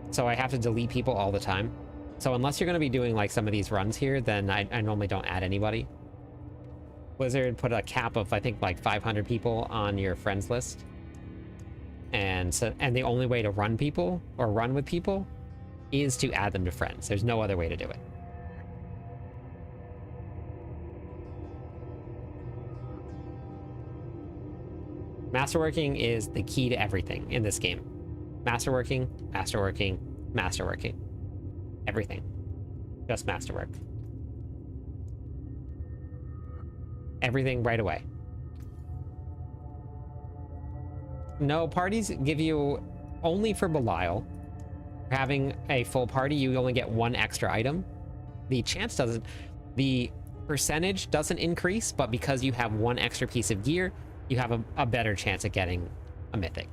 So I have to delete people all the time. So unless you're gonna be doing like some of these runs here, then I normally don't add anybody. Blizzard put a cap of, I think, like 500 people on your friends list. And the only way to run people, or run with people, is to add them to friends. There's no other way to do it. Masterworking is the key to everything in this game. Masterworking, masterworking, masterworking. Everything. Just masterwork. Everything right away. No, parties give you only for Belial. Having a full party, you only get 1 extra item. The chance doesn't, the percentage doesn't increase, but because you have 1 extra piece of gear, you have a better chance at getting a mythic.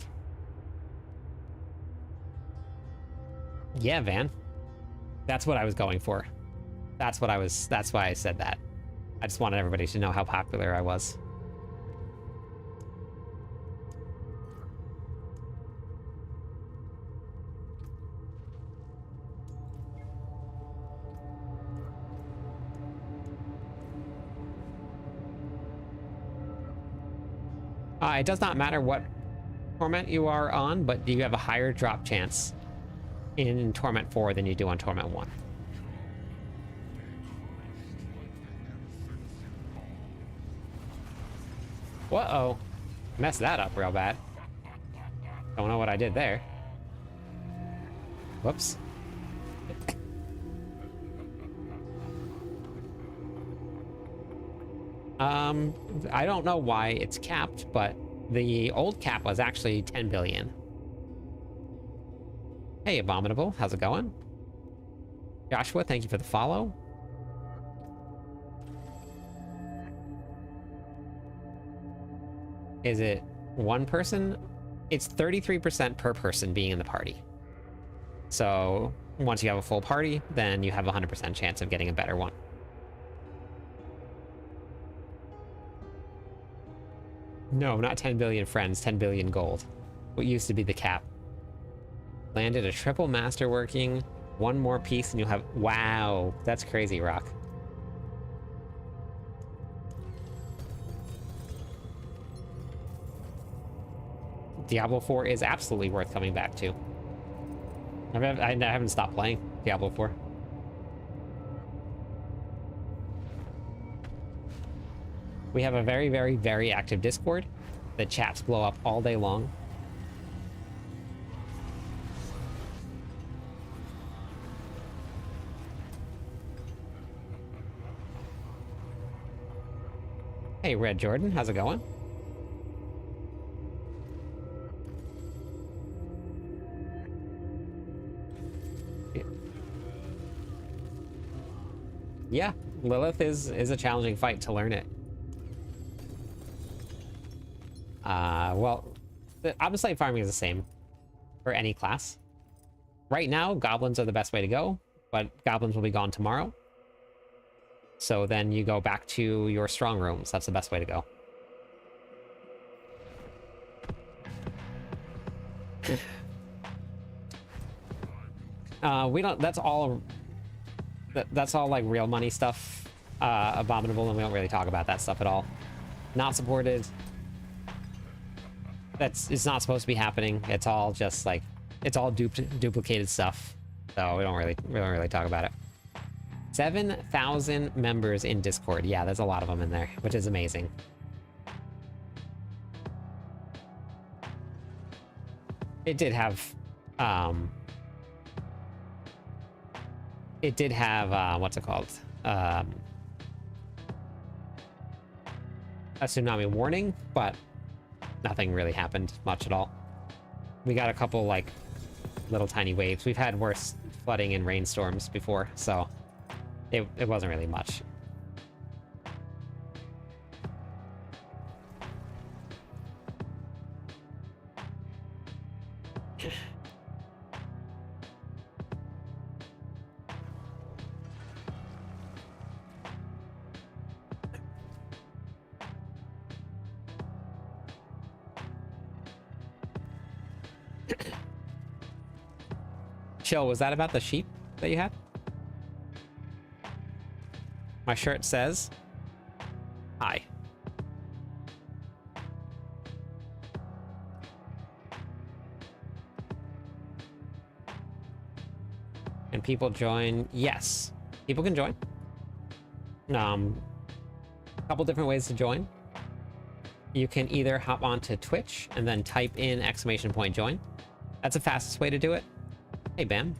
Yeah, Van. That's what I was going for. That's why I said that. I just wanted everybody to know how popular I was. It does not matter what Torment you are on, but you have a higher drop chance in Torment 4 than you do on Torment 1. Whoa-oh. Messed that up real bad. Don't know what I did there. Whoops. I don't know why it's capped, but the old cap was actually 10 billion. Hey, Abominable, how's it going? Joshua, thank you for the follow. Is it 1 person? It's 33% per person being in the party. So once you have a full party, then you have a 100% chance of getting a better one. No, not 10 billion friends, 10 billion gold. What used to be the cap. Landed a triple masterworking, 1 more piece and you'll have... Wow, that's crazy, Rock. Diablo 4 is absolutely worth coming back to. I haven't stopped playing Diablo 4. We have a very, very, very active Discord. The chats blow up all day long. Hey, Red Jordan, how's it going? Yeah, Lilith is a challenging fight to learn it. Well, the Obsidian farming is the same for any class. Right now, goblins are the best way to go, but goblins will be gone tomorrow. So then you go back to your strong rooms. That's the best way to go. We don't. That's all. That's all like real money stuff. Abominable, and we don't really talk about that stuff at all. Not supported. It's not supposed to be happening. It's all just like it's all duplicated stuff. So we don't really talk about it. 7,000 members in Discord. Yeah, there's a lot of them in there, which is amazing. It did have what's it called? A tsunami warning, but nothing really happened much at all. We got a couple like little tiny waves. We've had worse flooding and rainstorms before, so it wasn't really much. Chill, was that about the sheep that you had? My shirt says, hi. Can people join? Yes, people can join. A couple different ways to join. You can either hop onto Twitch and then type in ! join. That's the fastest way to do it. Hey, Bam.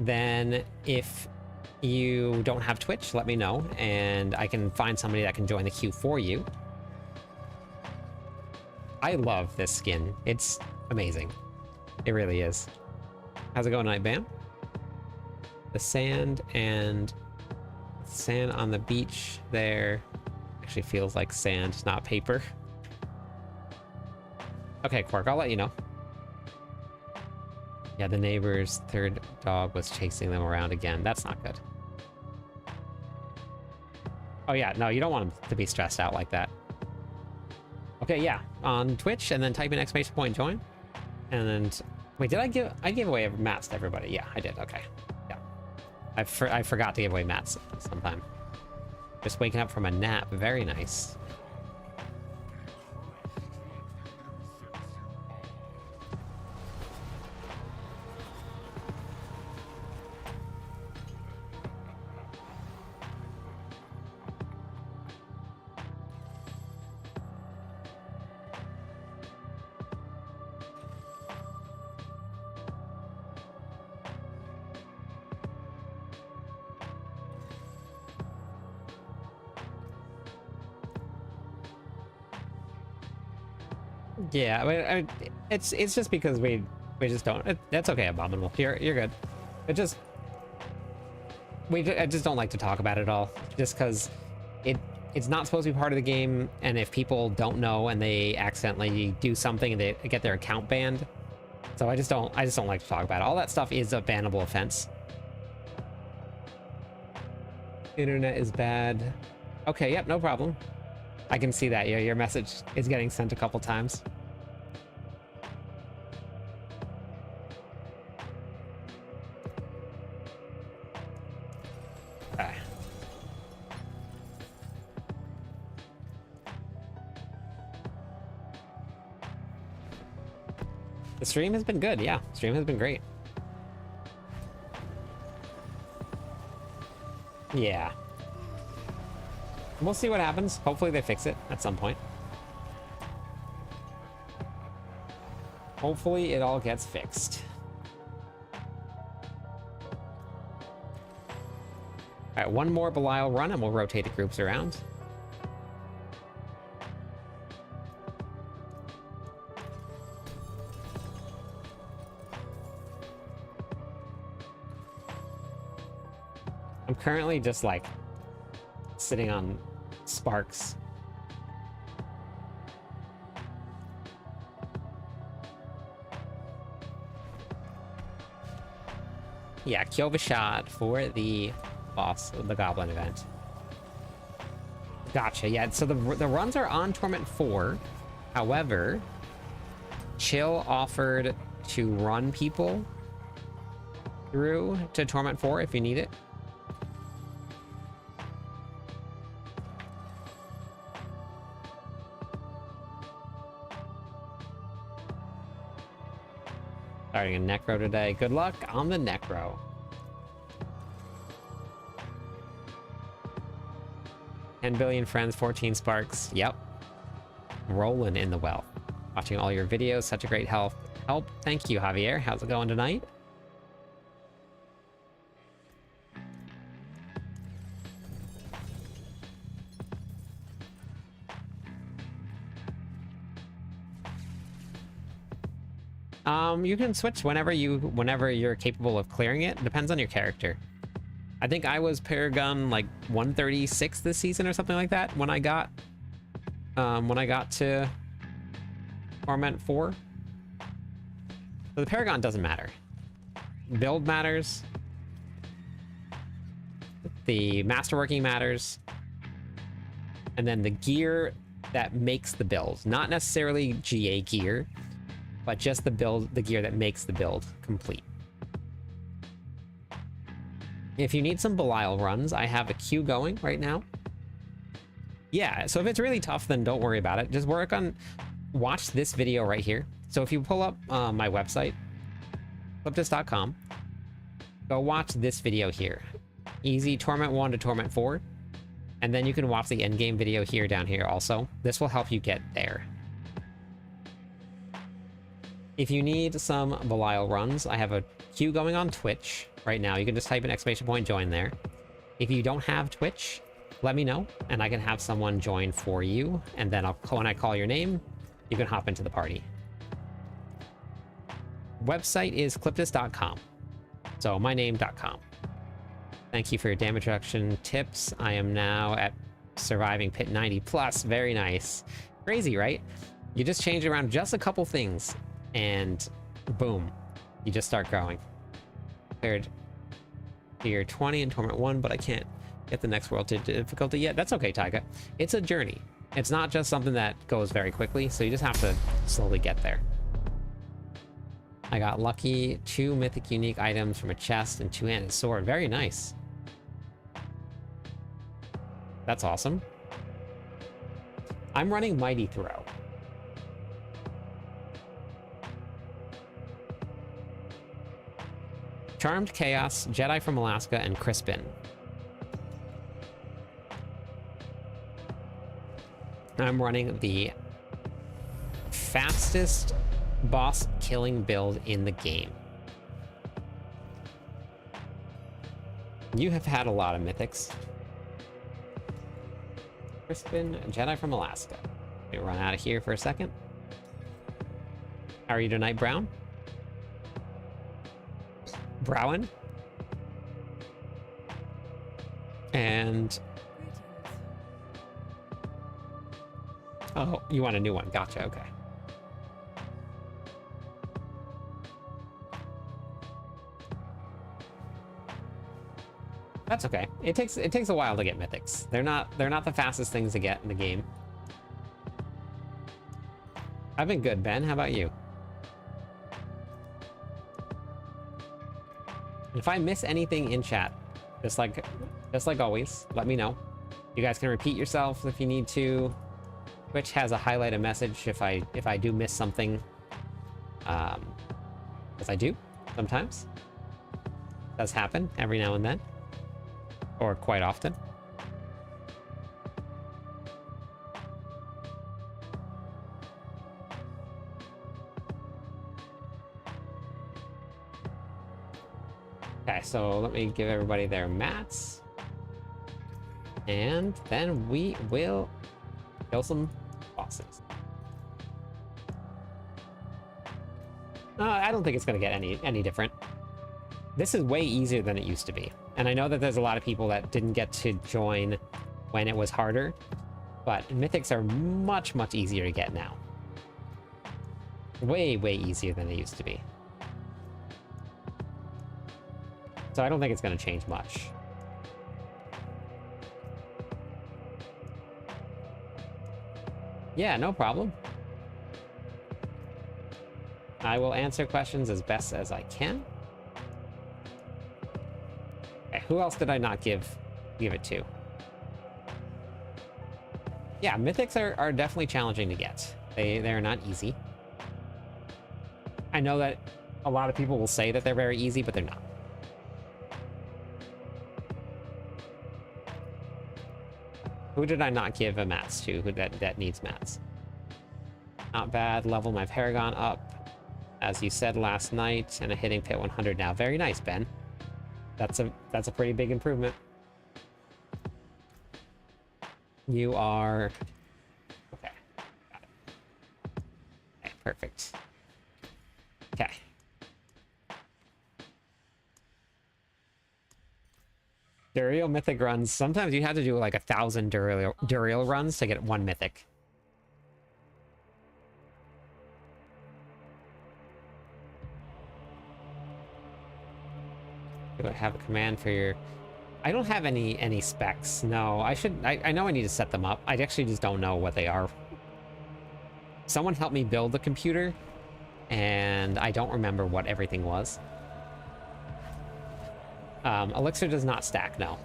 Then if you don't have Twitch, let me know, and I can find somebody that can join the queue for you. I love this skin. It's amazing. It really is. How's it going tonight, Bam? The sand on the beach there actually feels like sand, not paper. Okay, Quark, I'll let you know. Yeah, the neighbor's third dog was chasing them around again. That's not good. Oh yeah, no, you don't want them to be stressed out like that. Okay, yeah, on Twitch, and then type in ! join. And then, wait, did I gave away mats to everybody? Yeah, I did, okay. Yeah. I forgot to give away mats sometime. Just waking up from a nap, very nice. Yeah, I mean, it's just because we just don't. That's okay, Abominable. You're good. I just don't like to talk about it all, just because it's not supposed to be part of the game, and if people don't know and they accidentally do something and they get their account banned, so I just don't like to talk about it. All that stuff is a bannable offense. Internet is bad. Okay, yep, no problem. I can see that. Your message is getting sent a couple times. Okay. The stream has been good. Yeah, stream has been great. Yeah. We'll see what happens. Hopefully they fix it at some point. Hopefully it all gets fixed. All right, one more Belial run and we'll rotate the groups around. I'm currently just like sitting on sparks. Yeah, Kyova shot for the boss of the Goblin event. Gotcha. Yeah, so the runs are on Torment 4. However, Chill offered to run people through to Torment 4 if you need it. Starting a Necro today. Good luck on the Necro. $10 billion friends, 14 sparks. Yep. Rolling in the wealth. Watching all your videos, such a great help. Thank you, Javier. How's it going tonight? You can switch whenever you're capable of clearing it. Depends on your character. I think I was Paragon like 136 this season or something like that when I got to Torment 4. So the Paragon doesn't matter. Build matters. The masterworking matters. And then the gear that makes the build. Not necessarily GA gear, but just the gear that makes the build complete. If you need some Belial runs, I have a queue going right now. Yeah, so if it's really tough, then don't worry about it. Just watch this video right here. So if you pull up my website, cliptis.com, go watch this video here. Easy Torment 1 to Torment 4. And then you can watch the endgame video here down here also. This will help you get there. If you need some Belial runs, I have a queue going on Twitch right now. You can just type an ! Join there. If you don't have Twitch, let me know, and I can have someone join for you. And then when I call your name, you can hop into the party. Website is cliptis.com. So myname.com. Thank you for your damage reduction tips. I am now at surviving pit 90 plus. Very nice. Crazy, right? You just change around just a couple things, and boom, you just start growing. Cleared tier 20 in Torment 1, but I can't get the next world to difficulty yet. That's okay, Taiga. It's a journey. It's not just something that goes very quickly, so you just have to slowly get there. I got lucky 2 mythic unique items from a chest and 2-handed sword. Very nice. That's awesome. I'm running Mighty Throw. Charmed Chaos, Jedi from Alaska, and Crispin. I'm running the fastest boss killing build in the game. You have had a lot of mythics. Crispin, Jedi from Alaska. Let me run out of here for a second. How are you tonight, Brown? Browen? And... oh, you want a new one. Gotcha, okay. That's okay. It takes a while to get mythics. They're not the fastest things to get in the game. I've been good, Ben. How about you? If I miss anything in chat, just like always, let me know. You guys can repeat yourselves if you need to. Twitch has a highlighted message if I do miss something. As I do sometimes. Does happen every now and then, or quite often. Okay, so let me give everybody their mats. And then we will kill some bosses. I don't think it's going to get any different. This is way easier than it used to be. And I know that there's a lot of people that didn't get to join when it was harder, but mythics are much, much easier to get now. Way, way easier than they used to be. So I don't think it's going to change much. Yeah, no problem. I will answer questions as best as I can. Okay, who else did I not give it to? Yeah, mythics are definitely challenging to get. They're not easy. I know that a lot of people will say that they're very easy, but they're not. Who did I not give a mats to? Who that needs mats? Not bad. Level my Paragon up, as you said last night, and a hitting pit 100 now. Very nice, Ben. That's a pretty big improvement. You are okay. Got it. Okay, perfect. Okay. Duriel mythic runs. Sometimes you have to do like 1,000 Duriel runs to get one mythic. Do I have a command for your... I don't have any specs. No, I should... I know I need to set them up. I actually just don't know what they are. Someone helped me build the computer, and I don't remember what everything was. Elixir does not stack, no.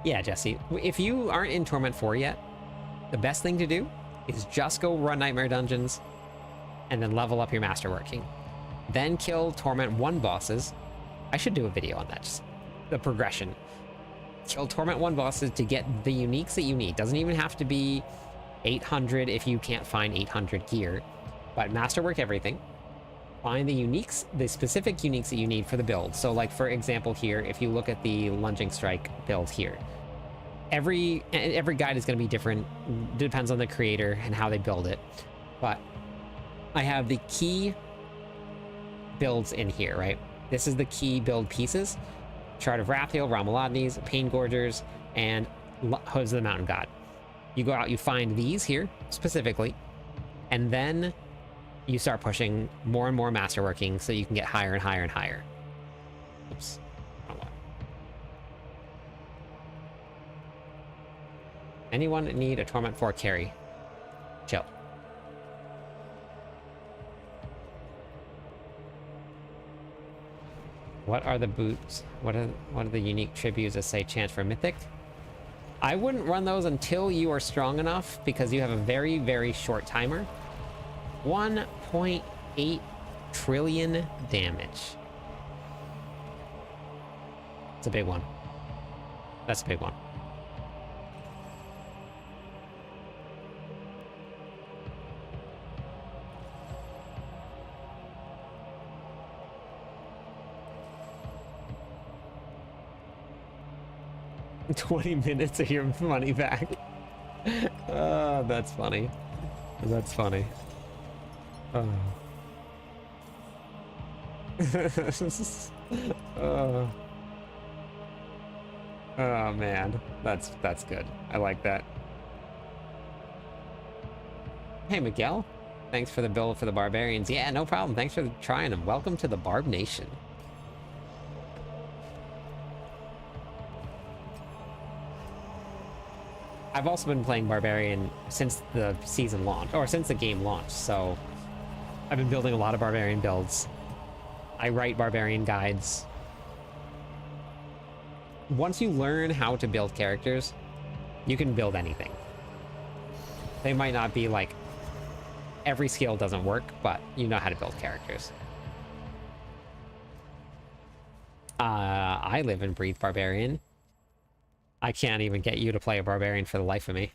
Yeah, Jesse, if you aren't in Torment 4 yet, the best thing to do is just go run Nightmare Dungeons and then level up your Masterworking. Then kill Torment 1 bosses. I should do a video on that, just the progression. Kill Torment 1 bosses to get the uniques that you need. Doesn't even have to be 800 if you can't find 800 gear, but Masterwork everything. Find the uniques, the specific uniques that you need for the build. So like, for example here, if you look at the Lunging Strike build here, every guide is going to be different, depends on the creator and how they build it. But I have the key builds in here, right? This is the key build pieces. Shard of Rathiel, Ramalodnes, Pain Gorgers, and Hoods of the Mountain God. You go out, you find these here, specifically, and then you start pushing more and more Masterworking so you can get higher and higher and higher. Oops. Oh, what? Anyone need a Torment 4 carry? Chill. What are the boots? What are the unique tributes that say chance for Mythic? I wouldn't run those until you are strong enough, because you have a very, very short timer. 1.8 trillion damage. It's a big one. That's a big one. $20 minutes of your money back. Oh, that's funny. That's funny. Oh. Oh. Oh man, that's good. I like that. Hey Miguel, thanks for the build for the barbarians. Yeah, no problem. Thanks for trying them. Welcome to the Barb Nation. I've also been playing Barbarian since the season launched, or since the game launched, so I've been building a lot of Barbarian builds. I write Barbarian guides. Once you learn how to build characters, you can build anything. They might not be like, every skill doesn't work, but you know how to build characters. I live and breathe Barbarian. I can't even get you to play a Barbarian for the life of me.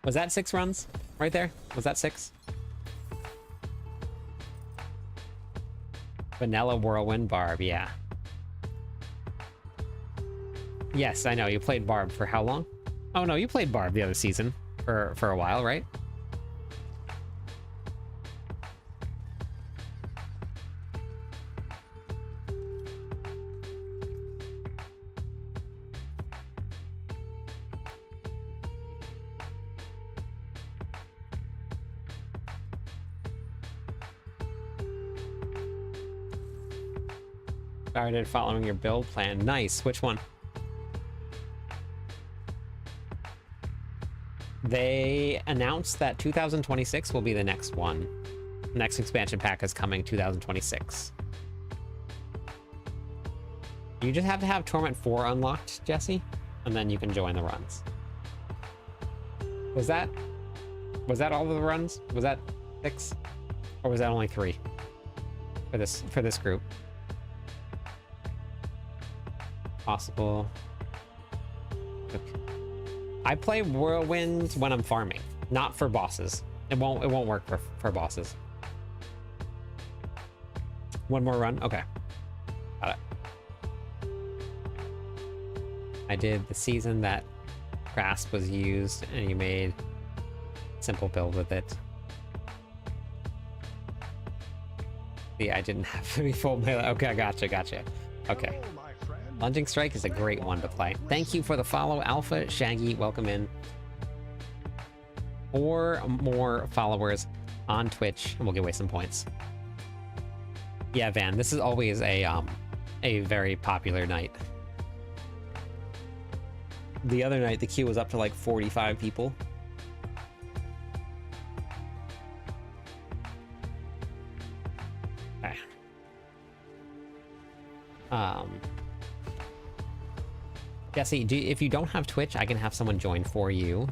Was that 6 runs? Right there? Was that 6? Vanilla Whirlwind Barb, yeah. Yes, I know. You played Barb for how long? Oh no, you played Barb the other season for a while, right? Started following your build plan. Nice. Which one? They announced that 2026 will be the next one. Next expansion pack is coming 2026. You just have to have Torment 4 unlocked, Jesse, and then you can join the runs. Was that all of the runs? Was that 6? Or was that only 3? For this group? Possible. Okay. I play Whirlwind when I'm farming, not for bosses. It won't work for bosses. One more run? Okay. Got it. I did the season that Grasp was used, and you made a simple build with it. See, I didn't have any full melee. Okay, gotcha. Okay. Lunging Strike is a great one to play. Thank you for the follow, Alpha. Shaggy, welcome in. 4 more followers on Twitch, and we'll give away some points. Yeah, Van, this is always a very popular night. The other night, the queue was up to like 45 people. Okay. Jesse, if you don't have Twitch, I can have someone join for you.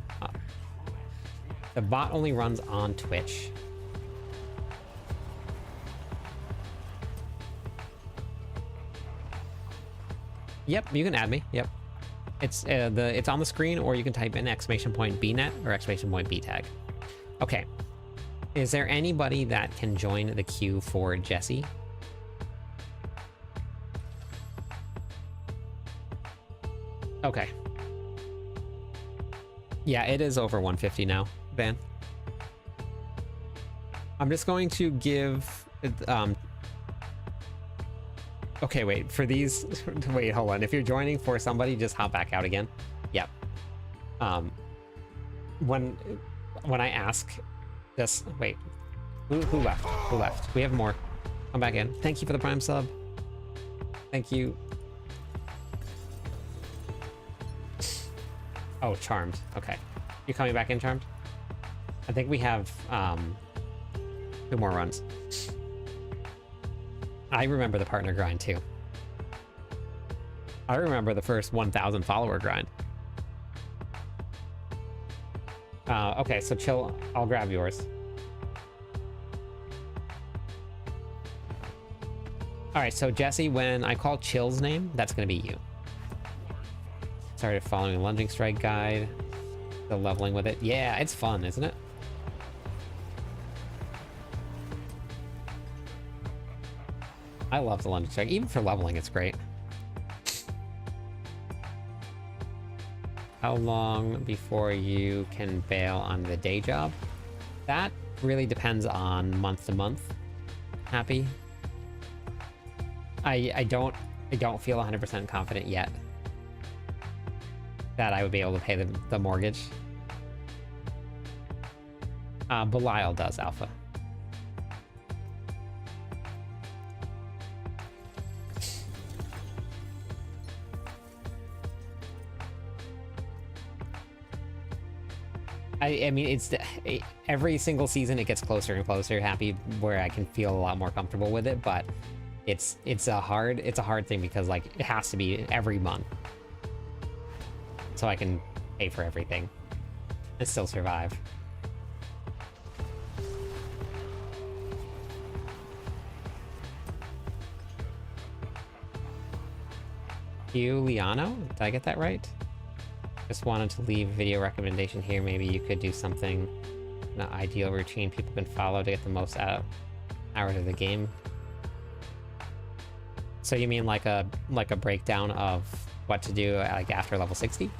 The bot only runs on Twitch. Yep, you can add me. Yep, it's on the screen, or you can type in !BNet or !BTag. Okay, is there anybody that can join the queue for Jesse? Okay. Yeah, it is over 150 now, Van. I'm just going to give okay, wait, for these wait, hold on. If you're joining for somebody, just hop back out again. Yep. When I ask, just wait. Who left? Who left? We have more. Come back in. Thank you for the Prime sub. Thank you. Oh, Charmed. Okay. You coming back in, Charmed? I think we have 2 more runs. I remember the partner grind too. I remember the first 1,000 follower grind. Okay, so chill. I'll grab yours. All right, so Jesse, when I call Chill's name, that's gonna be you. Started following a Lunging Strike guide. The leveling with it. Yeah, it's fun, isn't it? I love the Lunging Strike. Even for leveling, it's great. How long before you can bail on the day job? That really depends on month to month. Happy. I don't feel 100% confident yet that I would be able to pay the mortgage. Belial does, Alpha. I mean, it's every single season it gets closer and closer, Happy, where I can feel a lot more comfortable with it, but it's a hard thing because like it has to be every month so I can pay for everything and still survive. Giuliano? Did I get that right? Just wanted to leave a video recommendation here. Maybe you could do something, an ideal routine people can follow to get the most out of hours of the game. So you mean like a breakdown of what to do like after level 60?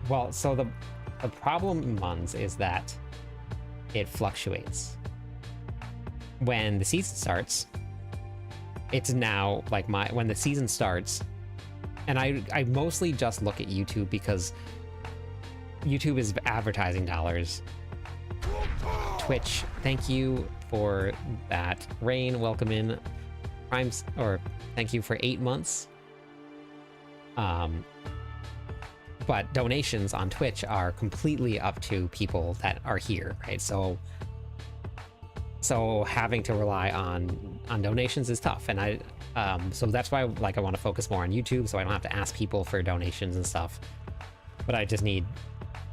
Well, so the problem in Muns is that it fluctuates. When the season starts, it's now like when the season starts, and I mostly just look at YouTube because YouTube is advertising dollars. Twitch, thank you for that. Rain, welcome in. Primes, or thank you for 8 months. But donations on Twitch are completely up to people that are here, right? So having to rely on donations is tough, and so that's why like I want to focus more on YouTube, so I don't have to ask people for donations and stuff. But I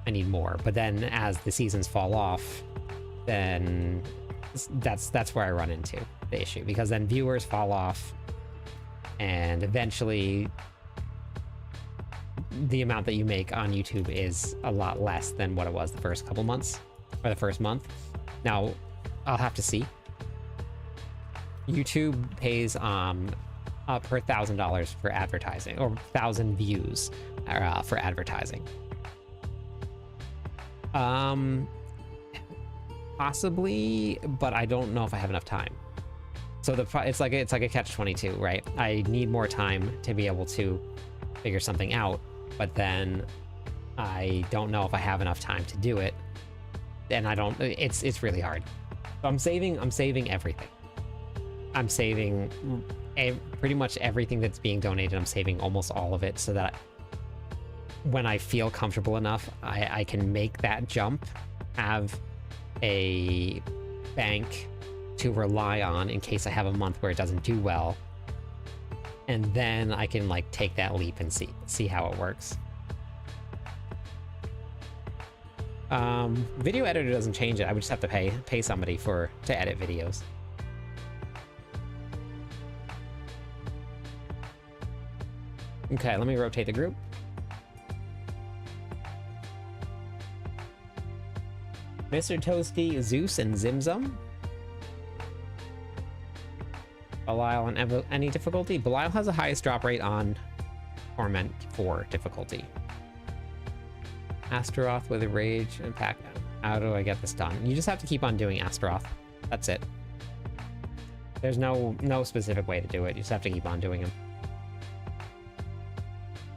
need more. But then as the seasons fall off, then that's where I run into the issue, because then viewers fall off, and eventually the amount that you make on YouTube is a lot less than what it was the first couple months, or the first month. Now, I'll have to see. YouTube pays per $1,000 for advertising, or 1,000 views for advertising. Possibly, but I don't know if I have enough time. So it's like a catch-22, right? I need more time to be able to figure something out, but then I don't know if I have enough time to do it, and it's really hard. So I'm saving everything. I'm saving pretty much everything that's being donated. I'm saving almost all of it, so that when I feel comfortable enough, I can make that jump, have a bank to rely on in case I have a month where it doesn't do well, and then I can like take that leap and see how it works. Video editor doesn't change it. I would just have to pay somebody to edit videos. Okay, let me rotate the group. Mr. Toasty, Zeus, and Zimzum. Belial on any difficulty. Belial has the highest drop rate on Torment 4 difficulty. Astaroth with a rage and pack. How do I get this done? You just have to keep on doing Astaroth. That's it. There's no specific way to do it. You just have to keep on doing them.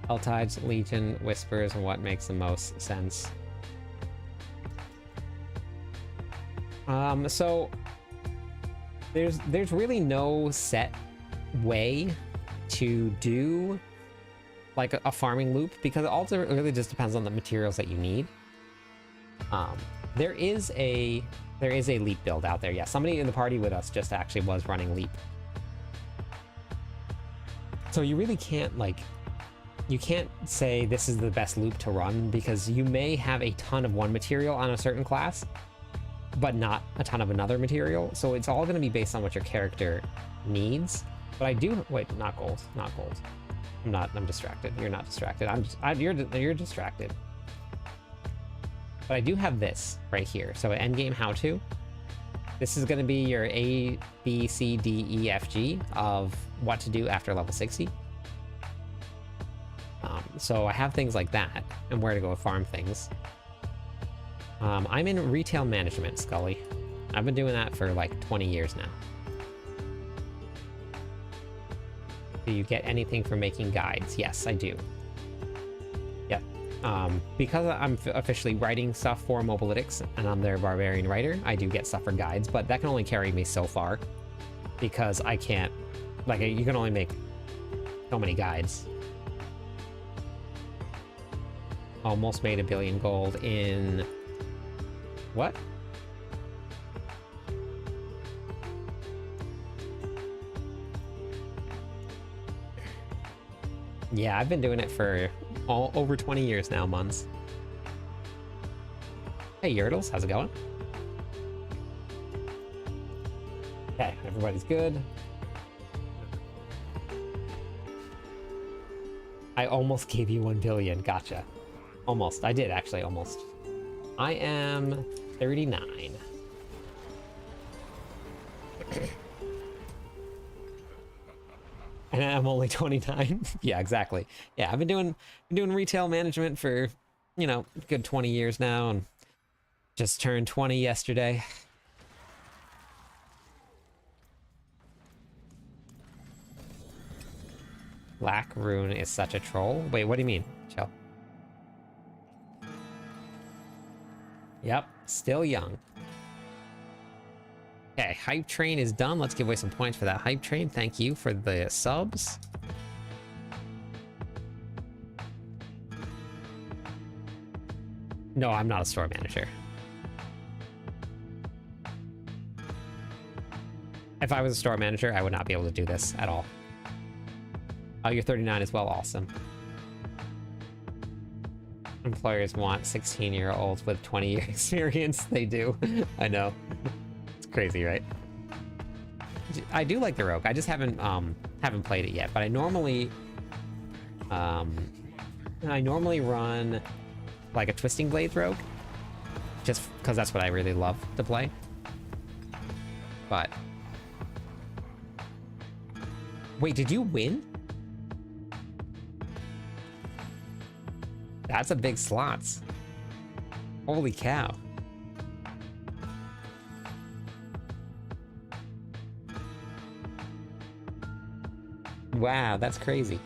Helltides, Legion, Whispers, and what makes the most sense. So there's really no set way to do like a farming loop, because it also really just depends on the materials that you need. There is a leap build out there. Yeah, somebody in the party with us just actually was running leap. So you really can't you can't say this is the best loop to run, because you may have a ton of one material on a certain class, but not a ton of another material. So it's all going to be based on what your character needs. But I do, wait, not gold. I'm distracted. You're not distracted. You're distracted. But I do have this right here. So endgame how-to. This is going to be your A, B, C, D, E, F, G of what to do after level 60. So I have things like that, and where to go farm things. I'm in retail management, Scully. I've been doing that for like 20 years now. Do you get anything from making guides? Yes, I do. Yep. Because I'm officially writing stuff for Mobalytics, and I'm their barbarian writer, I do get stuff for guides, but that can only carry me so far, because I can't, like, you can only make so many guides. Almost made $1 billion gold in... What? Yeah, I've been doing it for over 20 years now, months. Hey, Yurtles, how's it going? Okay, everybody's good. I almost gave you 1 billion, gotcha. Almost, I did actually, almost. I am 39. And I'm only 29. Yeah, exactly. Yeah, I've been doing retail management for, you know, a good 20 years now, and just turned 20 yesterday. Black Rune is such a troll. Wait, what do you mean? Chill. Yep, still young. Okay, Hype Train is done. Let's give away some points for that Hype Train. Thank you for the subs. No, I'm not a store manager. If I was a store manager, I would not be able to do this at all. Oh, you're 39 as well. Awesome. Employers want 16-year-olds with 20-year experience. They do. I know. It's crazy, right? I do like the Rogue. I just haven't played it yet, but I normally run like a Twisting Blades Rogue, just because that's what I really love to play. But wait, did you win? That's a big slots. Holy cow. Wow, that's crazy.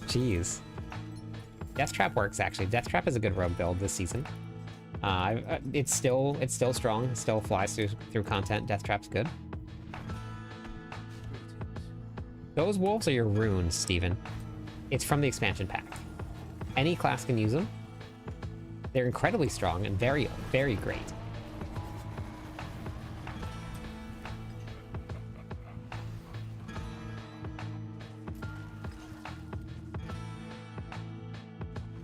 Jeez. Death Trap works actually. Death Trap is a good rogue build this season. It's still strong. It still flies through content. Death Trap's good. Those wolves are your runes, Steven. It's from the expansion pack. Any class can use them. They're incredibly strong and very, very great.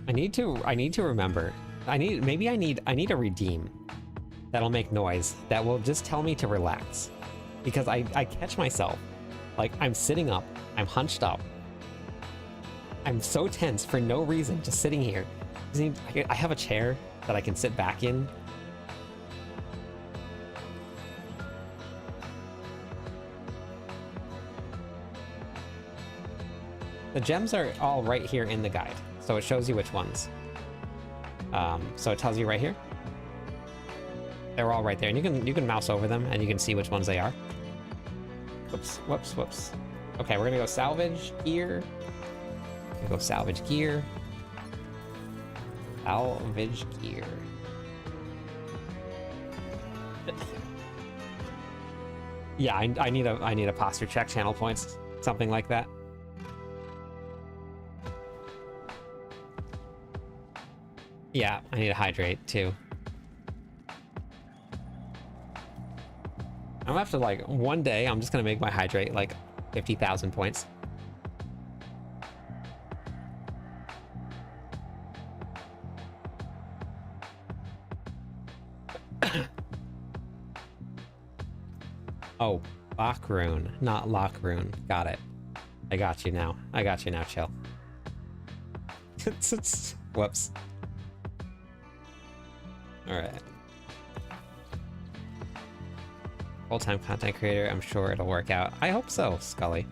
I need to remember. I need a redeem that'll make noise that will just tell me to relax, because I catch myself like I'm sitting up, I'm hunched up, I'm so tense for no reason, just sitting here. I have a chair that I can sit back in. The gems are all right here in the guide, so it shows you which ones. So it tells you right here. They're all right there, and you can mouse over them and you can see which ones they are. Whoops, whoops, whoops. Okay, we're gonna go salvage gear. Go salvage gear. Salvage gear. Yeah, I need a posture check, channel points, something like that. Yeah, I need to hydrate too. I'm gonna have to, like, one day I'm just gonna make my hydrate like 50,000 points. Oh, Lock Rune, not Lock Rune. Got it. I got you now. I got you now, chill. Whoops. Alright. Full-time content creator, I'm sure it'll work out. I hope so, Scully.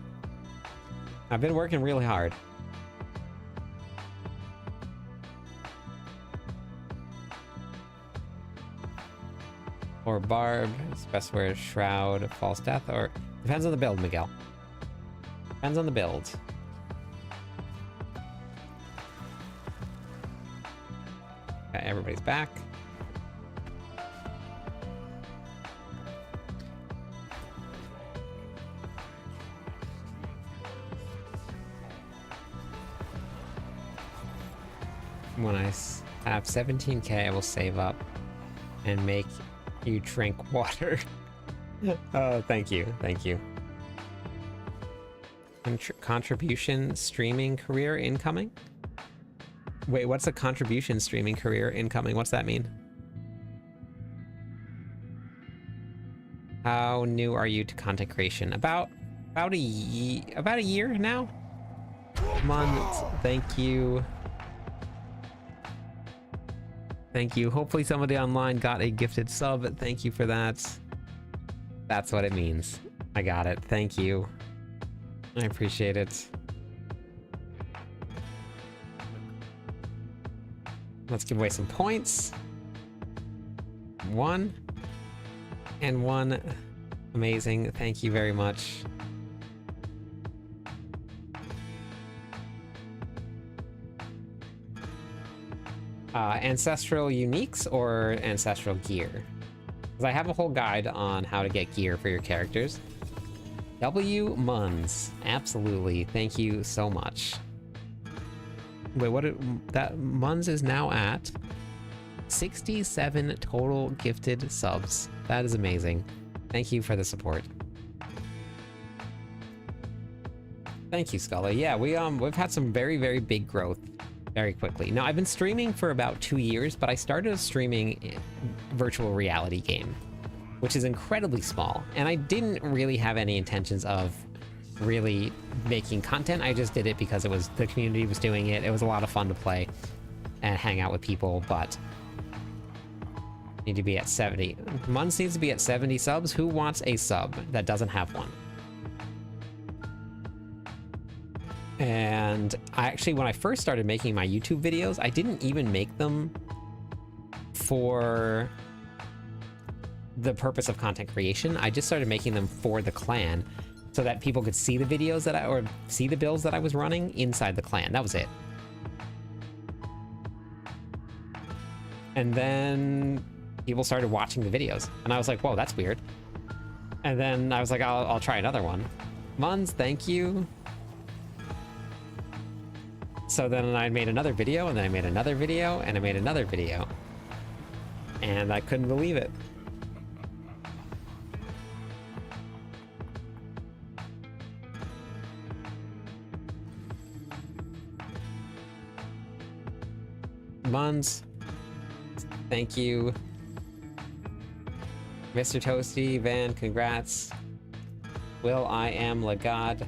I've been working really hard. Or barb, it's best word, shroud, false death, or depends on the build, Miguel. Depends on the build. Okay, everybody's back. When I have 17k, I will save up and make you drink water. Oh, thank you. Thank you. Contribution streaming career incoming? Wait, what's a contribution streaming career incoming? What's that mean? How new are you to content creation? About a year now? Months. Thank you. Thank you. Hopefully somebody online got a gifted sub. Thank you for that. That's what it means. I got it. Thank you. I appreciate it. Let's give away some points. 1 and 1. Amazing. Thank you very much. Ancestral uniques or ancestral gear? Because I have a whole guide on how to get gear for your characters. W Muns. Absolutely. Thank you so much. Wait, that Muns is now at 67 total gifted subs. That is amazing. Thank you for the support. Thank you, Scully. Yeah, we've had some very, very big growth very quickly. Now, I've been streaming for about 2 years, but I started a streaming virtual reality game, which is incredibly small, and I didn't really have any intentions of really making content. I just did it because the community was doing it. It was a lot of fun to play and hang out with people, but need to be at 70. Muns needs to be at 70 subs. Who wants a sub that doesn't have one? And when I first started making my YouTube videos, I didn't even make them for the purpose of content creation. I just started making them for the clan so that people could see the videos or see the builds that I was running inside the clan. That was it. And then people started watching the videos, and I was like, whoa, that's weird. And then I was like, I'll try another one. Muns, thank you. So then I made another video, and then I made another video, and I made another video. And I couldn't believe it. Muns, thank you. Mr. Toasty, Van, congrats. Will I am Lagad.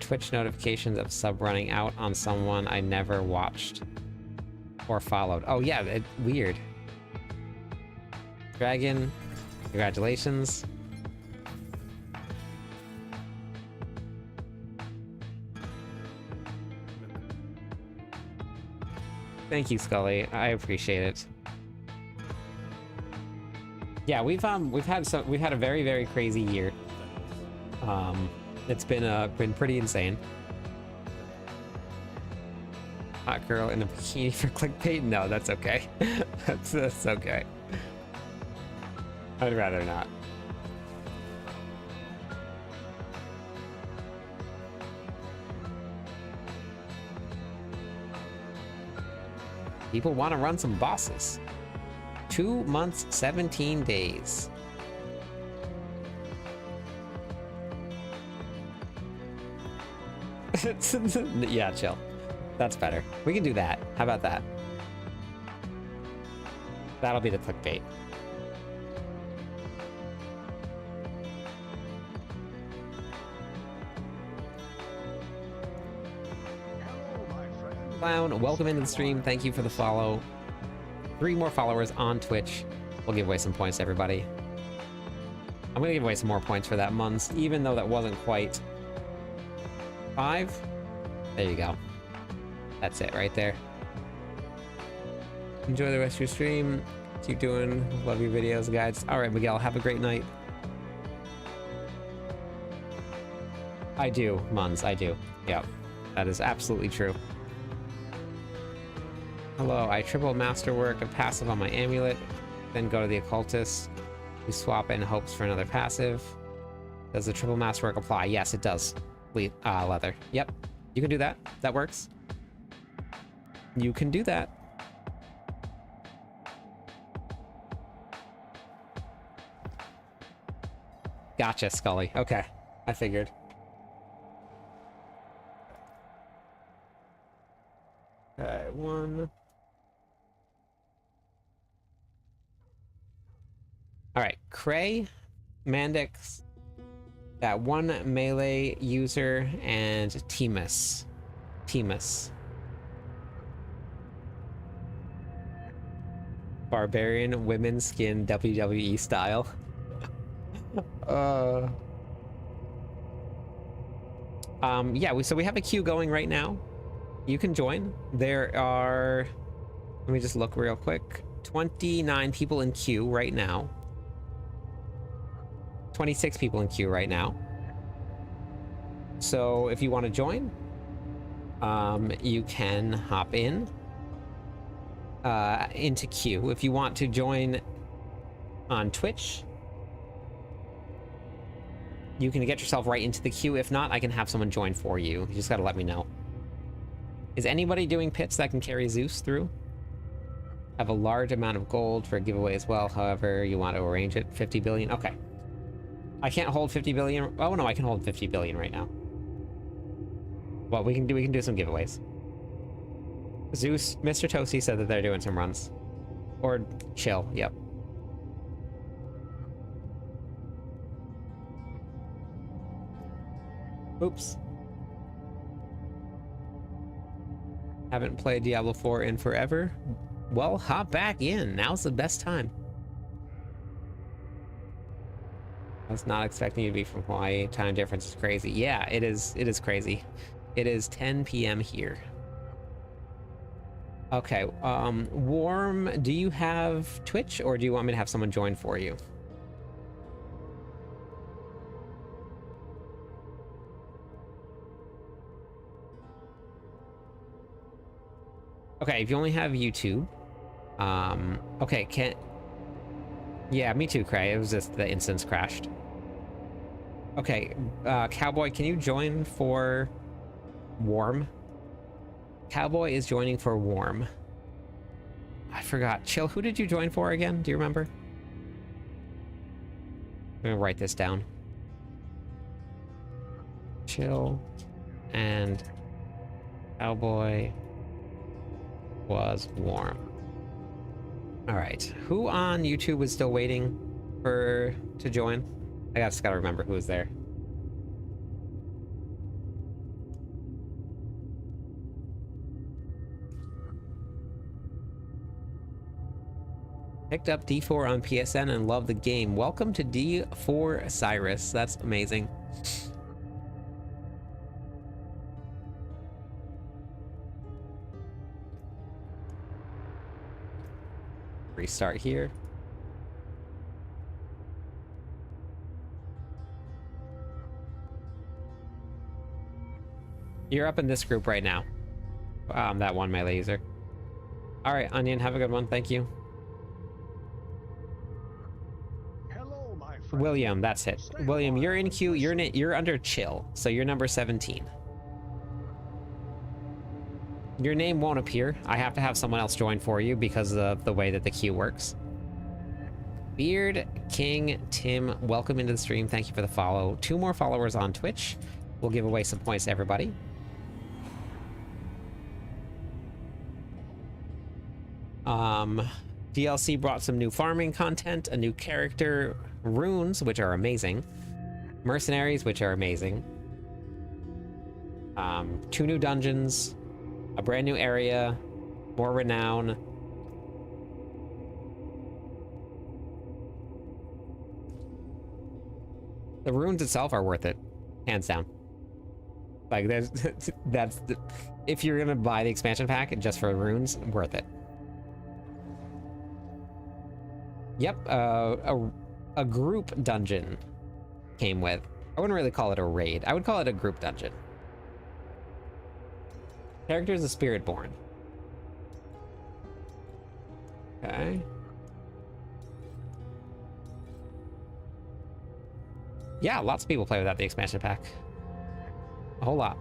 Twitch notifications of sub running out on someone I never watched or followed. Oh yeah, weird. Dragon, congratulations. Thank you, Scully. I appreciate it. Yeah, we've had a very, very crazy year. It's been pretty insane. Hot girl in a bikini for clickbait? No, that's okay. that's okay. I'd rather not. People want to run some bosses. 2 months, 17 days. Yeah, chill. That's better. We can do that. How about that? That'll be the clickbait. Clown, welcome into the stream. Thank you for the follow. 3 more followers on Twitch. We'll give away some points to everybody. I'm gonna give away some more points for that Muns, even though that wasn't quite 5. There you go. That's it right there. Enjoy the rest of your stream. Keep doing. Love your videos, guys. All right, Miguel, have a great night. I do, Muns, I do. Yep, that is absolutely true. Hello, I triple masterwork a passive on my amulet, then go to the occultist. We swap in hopes for another passive. Does the triple masterwork apply? Yes, it does. Leather. Yep, you can do that. That works. You can do that. Gotcha, Scully. Okay, I figured. Okay, 1. All right, Cray, Mandix, that 1 melee user, and Timus. Barbarian women's skin WWE style. Yeah, so we have a queue going right now. You can join. There are, let me just look real quick. 29 people in queue right now. 26 people in queue right now. So if you want to join, you can hop in into queue. If you want to join on Twitch, you can get yourself right into the queue. If not, I can have someone join for you. You just got to let me know. Is anybody doing pits that can carry Zeus through? Have a large amount of gold for a giveaway as well. However, you want to arrange it. 50 billion. Okay. I can't hold 50 billion. Oh no, I can hold 50 billion right now. What we can do some giveaways. Zeus, Mr. Toasty said that they're doing some runs. Or chill, yep. Oops. Haven't played Diablo 4 in forever. Well, hop back in. Now's the best time. I was not expecting you to be from Hawaii. Time difference is crazy. Yeah, it is crazy. It is 10 p.m. here. Okay, Warm, do you have Twitch or do you want me to have someone join for you? Okay, if you only have YouTube, okay, yeah, me too, Cray. It was just the instance crashed. Okay, Cowboy, can you join for Warm? Cowboy is joining for Warm. I forgot. Chill, who did you join for again? Do you remember? I'm gonna write this down. Chill and Cowboy was Warm. All right, who on YouTube was still waiting to join? I just gotta remember who was there. Picked up D4 on PSN and love the game. Welcome to D4 Cyrus. That's amazing. Restart here. You're up in this group right now. That won my laser. All right, Onion, have a good one. Thank you.
Hello, my friend.
William, that's it.
Stay
William,
a
you're in
while.
queue. You're under chill, so you're number 17. Your name won't appear. I have to have someone else join for you because of the way that the queue works. Beard King Tim, welcome into the stream. Thank you for the follow. 2 more followers on Twitch. We'll give away some points to everybody. DLC brought some new farming content, a new character, runes, which are amazing, mercenaries, which are amazing, 2 new dungeons, a brand new area, more renown. The runes itself are worth it, hands down. Like there's if you're gonna buy the expansion pack just for runes, worth it. Yep, a group dungeon came with. I wouldn't really call it a raid. I would call it a group dungeon. Character is a Spiritborn. Okay. Yeah, lots of people play without the expansion pack. A whole lot.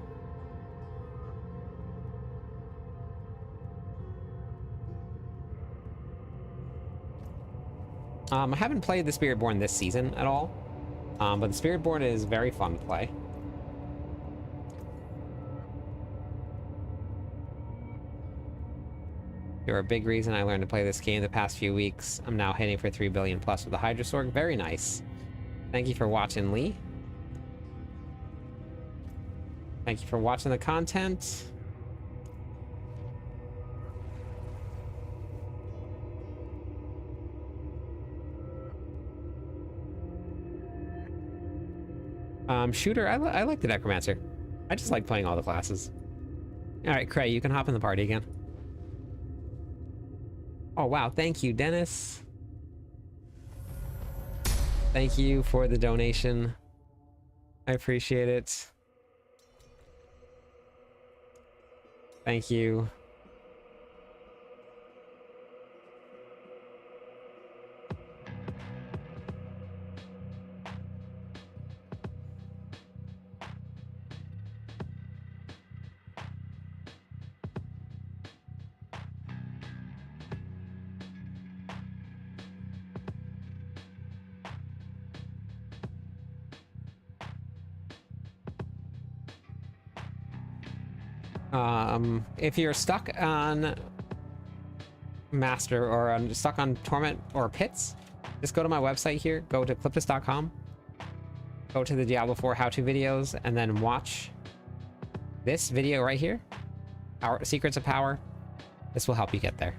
I haven't played the Spiritborn this season at all, but the Spiritborn is very fun to play. You're a big reason I learned to play this game the past few weeks. I'm now heading for 3 billion plus with the Hydrosorg. Very nice. Thank you for watching, Lee. Thank you for watching the content. Shooter, I like the Necromancer. I just like playing all the classes. All right, Cray, you can hop in the party again. Oh, wow. Thank you, Dennis. Thank you for the donation. I appreciate it. Thank you. If you're stuck on Master or stuck on Torment or Pits, just go to my website here, go to cliptus.com, go to the Diablo 4 how-to videos, and then watch this video right here, Secrets of Power. This will help you get there.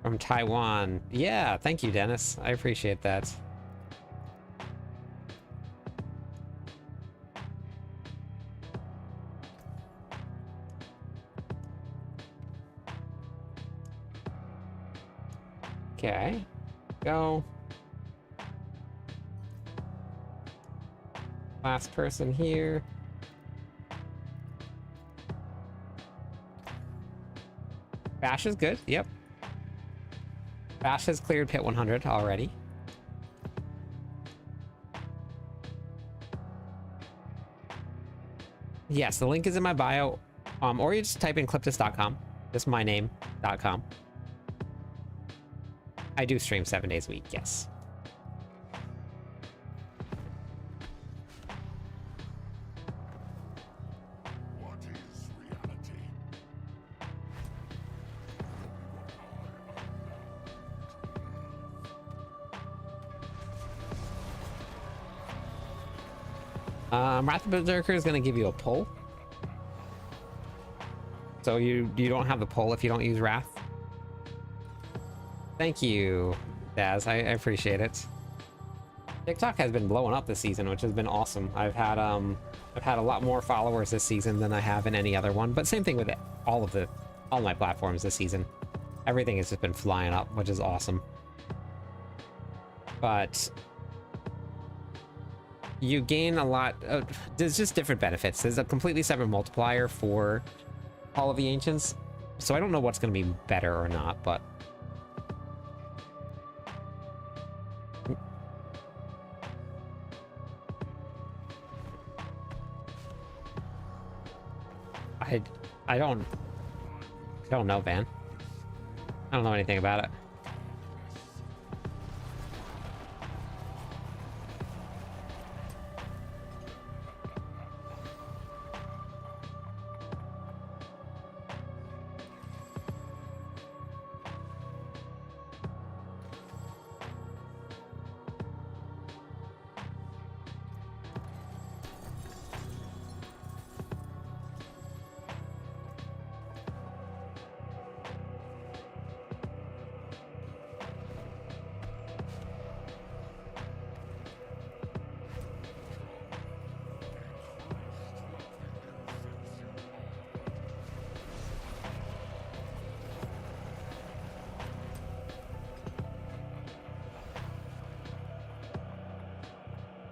From Taiwan. Yeah, thank you, Dennis. I appreciate that. Okay. Go. Last person here. Bash is good. Yep. Bash has cleared pit 100 already. Yes, the link is in my bio. Or you just type in cliptus.com. Just my name.com. I do stream 7 days a week, yes.
What is reality?
Wrath of Berserker is going to give you a pull. So you don't have the pull if you don't use Wrath. Thank you, Daz. I appreciate it. TikTok has been blowing up this season, which has been awesome. I've had a lot more followers this season than I have in any other one. But same thing with all my platforms this season. Everything has just been flying up, which is awesome. But you gain a lot of, there's just different benefits. There's a completely separate multiplier for all of the Ancients. So I don't know what's going to be better or not, but I don't know, Van. I don't know anything about it.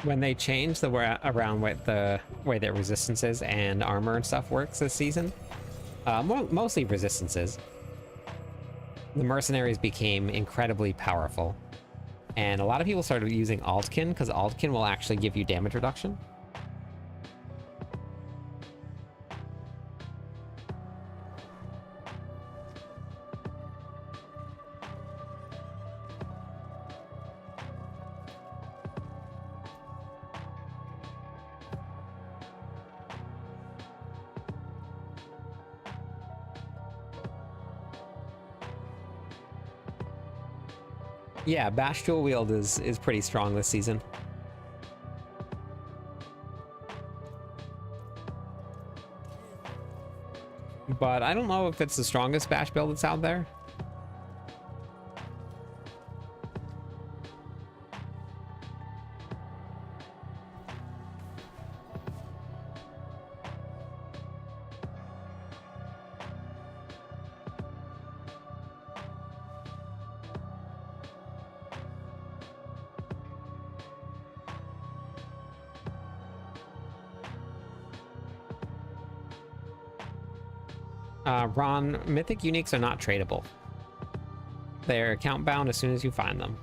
When they change the way around with the way that resistances and armor and stuff works this season, mostly resistances, the mercenaries became incredibly powerful, and a lot of people started using Altkin because Altkin will actually give you damage reduction. Yeah, Bash Dual Wield is pretty strong this season. But I don't know if it's the strongest Bash build that's out there. Ron, mythic uniques are not tradable. They're account bound as soon as you find them.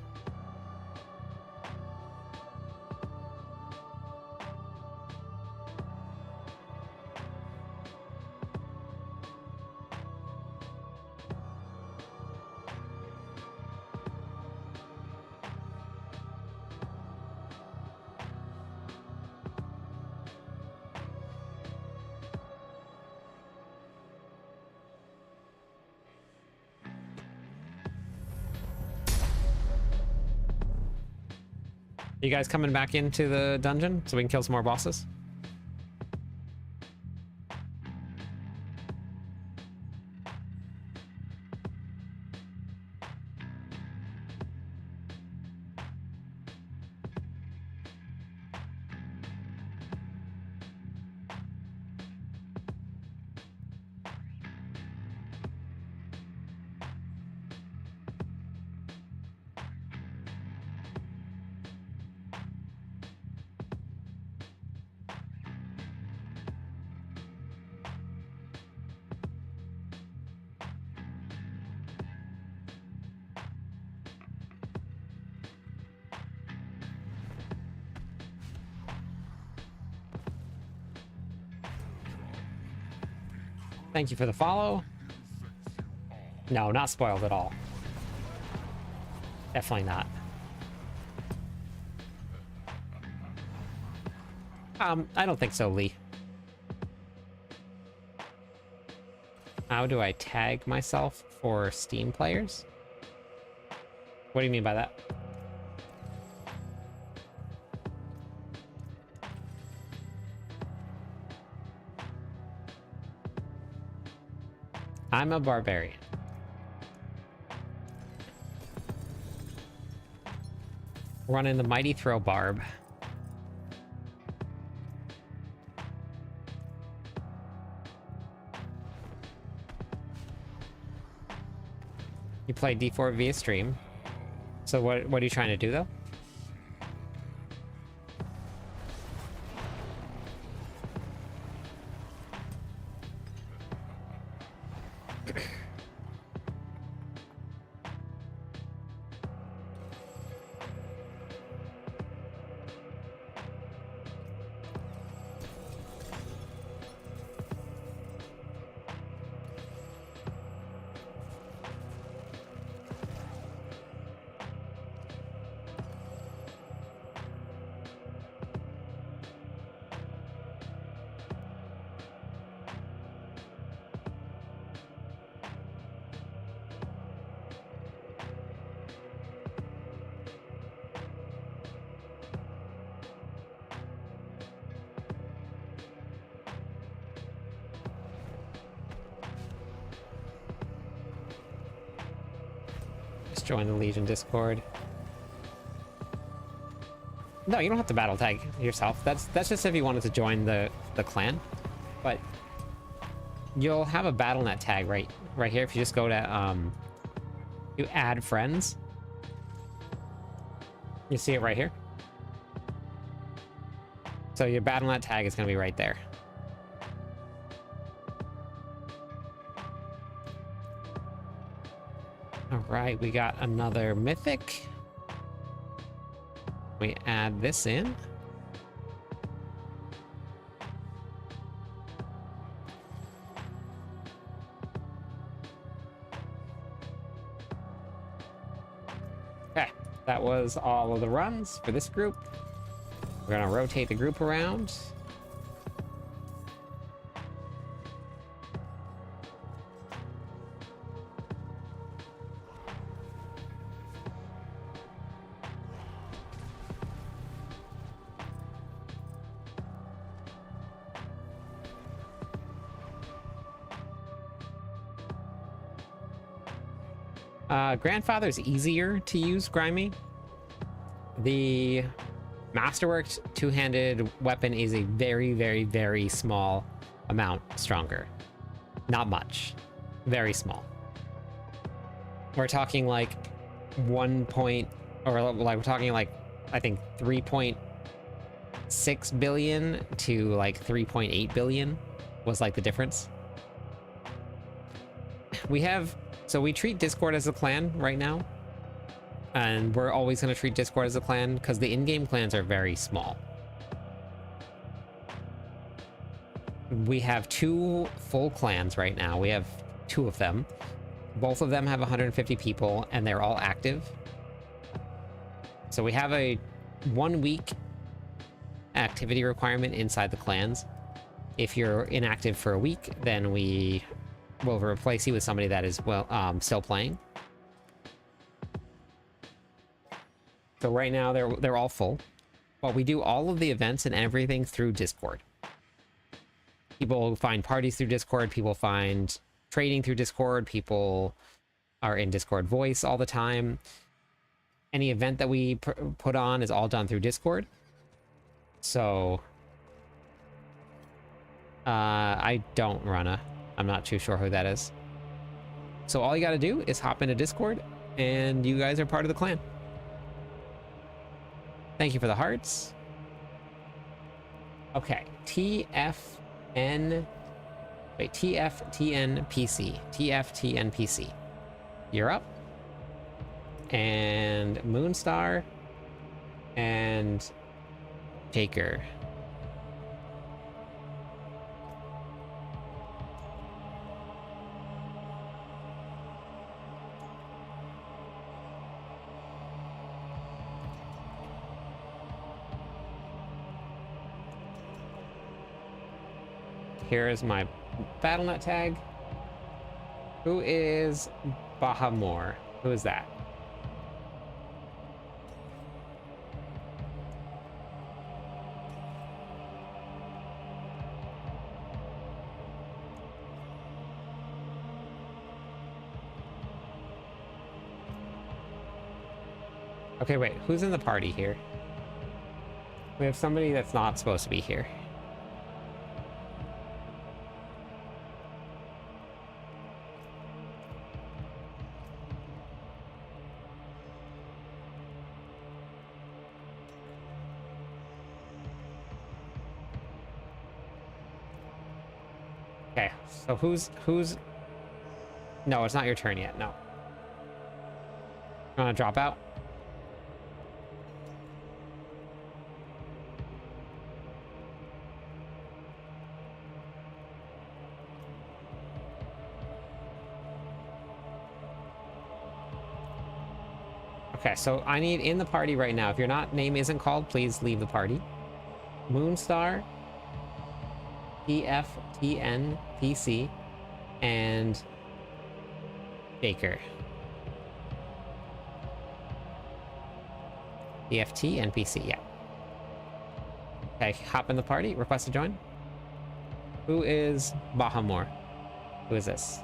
You guys coming back into the dungeon so we can kill some more bosses? Thank you for the follow. No, not spoiled at all. Definitely not. I don't think so, Lee. How do I tag myself for Steam players? What do you mean by that? I'm a barbarian. Running the mighty throw barb. You play D4 via stream. So what are you trying to do though? Join the Legion Discord. No, you don't have to battle tag yourself. That's just if you wanted to join the clan. But you'll have a BattleNet tag right here if you just go to you add friends. You see it right here. So your BattleNet tag is going to be right there. Alright, we got another mythic. We add this in. Okay, that was all of the runs for this group. We're gonna rotate the group around. Grandfather's easier to use, Grimy. The Masterworked two-handed weapon is a very, very, very small amount stronger. Not much. Very small. We're talking like 1 point, or like we're talking like, I think 3.6 billion to like 3.8 billion was like the difference. we have, so we treat Discord as a clan right now. And we're always going to treat Discord as a clan because the in-game clans are very small. We have 2 full clans right now. We have 2 of them. Both of them have 150 people and they're all active. So we have a 1-week activity requirement inside the clans. If you're inactive for a week, then we will replace you with somebody that is, well, still playing. So right now they're all full, but we do all of the events and everything through Discord. People find parties through Discord, people find trading through Discord, people are in Discord voice all the time. Any event that we put on is all done through Discord. So I don't run a, I'm not too sure who that is. So all you got to do is hop into Discord and you guys are part of the clan. Thank you for the hearts. Okay, TFTNPC. TFTNPC. You're up. And Moonstar and Taker. Here's my BattleNet tag. Who is Bahamor? Who is that? Okay, wait, who's in the party here? We have somebody that's not supposed to be here. Okay, so who's... No, it's not your turn yet, no. You wanna drop out? Okay, so I need in the party right now. If your name isn't called, please leave the party. Moonstar, TFTNPC, and Baker. TFTNPC, yeah. Okay, hop in the party. Request to join. Who is Bahamor? Who is this?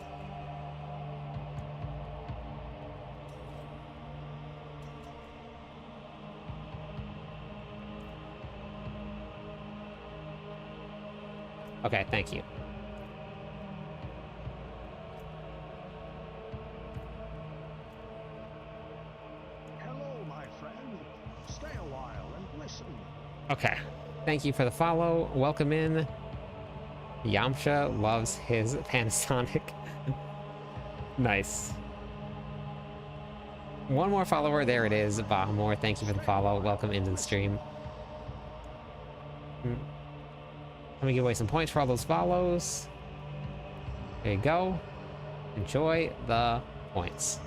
Okay, thank you.
Hello, my friend. Stay a while and listen.
Okay, thank you for the follow. Welcome in. Yamcha loves his Panasonic. Nice. One more follower. There it is. Bahamor, thank you for the follow. Welcome into the stream. Let me give away some points for all those follows. There you go. Enjoy the points.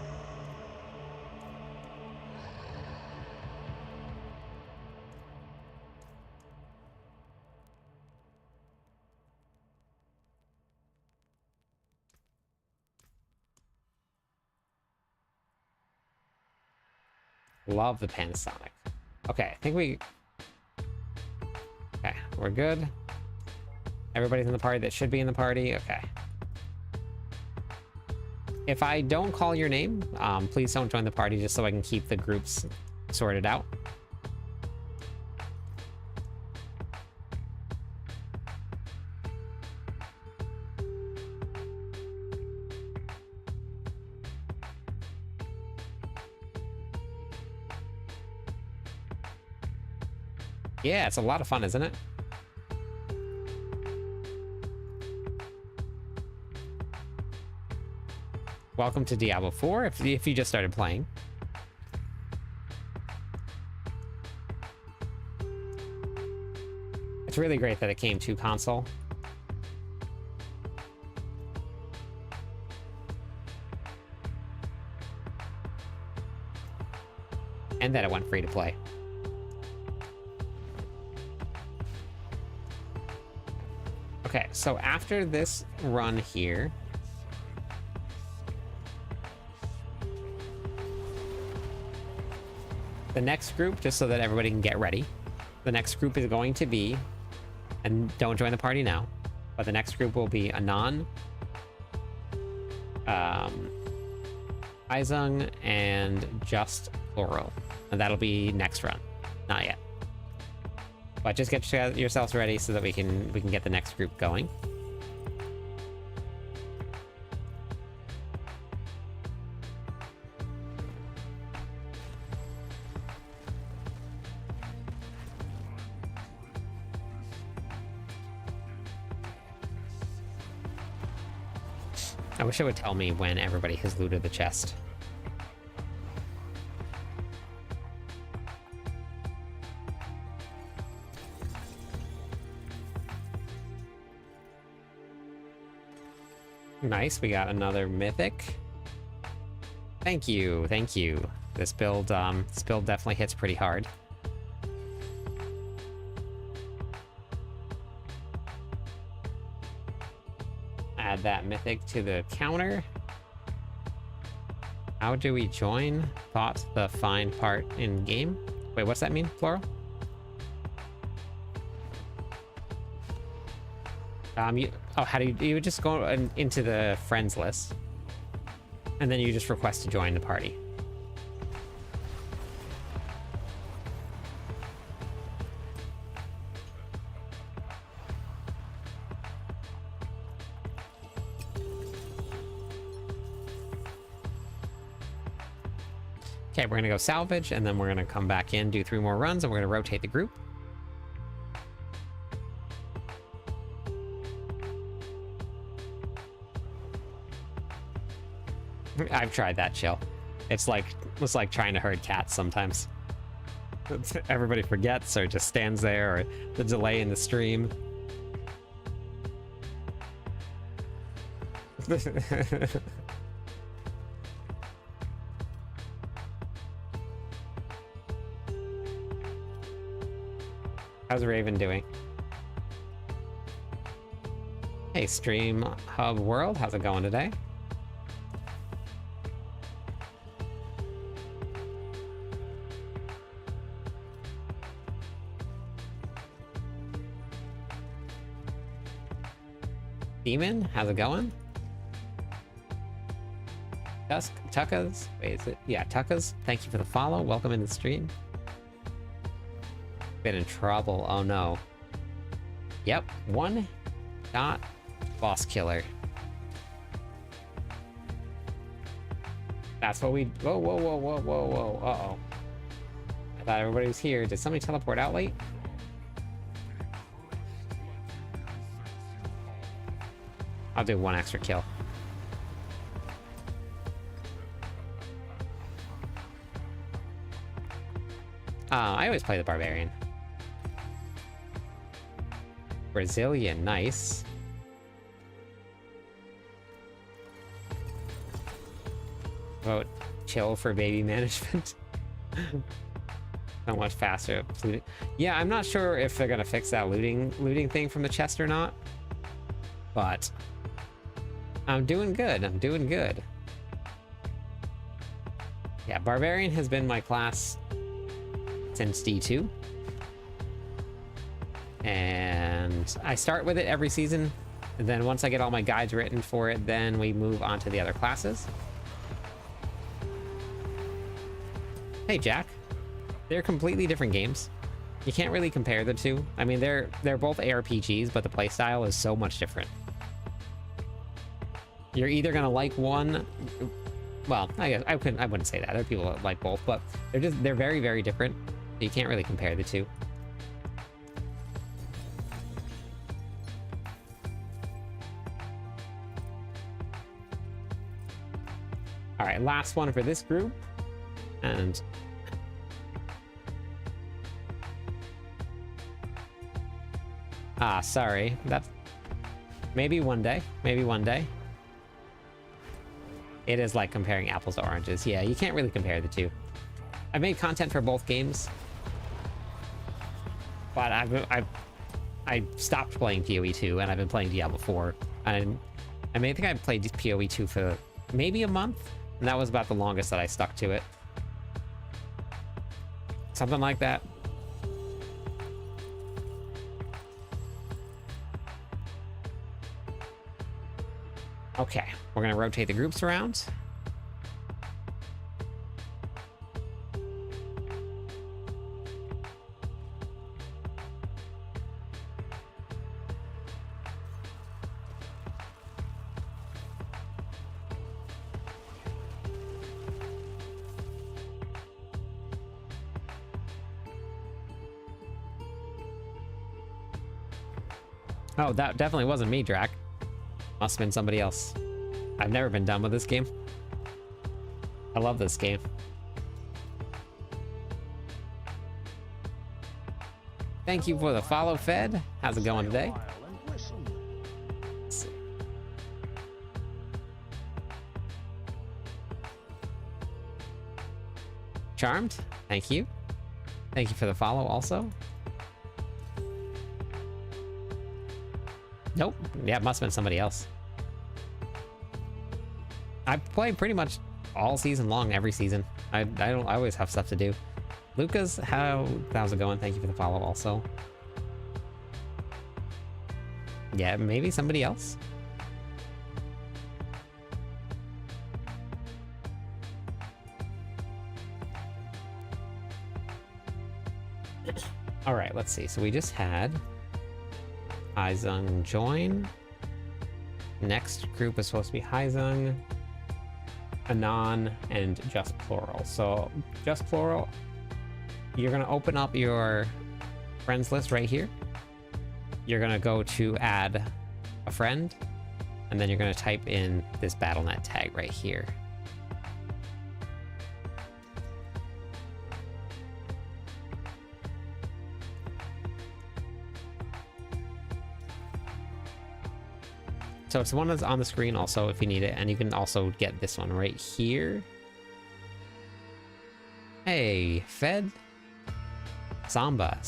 Love the Panasonic. Okay, I think we... Okay, we're good. Everybody's in the party that should be in the party. Okay. If I don't call your name, please don't join the party just so I can keep the groups sorted out. Yeah, it's a lot of fun, isn't it? welcome to Diablo 4 if you just started playing. It's really great that it came to console. And that it went free to play. Okay, so after this run here, the next group, just so that everybody can get ready, the next group is going to be, and don't join the party now, but the next group will be Anon, Izung, and Just Plural. And that'll be next run. Not yet. But just get yourselves ready so that we can get the next group going. I wish it would tell me when everybody has looted the chest. Nice, we got another mythic. Thank you, thank you. This build definitely hits pretty hard. Add that mythic to the counter. How do we join? Thought the find part in game. Wait, what's that mean, plural? How do you would just go into the friends list, and then you just request to join the party. Okay, we're gonna go salvage, and then we're gonna come back in, do 3 more runs, and we're gonna rotate the group. I've tried that, chill. It's like trying to herd cats sometimes. Everybody forgets or just stands there, or the delay in the stream. How's Raven doing? Hey, Stream Hub World, how's it going today? Demon, how's it going? Tuckas, wait, is it? Yeah, Tuckas, thank you for the follow. Welcome in the stream. Been in trouble, oh no. Yep, 1 dot boss killer. That's what we, whoa, whoa, whoa, whoa, whoa, whoa, uh-oh. I thought everybody was here. Did somebody teleport out late? I'll do 1 extra kill. I always play the Barbarian. Brazilian, nice. Vote chill for baby management. So much faster. Yeah, I'm not sure if they're gonna fix that looting thing from the chest or not. But I'm doing good. I'm doing good. Yeah, Barbarian has been my class since D2. And I start with it every season. And then once I get all my guides written for it, then we move on to the other classes. Hey, Jack. They're completely different games. You can't really compare the two. I mean, they're both ARPGs, but the playstyle is so much different. You're either gonna like one, well, I guess I wouldn't say that. There are people that like both, but they're very, very different. You can't really compare the two. All right, last one for this group. And sorry. That's maybe one day. Maybe one day. It is like comparing apples to oranges. Yeah, you can't really compare the two. I've made content for both games, but I stopped playing PoE 2 and I've been playing Diablo 4. And I think I played PoE 2 for maybe a month, and that was about the longest that I stuck to it. Something like that. Okay, we're gonna rotate the groups around. Oh, that definitely wasn't me, Drac. Must have been somebody else. I've never been done with this game. I love this game. Thank you for the follow, Fed. How's it going today? Let's see. Charmed, thank you. Thank you for the follow also. Nope. Yeah, it must have been somebody else. I play pretty much all season long, every season. I always have stuff to do. Lucas, how's it going? Thank you for the follow also. Yeah, maybe somebody else. All right, let's see. So we just had Haizung join. Next group is supposed to be Haizung, Anon, and Just Plural. So Just Plural, you're gonna open up your friends list right here. You're gonna go to add a friend, and then you're gonna type in this BattleNet tag right here. So it's the one that's on the screen also if you need it, and you can also get this one right here. Hey, Fed. Samba.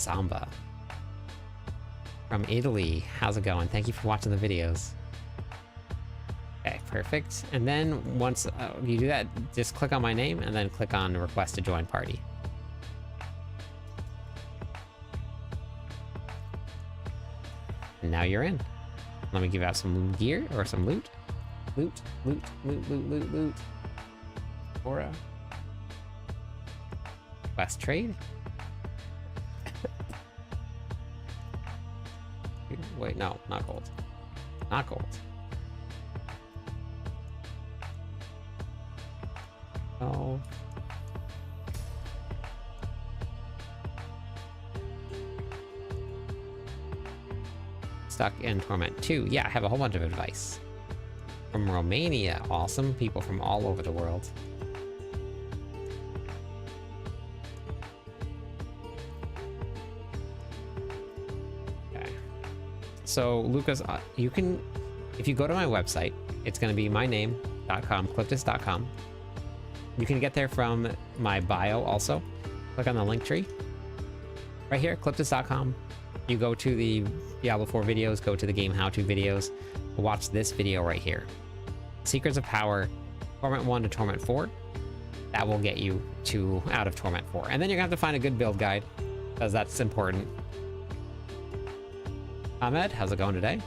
From Italy. How's it going? Thank you for watching the videos. Okay, perfect. And then once you do that, just click on my name and then click on request to join party. And now you're in. Let me give out some gear or some loot. Loot. Aura. Quest trade. Wait, no, not gold. Not gold. Oh. Stuck in Torment 2. Yeah, I have a whole bunch of advice. From Romania. Awesome. People from all over the world. Okay. So, Lucas, you can, if you go to my website, it's going to be myname.com, cliftus.com. You can get there from my bio also. Click on the link tree. Right here, cliftus.com. You go to the Diablo 4 videos, go to the game how-to videos, watch this video right here. Secrets of Power, Torment 1 to Torment 4. That will get you to out of Torment 4. And then you're gonna have to find a good build guide, because that's important. Ahmed, how's it going today?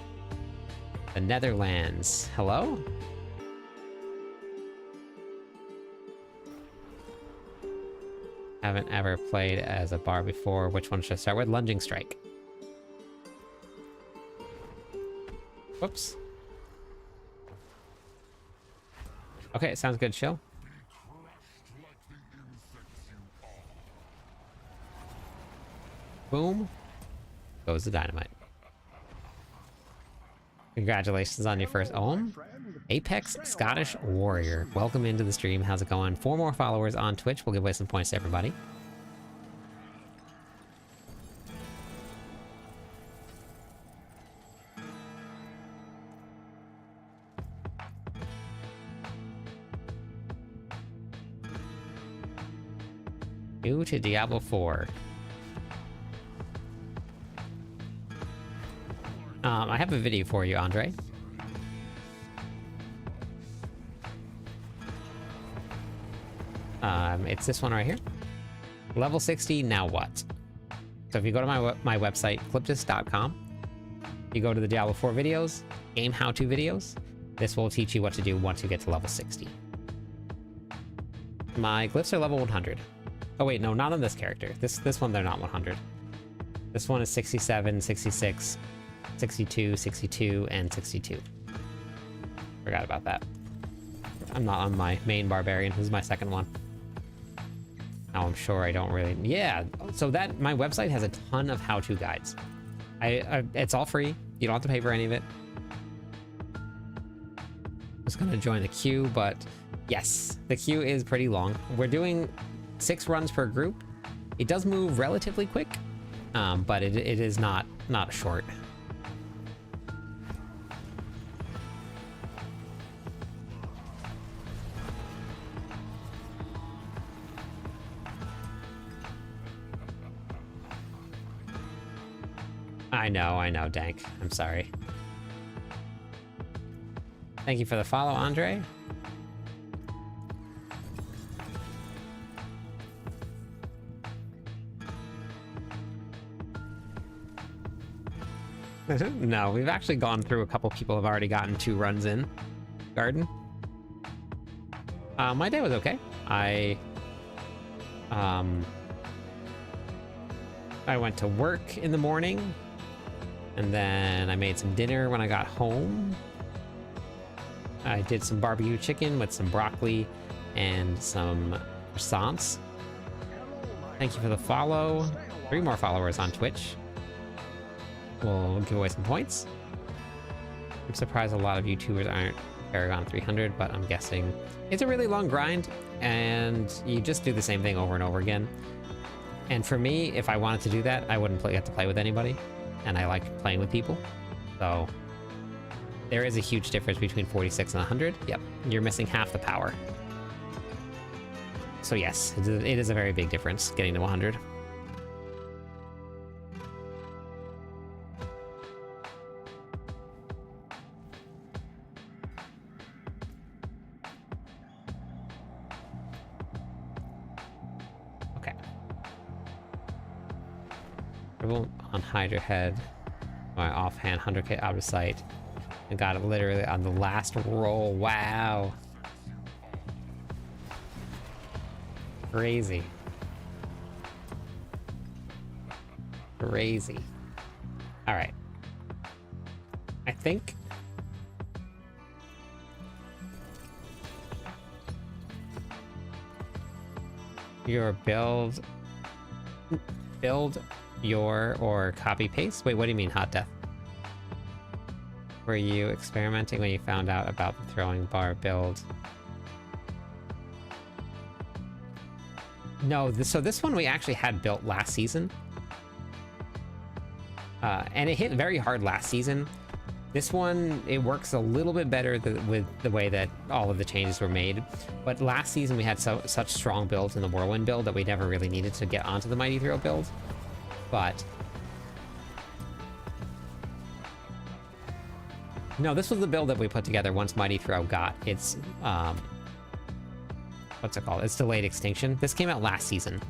The Netherlands, hello? Haven't ever played as a bar before. Which one should I start with? Lunging Strike. Whoops. Okay, sounds good, chill. Boom. Goes the dynamite. Congratulations on your first
Hello, my
ohm.
friend.
Apex
Stay a
Scottish
while.
Warrior. Welcome into the stream. How's it going? 4 more followers on Twitch. We'll give away some points to everybody. New to Diablo 4. I have a video for you, Andre. It's this one right here. Level 60, now what? So if you go to my website, cliptis.com, you go to the Diablo 4 videos, game how-to videos, this will teach you what to do once you get to level 60. My glyphs are level 100. Oh wait, no, not on this character. This one, they're not 100. This one is 67, 66, 62, 62, and 62. Forgot about that. I'm not on my main barbarian. This is my second one. Now I'm sure I don't really... Yeah, so that my website has a ton of how-to guides. It's all free. You don't have to pay for any of it. Just gonna join the queue, but yes, the queue is pretty long. We're doing 6 runs per group. It does move relatively quick, but it is not short. I know, Dank. I'm sorry. Thank you for the follow, Andre. No, we've actually gone through a couple people have already gotten 2 runs in Garden. My day was okay. I went to work in the morning, and then I made some dinner when I got home. I did some barbecue chicken with some broccoli and some croissants. Thank you for the follow. 3 more followers on Twitch. We'll give away some points. I'm surprised a lot of YouTubers aren't Paragon 300, but I'm guessing it's a really long grind, and you just do the same thing over and over again. And for me, if I wanted to do that, I wouldn't get to play with anybody, and I like playing with people. So there is a huge difference between 46 and 100. Yep, you're missing half the power. So yes, it is a very big difference getting to 100. Okay. On Hydra Head, my offhand 100k out of sight, and got it literally on the last roll. Wow. Crazy. Crazy. All right. I think your build your or copy paste. Wait, what do you mean, Hot Death? Were you experimenting when you found out about the throwing bar build? No, so this one we actually had built last season. And it hit very hard last season. This one, it works a little bit better with the way that all of the changes were made. But last season we had such strong builds in the Whirlwind build that we never really needed to get onto the Mighty Throw build. But no, this was the build that we put together once Mighty Throw got its what's it called? It's delayed extinction. This came out last season.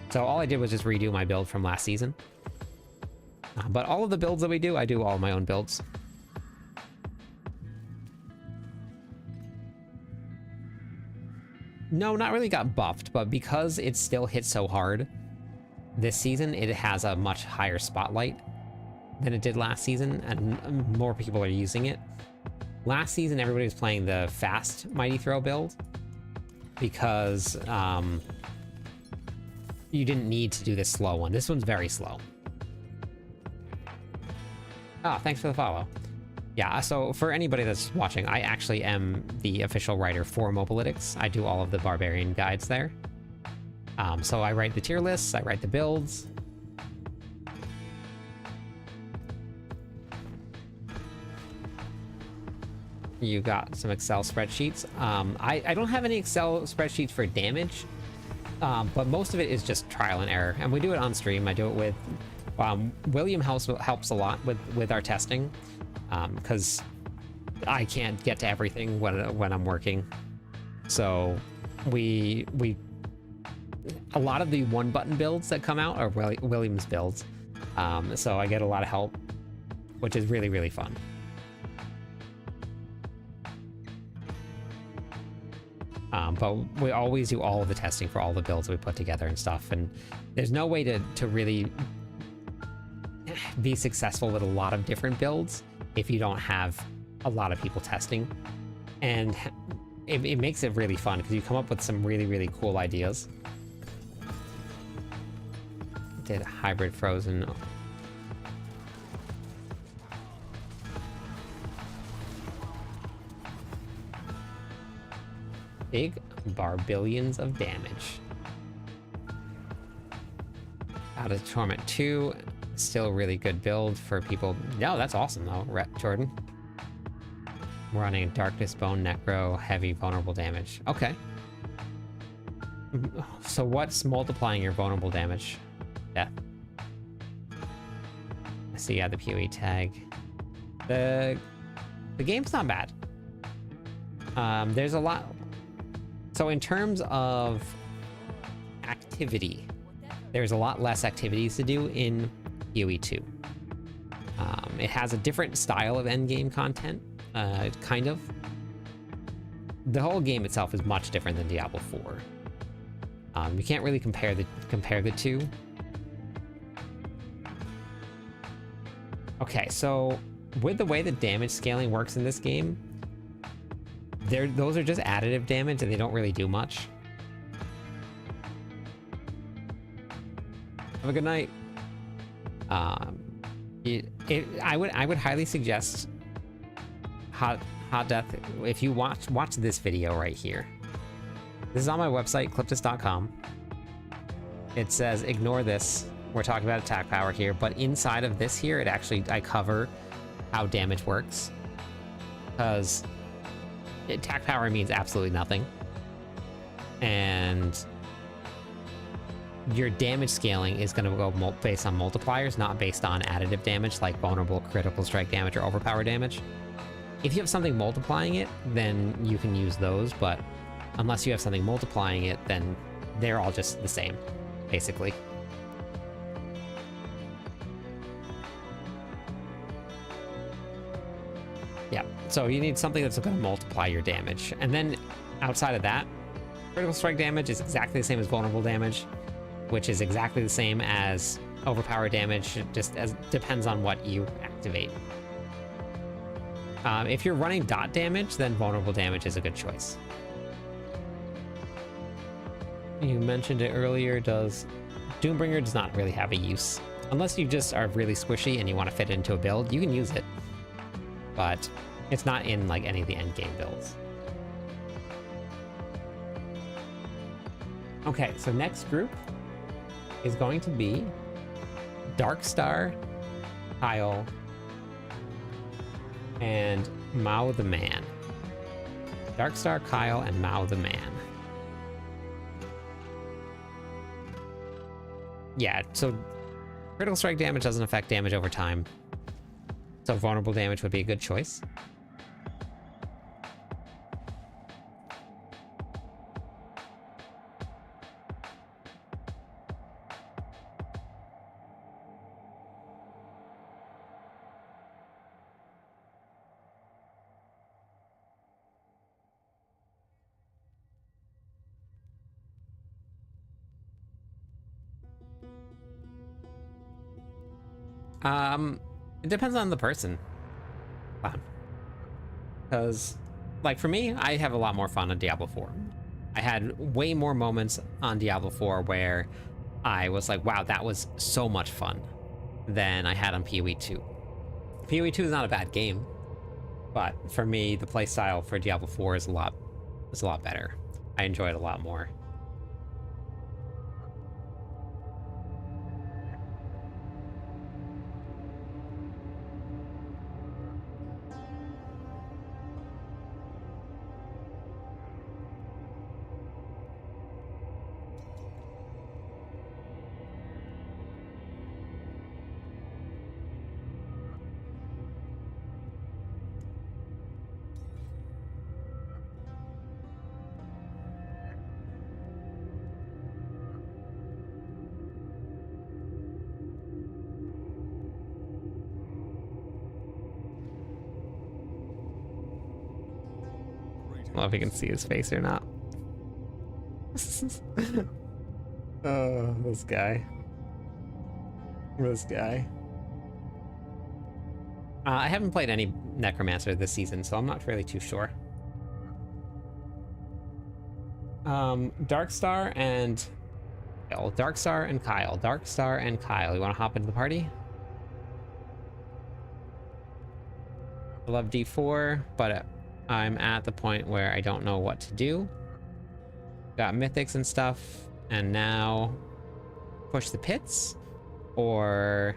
So all I did was just redo my build from last season. But all of the builds that we do, I do all my own builds. No, not really got buffed, but because it still hits so hard this season, it has a much higher spotlight than it did last season, and more people are using it. Last season, everybody was playing the fast Mighty Throw build because you didn't need to do this slow one. This one's very slow. Oh, thanks for the follow. Yeah, so for anybody that's watching, I actually am the official writer for Mobalytics. I do all of the Barbarian guides there. So I write the tier lists, I write the builds. You got some Excel spreadsheets. I don't have any Excel spreadsheets for damage, but most of it is just trial and error. And we do it on stream. I do it with... William helps a lot with our testing, because I can't get to everything when I'm working. So a lot of the one button builds that come out are William's builds. So I get a lot of help, which is really, really fun. But we always do all of the testing for all the builds we put together and stuff. And there's no way to really be successful with a lot of different builds if you don't have a lot of people testing. And it makes it really fun because you come up with some really, really cool ideas. Did hybrid frozen. Big barbillions of damage. Out of Torment 2, still a really good build for people. No, that's awesome though, Jordan. We're running Darkness Bone, Necro, heavy vulnerable damage. Okay. So what's multiplying your vulnerable damage? Death. I see you had the PoE tag. The game's not bad. There's a lot. So in terms of activity, there's a lot less activities to do in PoE 2. It has a different style of endgame content, kind of. The whole game itself is much different than Diablo 4. You can't really compare the two. Okay, so with the way the damage scaling works in this game, those are just additive damage and they don't really do much. Have a good night. I would highly suggest Hot Death if you watch this video right here. This is on my website, cliptus.com. It says ignore this. We're talking about attack power here, but inside of this here, I cover how damage works, because attack power means absolutely nothing, and your damage scaling is going to go based on multipliers, not based on additive damage like vulnerable, critical strike damage, or overpower damage. If you have something multiplying it, then you can use those, but unless you have something multiplying it, then they're all just the same, basically. Yeah, so you need something that's going to multiply your damage. And then outside of that, critical strike damage is exactly the same as vulnerable damage, which is exactly the same as overpower damage, just as depends on what you activate. If you're running dot damage, then vulnerable damage is a good choice. You mentioned it earlier, Doombringer does not really have a use. Unless you just are really squishy and you want to fit it into a build, you can use it. But it's not in like any of the endgame builds. Okay, so next group is going to be Darkstar, Kyle, and Mao the Man. Darkstar, Kyle, and Mao the Man. Yeah, so critical strike damage doesn't affect damage over time. So vulnerable damage would be a good choice. It depends on the person. Because, like, for me, I have a lot more fun on Diablo 4. I had way more moments on Diablo 4 where I was like, wow, that was so much fun, than I had on PoE 2. PoE 2 is not a bad game. But for me, the playstyle for Diablo 4 is a lot better. I enjoy it a lot more. I don't know if you can see his face or not. Oh, this guy. This guy. I haven't played any Necromancer this season, so I'm not really too sure. Darkstar and Kyle. Darkstar and Kyle. Darkstar and Kyle. You want to hop into the party? I love D4, but I'm at the point where I don't know what to do. Got mythics and stuff, and now push the pits, or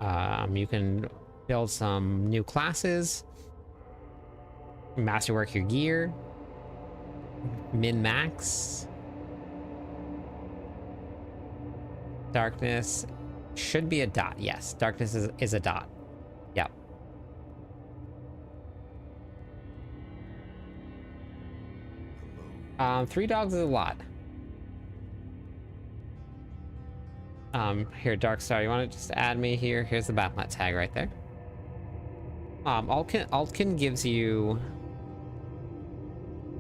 you can build some new classes, masterwork your gear, min-max. Darkness should be a dot. Yes, darkness is a dot. Yep. Three dogs is a lot. Here, Darkstar, you want to just add me here? Here's the Battle.net tag right there. Altkin gives you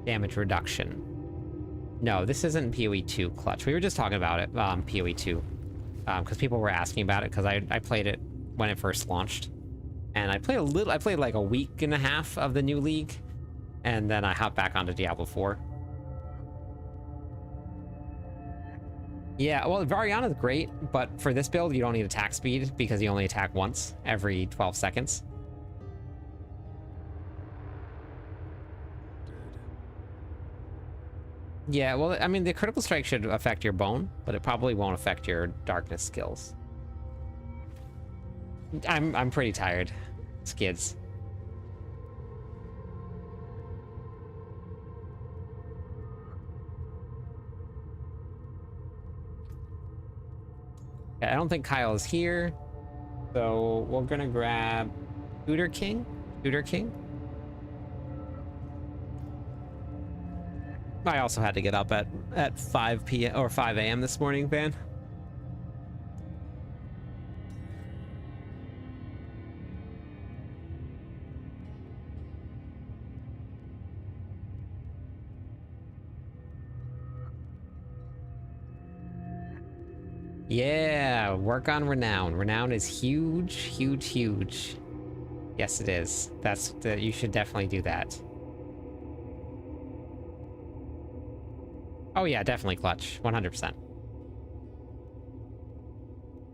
damage reduction. No, this isn't PoE 2 clutch. We were just talking about it, PoE 2, because people were asking about it, because I played it when it first launched, and I played like a week and a half of the new league, and then I hopped back onto Diablo 4. Yeah, well, Variana's great, but for this build, you don't need attack speed because you only attack once every 12 seconds. Yeah, well, I mean, the critical strike should affect your bone, but it probably won't affect your darkness skills. I'm pretty tired, skids. I don't think Kyle is here, so we're gonna grab Tutor King. I also had to get up at 5 p.m. or 5 a.m. this morning, Van. Yeah, work on Renown. Renown is huge, huge, huge. Yes, it is. You should definitely do that. Oh yeah, definitely clutch. 100%.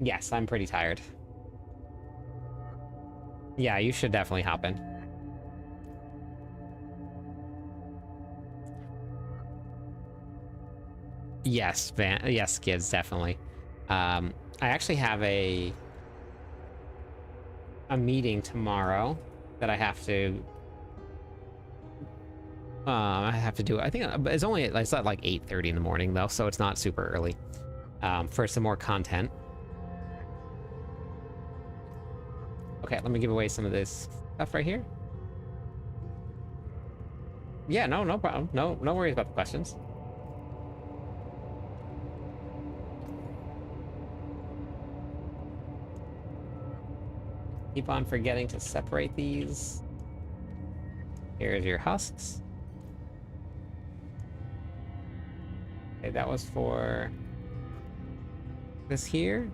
Yes, I'm pretty tired. Yeah, you should definitely hop in. Yes, yes, kids, definitely. I actually have a meeting tomorrow that I have to do. I think it's at like 8:30 in the morning though, so it's not super early. For some more content. Okay, let me give away some of this stuff right here. Yeah, no problem. No worries about the questions. Keep on forgetting to separate these. Here's your husks. Okay, that was for this here.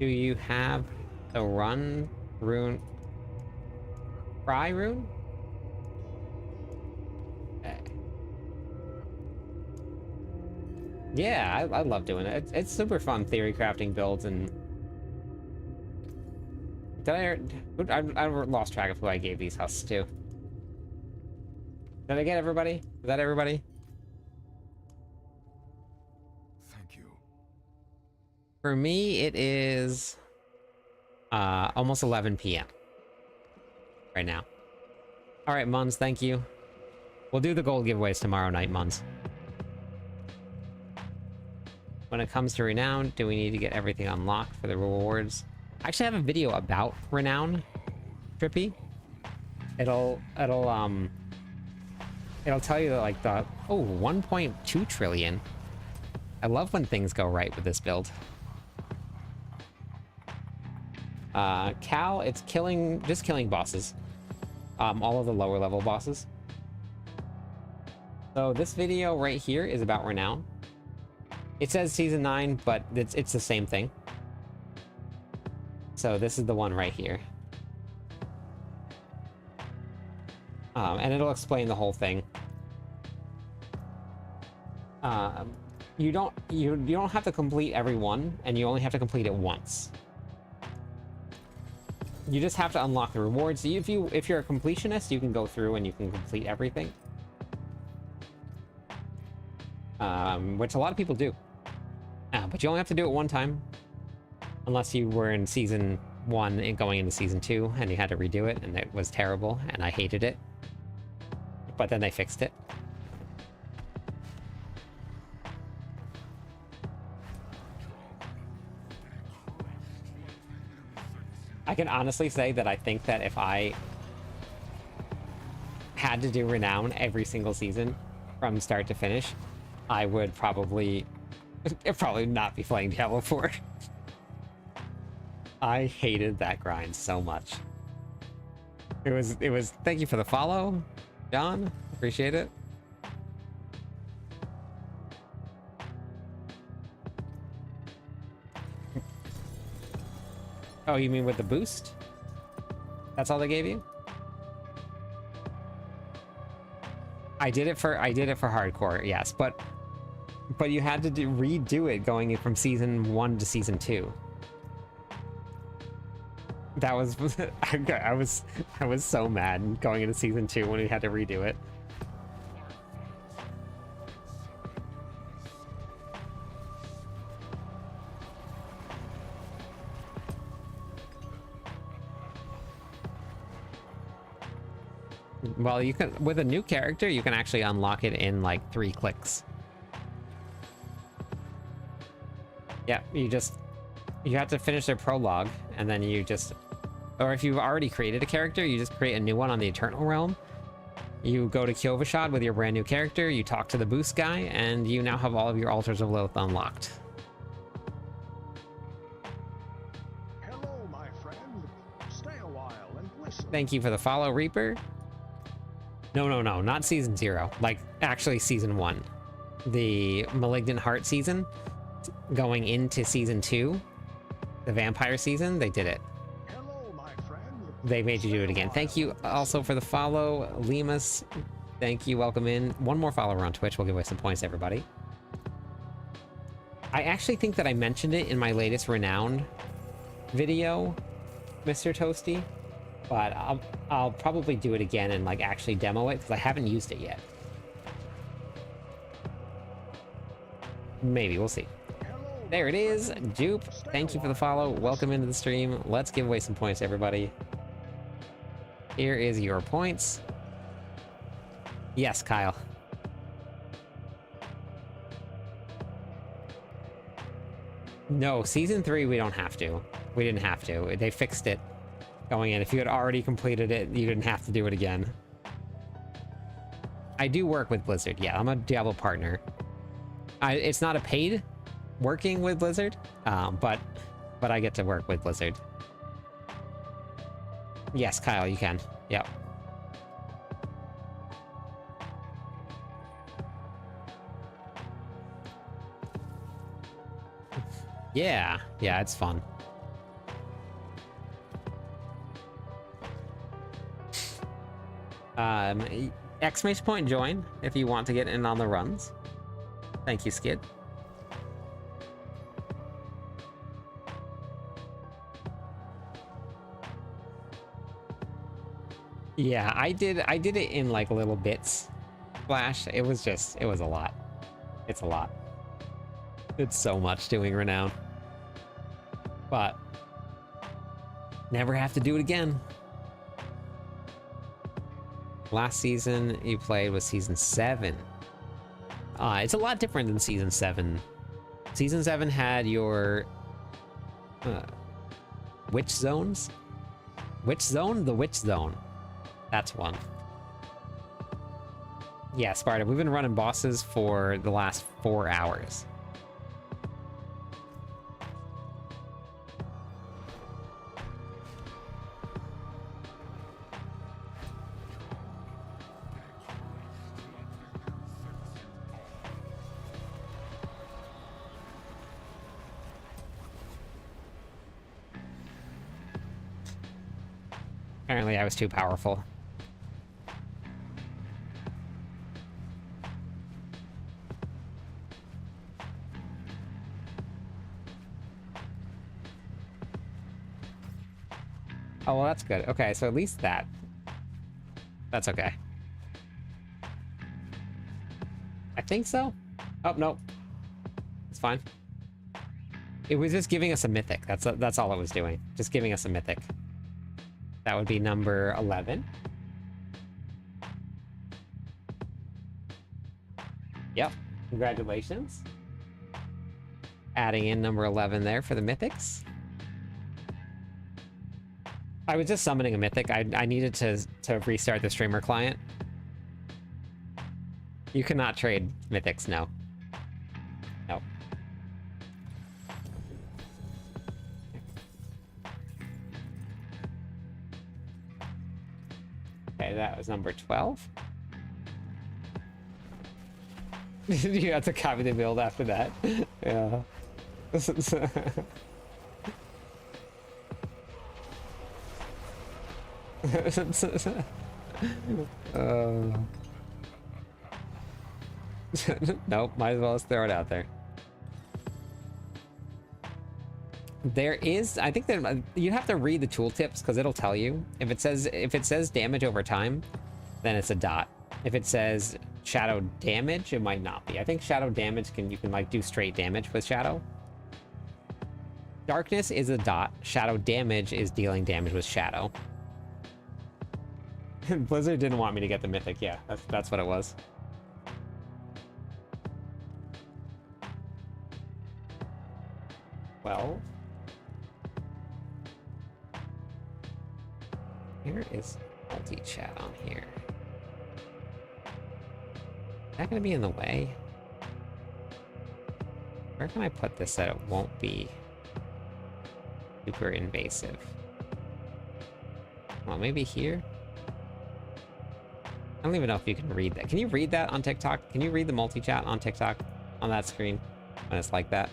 Do you have the run rune? Fry rune? Okay. Yeah, I love doing it. It's super fun theory crafting builds and I lost track of who I gave these husks to. Did I get everybody? Is that everybody?
Thank you.
For me, it is almost 11 p.m. right now. All right, Muns, thank you. We'll do the gold giveaways tomorrow night, Muns. When it comes to Renown, do we need to get everything unlocked for the rewards? I actually have a video about Renown, Trippy. It'll tell you that, like, the 1.2 trillion. I love when things go right with this build. Cal, it's just killing bosses. All of the lower level bosses. So this video right here is about Renown. It says season 9, but it's the same thing. So this is the one right here. And it'll explain the whole thing. You don't have to complete every one, and you only have to complete it once. You just have to unlock the rewards. If you're a completionist, you can go through and you can complete everything. Which a lot of people do. But you only have to do it one time. Unless you were in season 1 and going into season 2 and you had to redo it and it was terrible and I hated it. But then they fixed it. I can honestly say that I think that if I had to do Renown every single season from start to finish, I would probably not be playing Diablo 4. I hated that grind so much. It was thank you for the follow, John. Appreciate it. Oh, you mean with the boost? That's all they gave you? I did it for hardcore, yes, but you had to redo it going from season 1 to season 2. That was I was so mad going into season 2 when we had to redo it. Well, you can, with a new character, you can actually unlock it in like 3 clicks. Yeah, you have to finish their prologue, and then or if you've already created a character, you just create a new one on the Eternal Realm. You go to Kyovashad with your brand new character, you talk to the boost guy, and you now have all of your Altars of Lilith unlocked.
Hello, my friend. Stay a while and listen.
Thank you for the follow, Reaper. No, not season 0. Like, actually season 1. The Malignant Heart season, going into season 2, the vampire season, they did it.
Hello, my friend.
They made you do it again. Thank you also for the follow, Lemus. Thank you, welcome in. One more follower on Twitch, we'll give away some points to everybody. I actually think that I mentioned it in my latest Renown video, Mr. Toasty. But I'll probably do it again and like actually demo it because I haven't used it yet. Maybe, we'll see. There it is, Jupe. Thank you for the follow. Welcome into the stream. Let's give away some points, everybody. Here is your points. Yes, Kyle. No, season 3 we don't have to. We didn't have to. They fixed it. Going in. If you had already completed it, you didn't have to do it again. I do work with Blizzard. Yeah, I'm a Diablo partner. It's not a paid working with Blizzard, but I get to work with Blizzard. Yes, Kyle, you can. Yep. Yeah, it's fun. Exclamation point join if you want to get in on the runs. Thank you, Skid. Yeah, I did it in like little bits. Flash, it was a lot. It's a lot. It's so much doing Renown. But never have to do it again. Last season you played was season 7. It's a lot different than season 7. Season 7 had your witch zones? Witch zone? The witch zone. That's one. Yeah, Sparta, we've been running bosses for the last 4 hours. Apparently I was too powerful. Oh, well, that's good. Okay, so at least that. That's okay. I think so. Oh, no. It's fine. It was just giving us a mythic. That's all it was doing. Just giving us a mythic. That would be number 11. Yep. Congratulations. Adding in number 11 there for the mythics. I was just summoning a mythic. I needed to restart the streamer client. You cannot trade mythics, no. No. Okay, that was number 12. You have to copy the build after that. Yeah. Nope, might as well just throw it out there. There is, I think that you have to read the tooltips because it'll tell you. If it says damage over time, then it's a dot. If it says shadow damage, it might not be. I think shadow damage you can like do straight damage with shadow. Darkness is a dot. Shadow damage is dealing damage with shadow. Blizzard didn't want me to get the mythic. Yeah, that's what it was. Well, here is multi-chat on here. Is that going to be in the way? Where can I put this that it won't be super invasive? Well, maybe here? I don't even know if you can read that. Can you read that on TikTok? Can you read the multi-chat on TikTok on that screen when it's like that?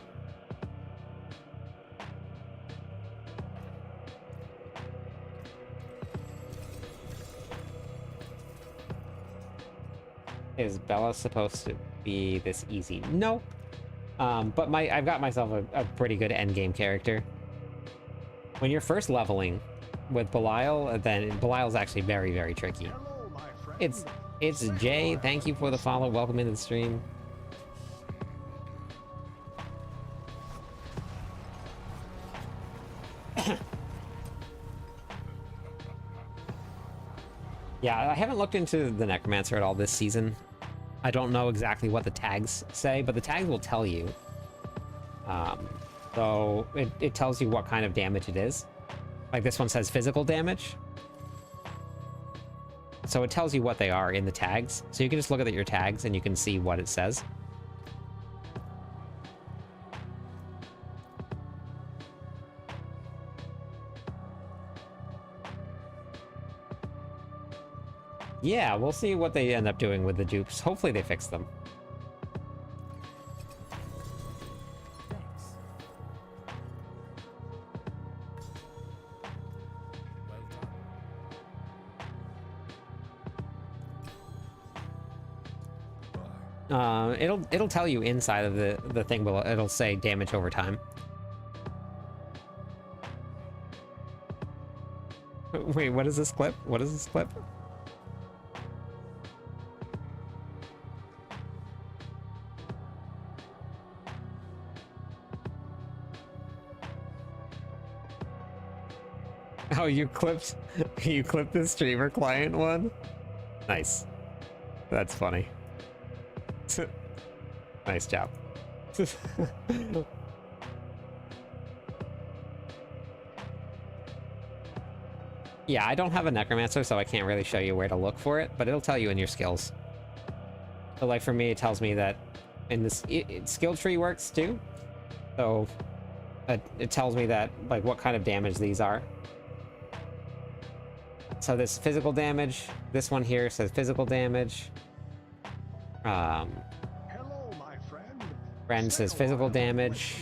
Is Bella supposed to be this easy? No. But I've got myself a pretty good endgame character. When you're first leveling with Belial, then Belial's actually very, very tricky.
Hello, my friend.
It's Jay. Thank you for the follow. Welcome into the stream. Yeah, I haven't looked into the Necromancer at all this season. I don't know exactly what the tags say, but the tags will tell you. So it tells you what kind of damage it is. Like this one says physical damage. So it tells you what they are in the tags. So you can just look at your tags and you can see what it says. Yeah, we'll see what they end up doing with the dupes. Hopefully they fix them.
Thanks. Well done.
It'll tell you inside of the thing, but it'll say damage over time. Wait, what is this clip? What is this clip? Oh, you clipped the streamer client one? Nice. That's funny. Nice job. Yeah, I don't have a necromancer, so I can't really show you where to look for it, but it'll tell you in your skills. So like for me, it tells me that in this skill tree works too. So it tells me that like what kind of damage these are. So this physical damage, this one here says physical damage.
Hello, my friend.
Friend says physical damage.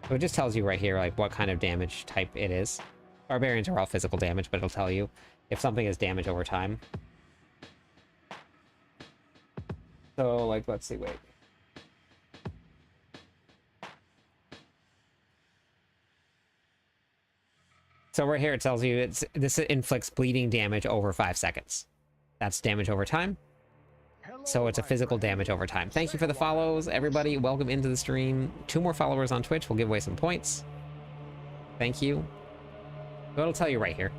So it just tells you right here like what kind of damage type it is. Barbarians are all physical damage, but it'll tell you if something is damage over time. So like, let's see, wait. So right here it tells you this inflicts bleeding damage over 5 seconds. That's damage over time. So it's a physical damage over time. Thank you for the follows, everybody. Welcome into the stream. 2 more followers on Twitch. We'll give away some points. Thank you. So it'll tell you right here.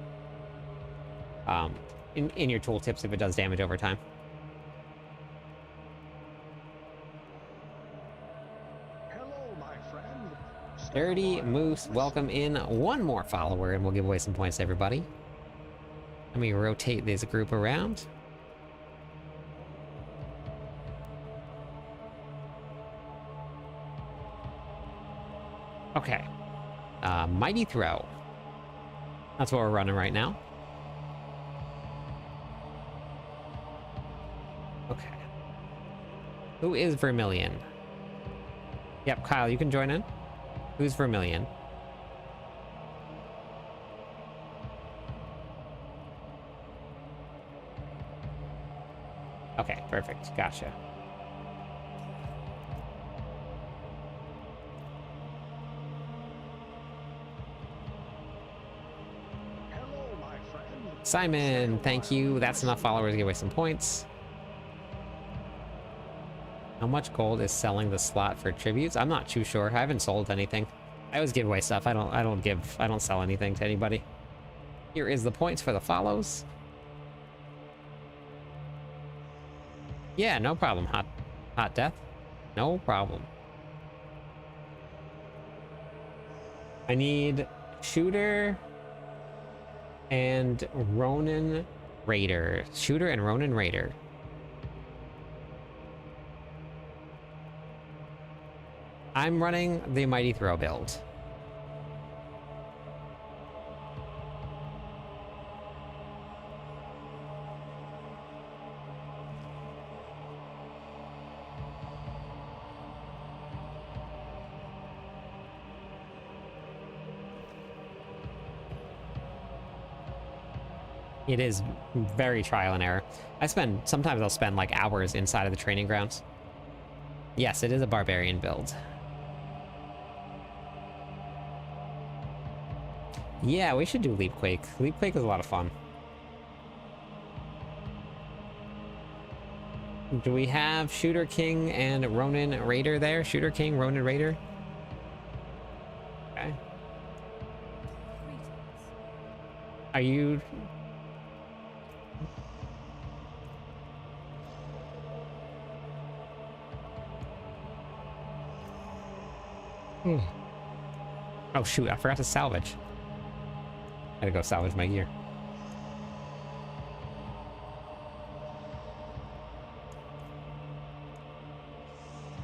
In your tooltips if it does damage over time.
Hello, my friend.
Dirty Moose, welcome in. 1 more follower and we'll give away some points to everybody. Let me rotate this group around. Okay. Mighty Throw. That's what we're running right now. Okay. Who is Vermilion? Yep, Kyle, you can join in. Who's Vermilion? Okay, perfect. Gotcha. Simon, thank you. That's enough followers to give away some points. How much gold is selling the slot for tributes? I'm not too sure. I haven't sold anything. I always give away stuff. I don't sell anything to anybody. Here is the points for the follows. Yeah, no problem. Hot Death. No problem. I need Shooter and Ronin Raider. Shooter and Ronin Raider. I'm running the Mighty Throw build. It is very trial and error. Sometimes I'll spend like hours inside of the training grounds. Yes, it is a barbarian build. Yeah, we should do Leapquake. Leapquake is a lot of fun. Do we have Shooter King and Ronin Raider there? Shooter King, Ronin Raider? Okay. Are you... Oh shoot, I forgot to salvage. I gotta go salvage my gear.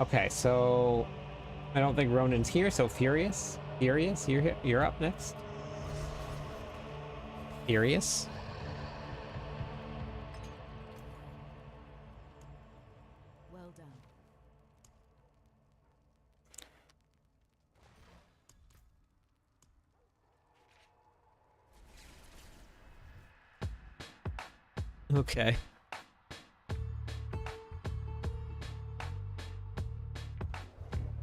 Okay, so I don't think Ronin's here, so Furious, you're up next. Furious.
Well done.
Okay.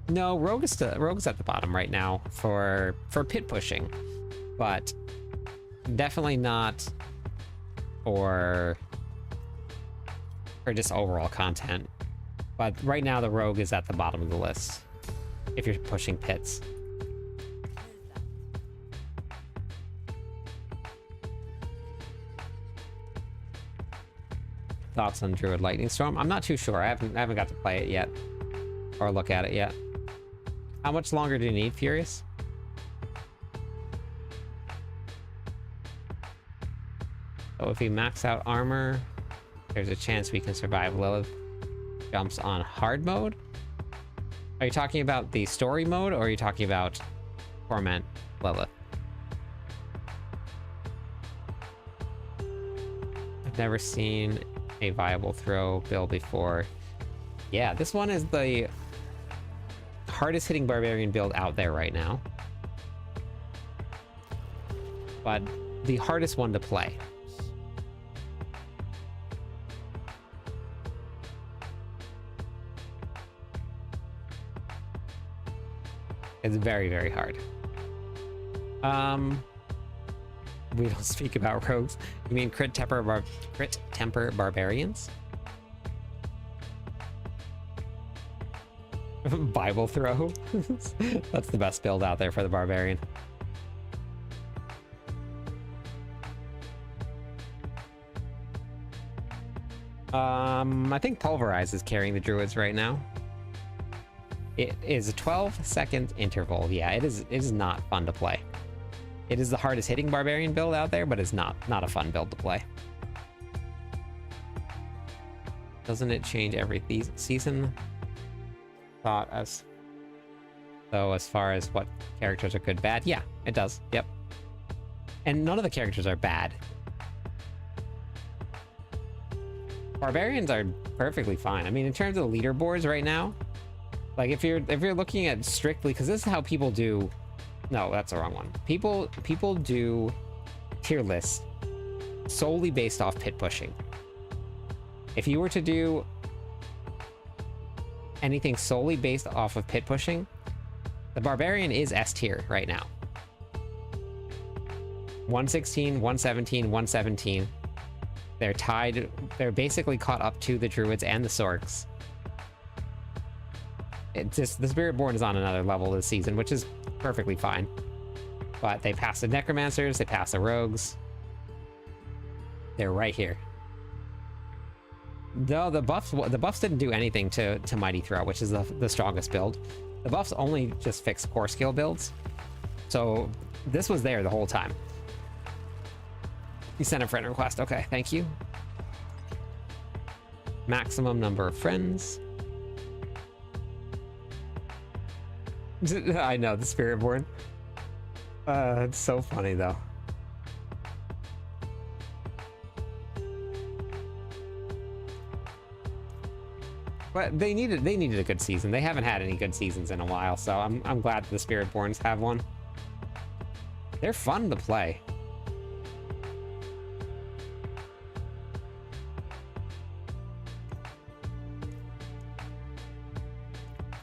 No, Rogue is at the bottom right now for pit pushing, but definitely not for just overall content. But right now the rogue is at the bottom of the list if you're pushing pits. Thoughts on Druid Lightning Storm? I'm not too sure. I haven't got to play it yet or look at it yet. How much longer do you need, Furious? So if we max out armor, there's a chance we can survive Lilith jumps on hard mode. Are you talking about the story mode, or are you talking about Torment Lilith? I've never seen a viable throw build before. Yeah, this one is the hardest hitting barbarian build out there right now, but the hardest one to play. It's very, very hard. We don't speak about rogues. You mean crit temper barbarians? Bible throw. That's the best build out there for the barbarian. I think Pulverize is carrying the druids right now. It is a 12-second interval. Yeah, it is not fun to play. It is the hardest hitting barbarian build out there, but it's not a fun build to play. Doesn't it change every season? Thought as far as what characters are good, bad? Yeah, it does. Yep. And none of the characters are bad. Barbarians are perfectly fine. I mean, in terms of the leaderboards right now, like if you're looking at strictly, because this is how people do. No, that's the wrong one. People do tier lists solely based off pit pushing. If you were to do anything solely based off of pit pushing, the barbarian is S tier right now. 116, 117, 117. They're tied. They're basically caught up to the druids and the sorks. It's just the Spiritborn is on another level this season, which is perfectly fine. But they passed the necromancers, they passed the rogues. They're right here. No, the buffs didn't do anything to Mighty Throw, which is the strongest build. The buffs only just fixed core skill builds. So this was there the whole time. You sent a friend request. Okay, thank you. Maximum number of friends. I know, the Spiritborn. It's so funny though. But they needed a good season. They haven't had any good seasons in a while, so I'm glad the Spiritborns have one. They're fun to play.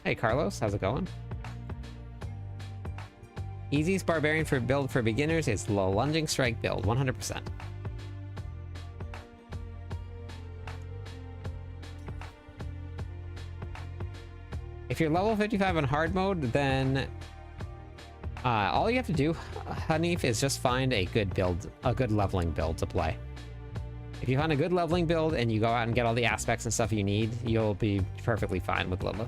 Hey Carlos, how's it going? Easiest barbarian for build for beginners is low lunging strike build, 100%. If you're level 55 on hard mode, then all you have to do, Hanif, is just find a good build, a good leveling build to play. If you find a good leveling build and you go out and get all the aspects and stuff you need, you'll be perfectly fine with Lilith.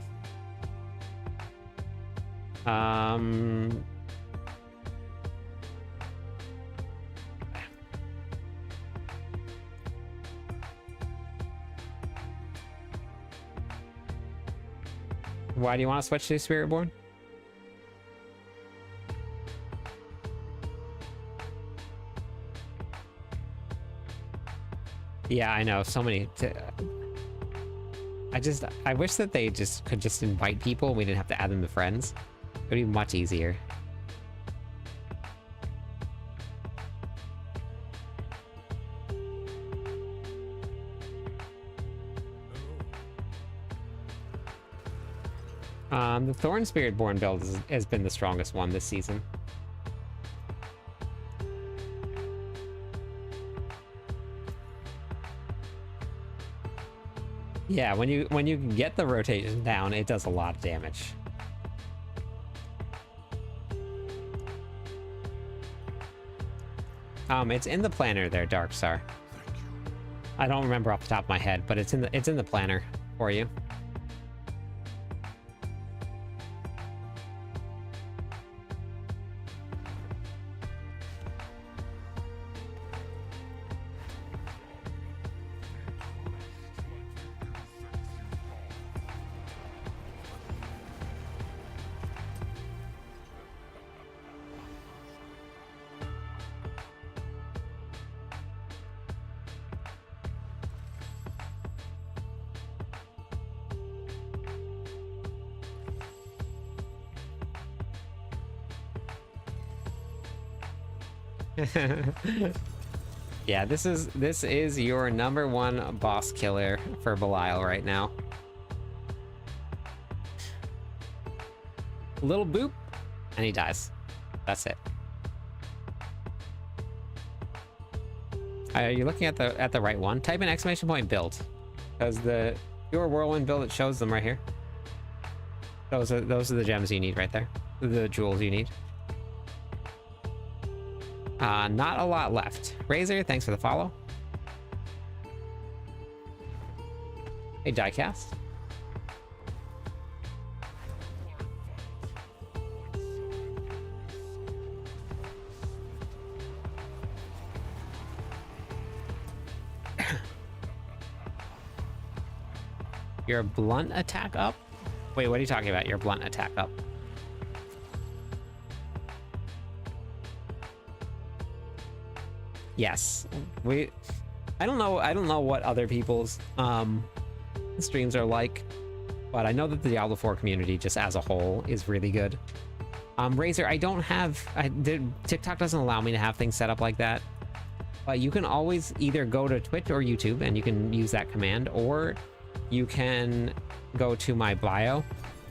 Why do you want to switch to Spiritborn? Yeah, I know. So many. I wish that they could just invite people. We didn't have to add them to friends. It would be much easier. The Thorn Spiritborn build has been the strongest one this season. Yeah, when you get the rotation down, it does a lot of damage. It's in the planner there, Darkstar.
Thank you.
I don't remember off the top of my head, but it's in the planner for you. Yeah, this is your #1 boss killer for Belial right now. Little boop, and he dies. That's it. Are you looking at the right one? Type in ! Build, because the pure whirlwind build, it shows them right here. Those are the gems you need right there. The jewels you need. Not a lot left. Razor, thanks for the follow. Hey, Diecast. Your blunt attack up? Wait, what are you talking about? Your blunt attack up? Yes, I don't know what other people's streams are like, but I know that the Diablo 4 community just as a whole is really good. Razor, TikTok doesn't allow me to have things set up like that, but you can always either go to Twitch or YouTube and you can use that command, or you can go to my bio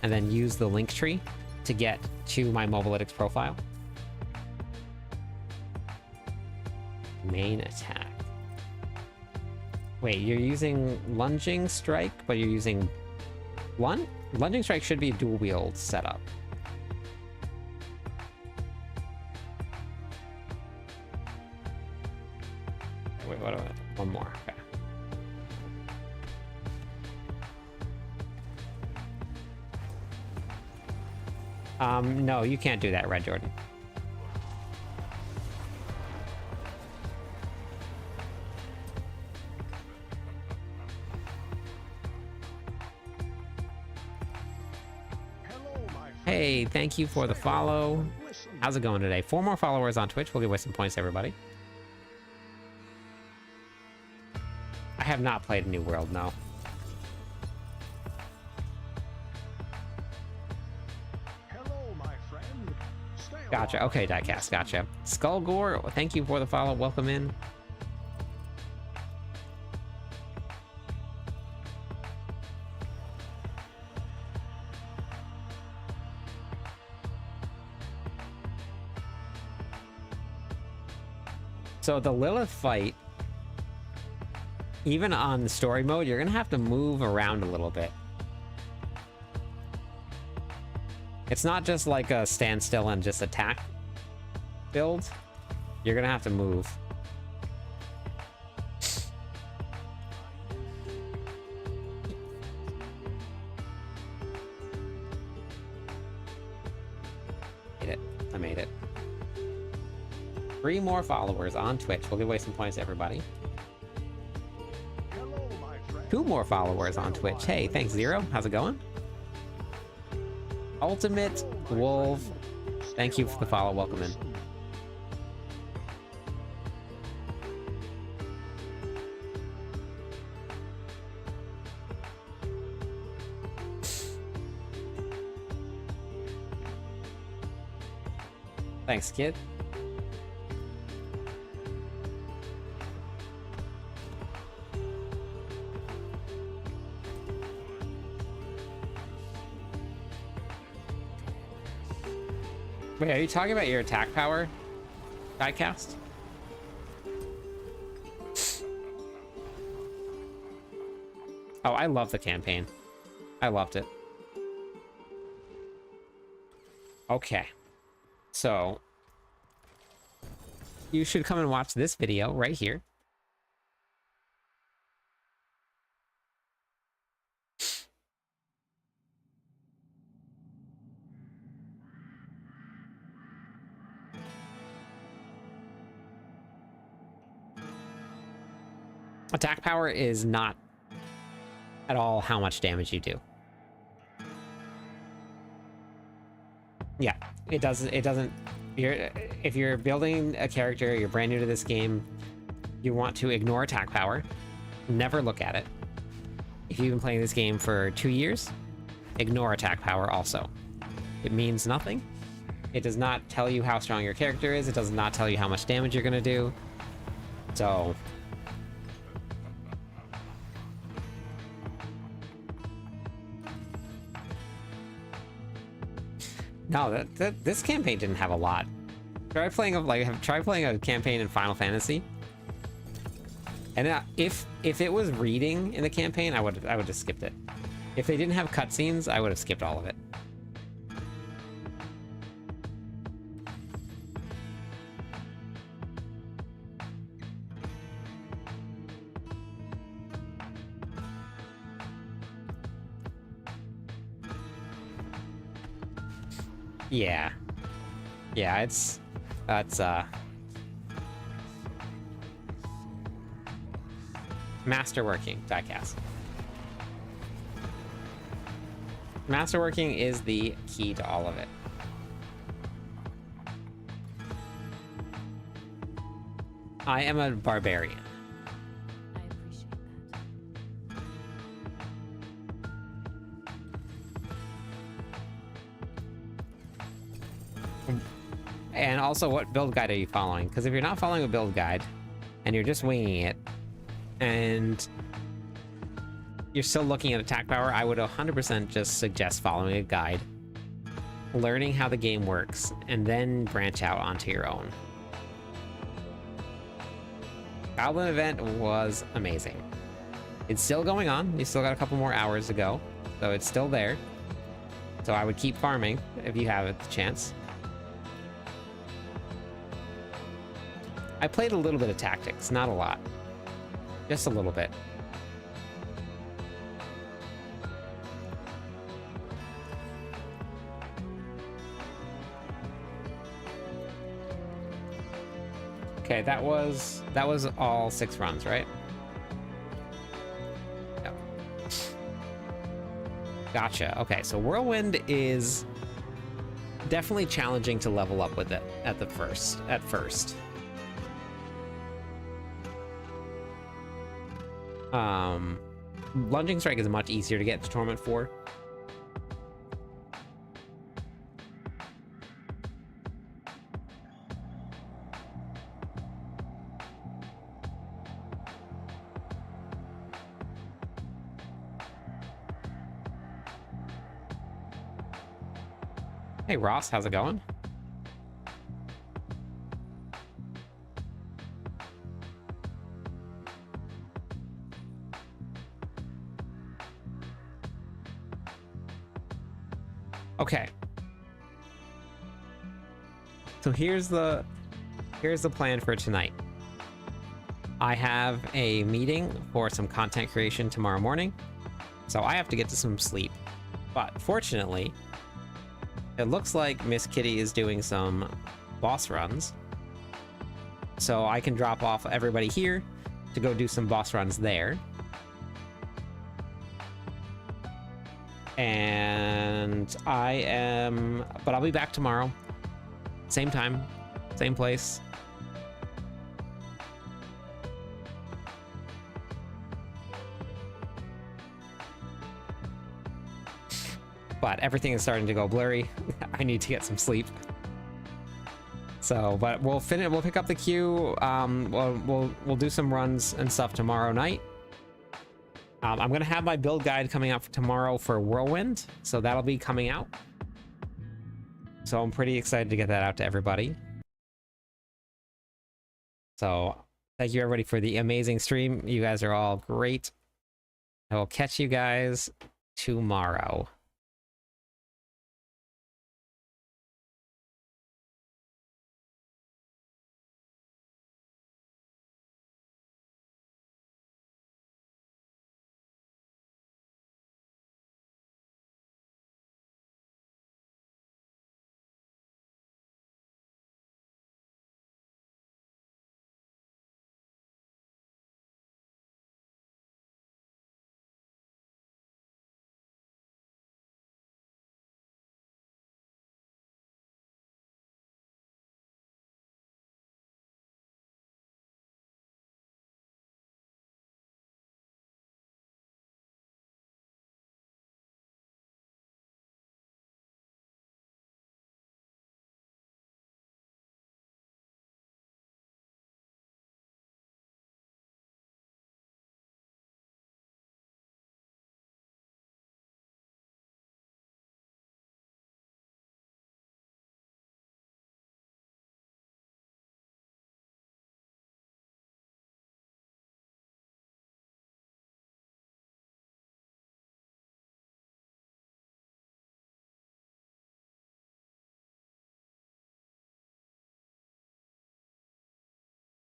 and then use the link tree to get to my Mobalytics profile. Main attack. Wait, you're using lunging strike, but you're using blunt? Lunging strike should be a dual wield setup. Wait, what? One more. Okay. No, you can't do that, Red Jordan. Hey, thank you for the follow. How's it going today? 4 more followers on Twitch. We'll give away some points to everybody. I have not played a New World, no. Gotcha. Okay, Diecast. Gotcha. Skullgore, thank you for the follow. Welcome in. So the Lilith fight, even on the story mode, you're gonna have to move around a little bit. It's not just like a standstill and just attack build. You're gonna have to move. Made it. I made it. 3 more followers on Twitch. We'll give away some points to everybody. 2 more followers on Twitch. Hey, thanks, Zero. How's it going? Ultimate Wolf, thank you for the follow. Welcome in. Thanks, kid. Wait, are you talking about your attack power, Oh, I love the campaign. I loved it. Okay. So, you should come and watch this video right here. Attack power is not at all how much damage you do. Yeah, it doesn't. If you're building a character, you're brand new to this game, you want to ignore attack power. Never look at it. If you've been playing this game for 2 years, ignore attack power also. It means nothing. It does not tell you how strong your character is. It does not tell you how much damage you're going to do. So... no, this campaign didn't have a lot. Try playing a campaign in Final Fantasy. And if it was reading in the campaign, I would have skipped it. If they didn't have cutscenes, I would have skipped all of it. Yeah. Yeah, that's masterworking, diecast. Masterworking is the key to all of it. I am a barbarian.
I appreciate that.
And also, what build guide are you following? Because if you're not following a build guide, and you're just winging it, and you're still looking at attack power, I would 100% just suggest following a guide, learning how the game works, and then branch out onto your own. Goblin event was amazing. It's still going on. You still got a couple more hours to go, so it's still there. So I would keep farming if you have the chance. I played a little bit of tactics, not a lot. Just a little bit. Okay, that was all 6 runs, right? Yep. Gotcha. Okay, so Whirlwind is definitely challenging to level up with it at first. Lunging Strike is much easier to get to Torment 4. Hey Ross, how's it going? Okay. So here's the plan for tonight. I have a meeting for some content creation tomorrow morning, so I have to get to some sleep. But fortunately, it looks like Miss Kitty is doing some boss runs, so I can drop off everybody here to go do some boss runs there. And but I'll be back tomorrow. Same time, same place. But everything is starting to go blurry. I need to get some sleep. So, but we'll pick up the queue. We'll do some runs and stuff tomorrow night. I'm gonna have my build guide coming out for tomorrow for Whirlwind, so that'll be coming out. So I'm pretty excited to get that out to everybody. So thank you everybody for the amazing stream. You guys are all great. I will catch you guys tomorrow.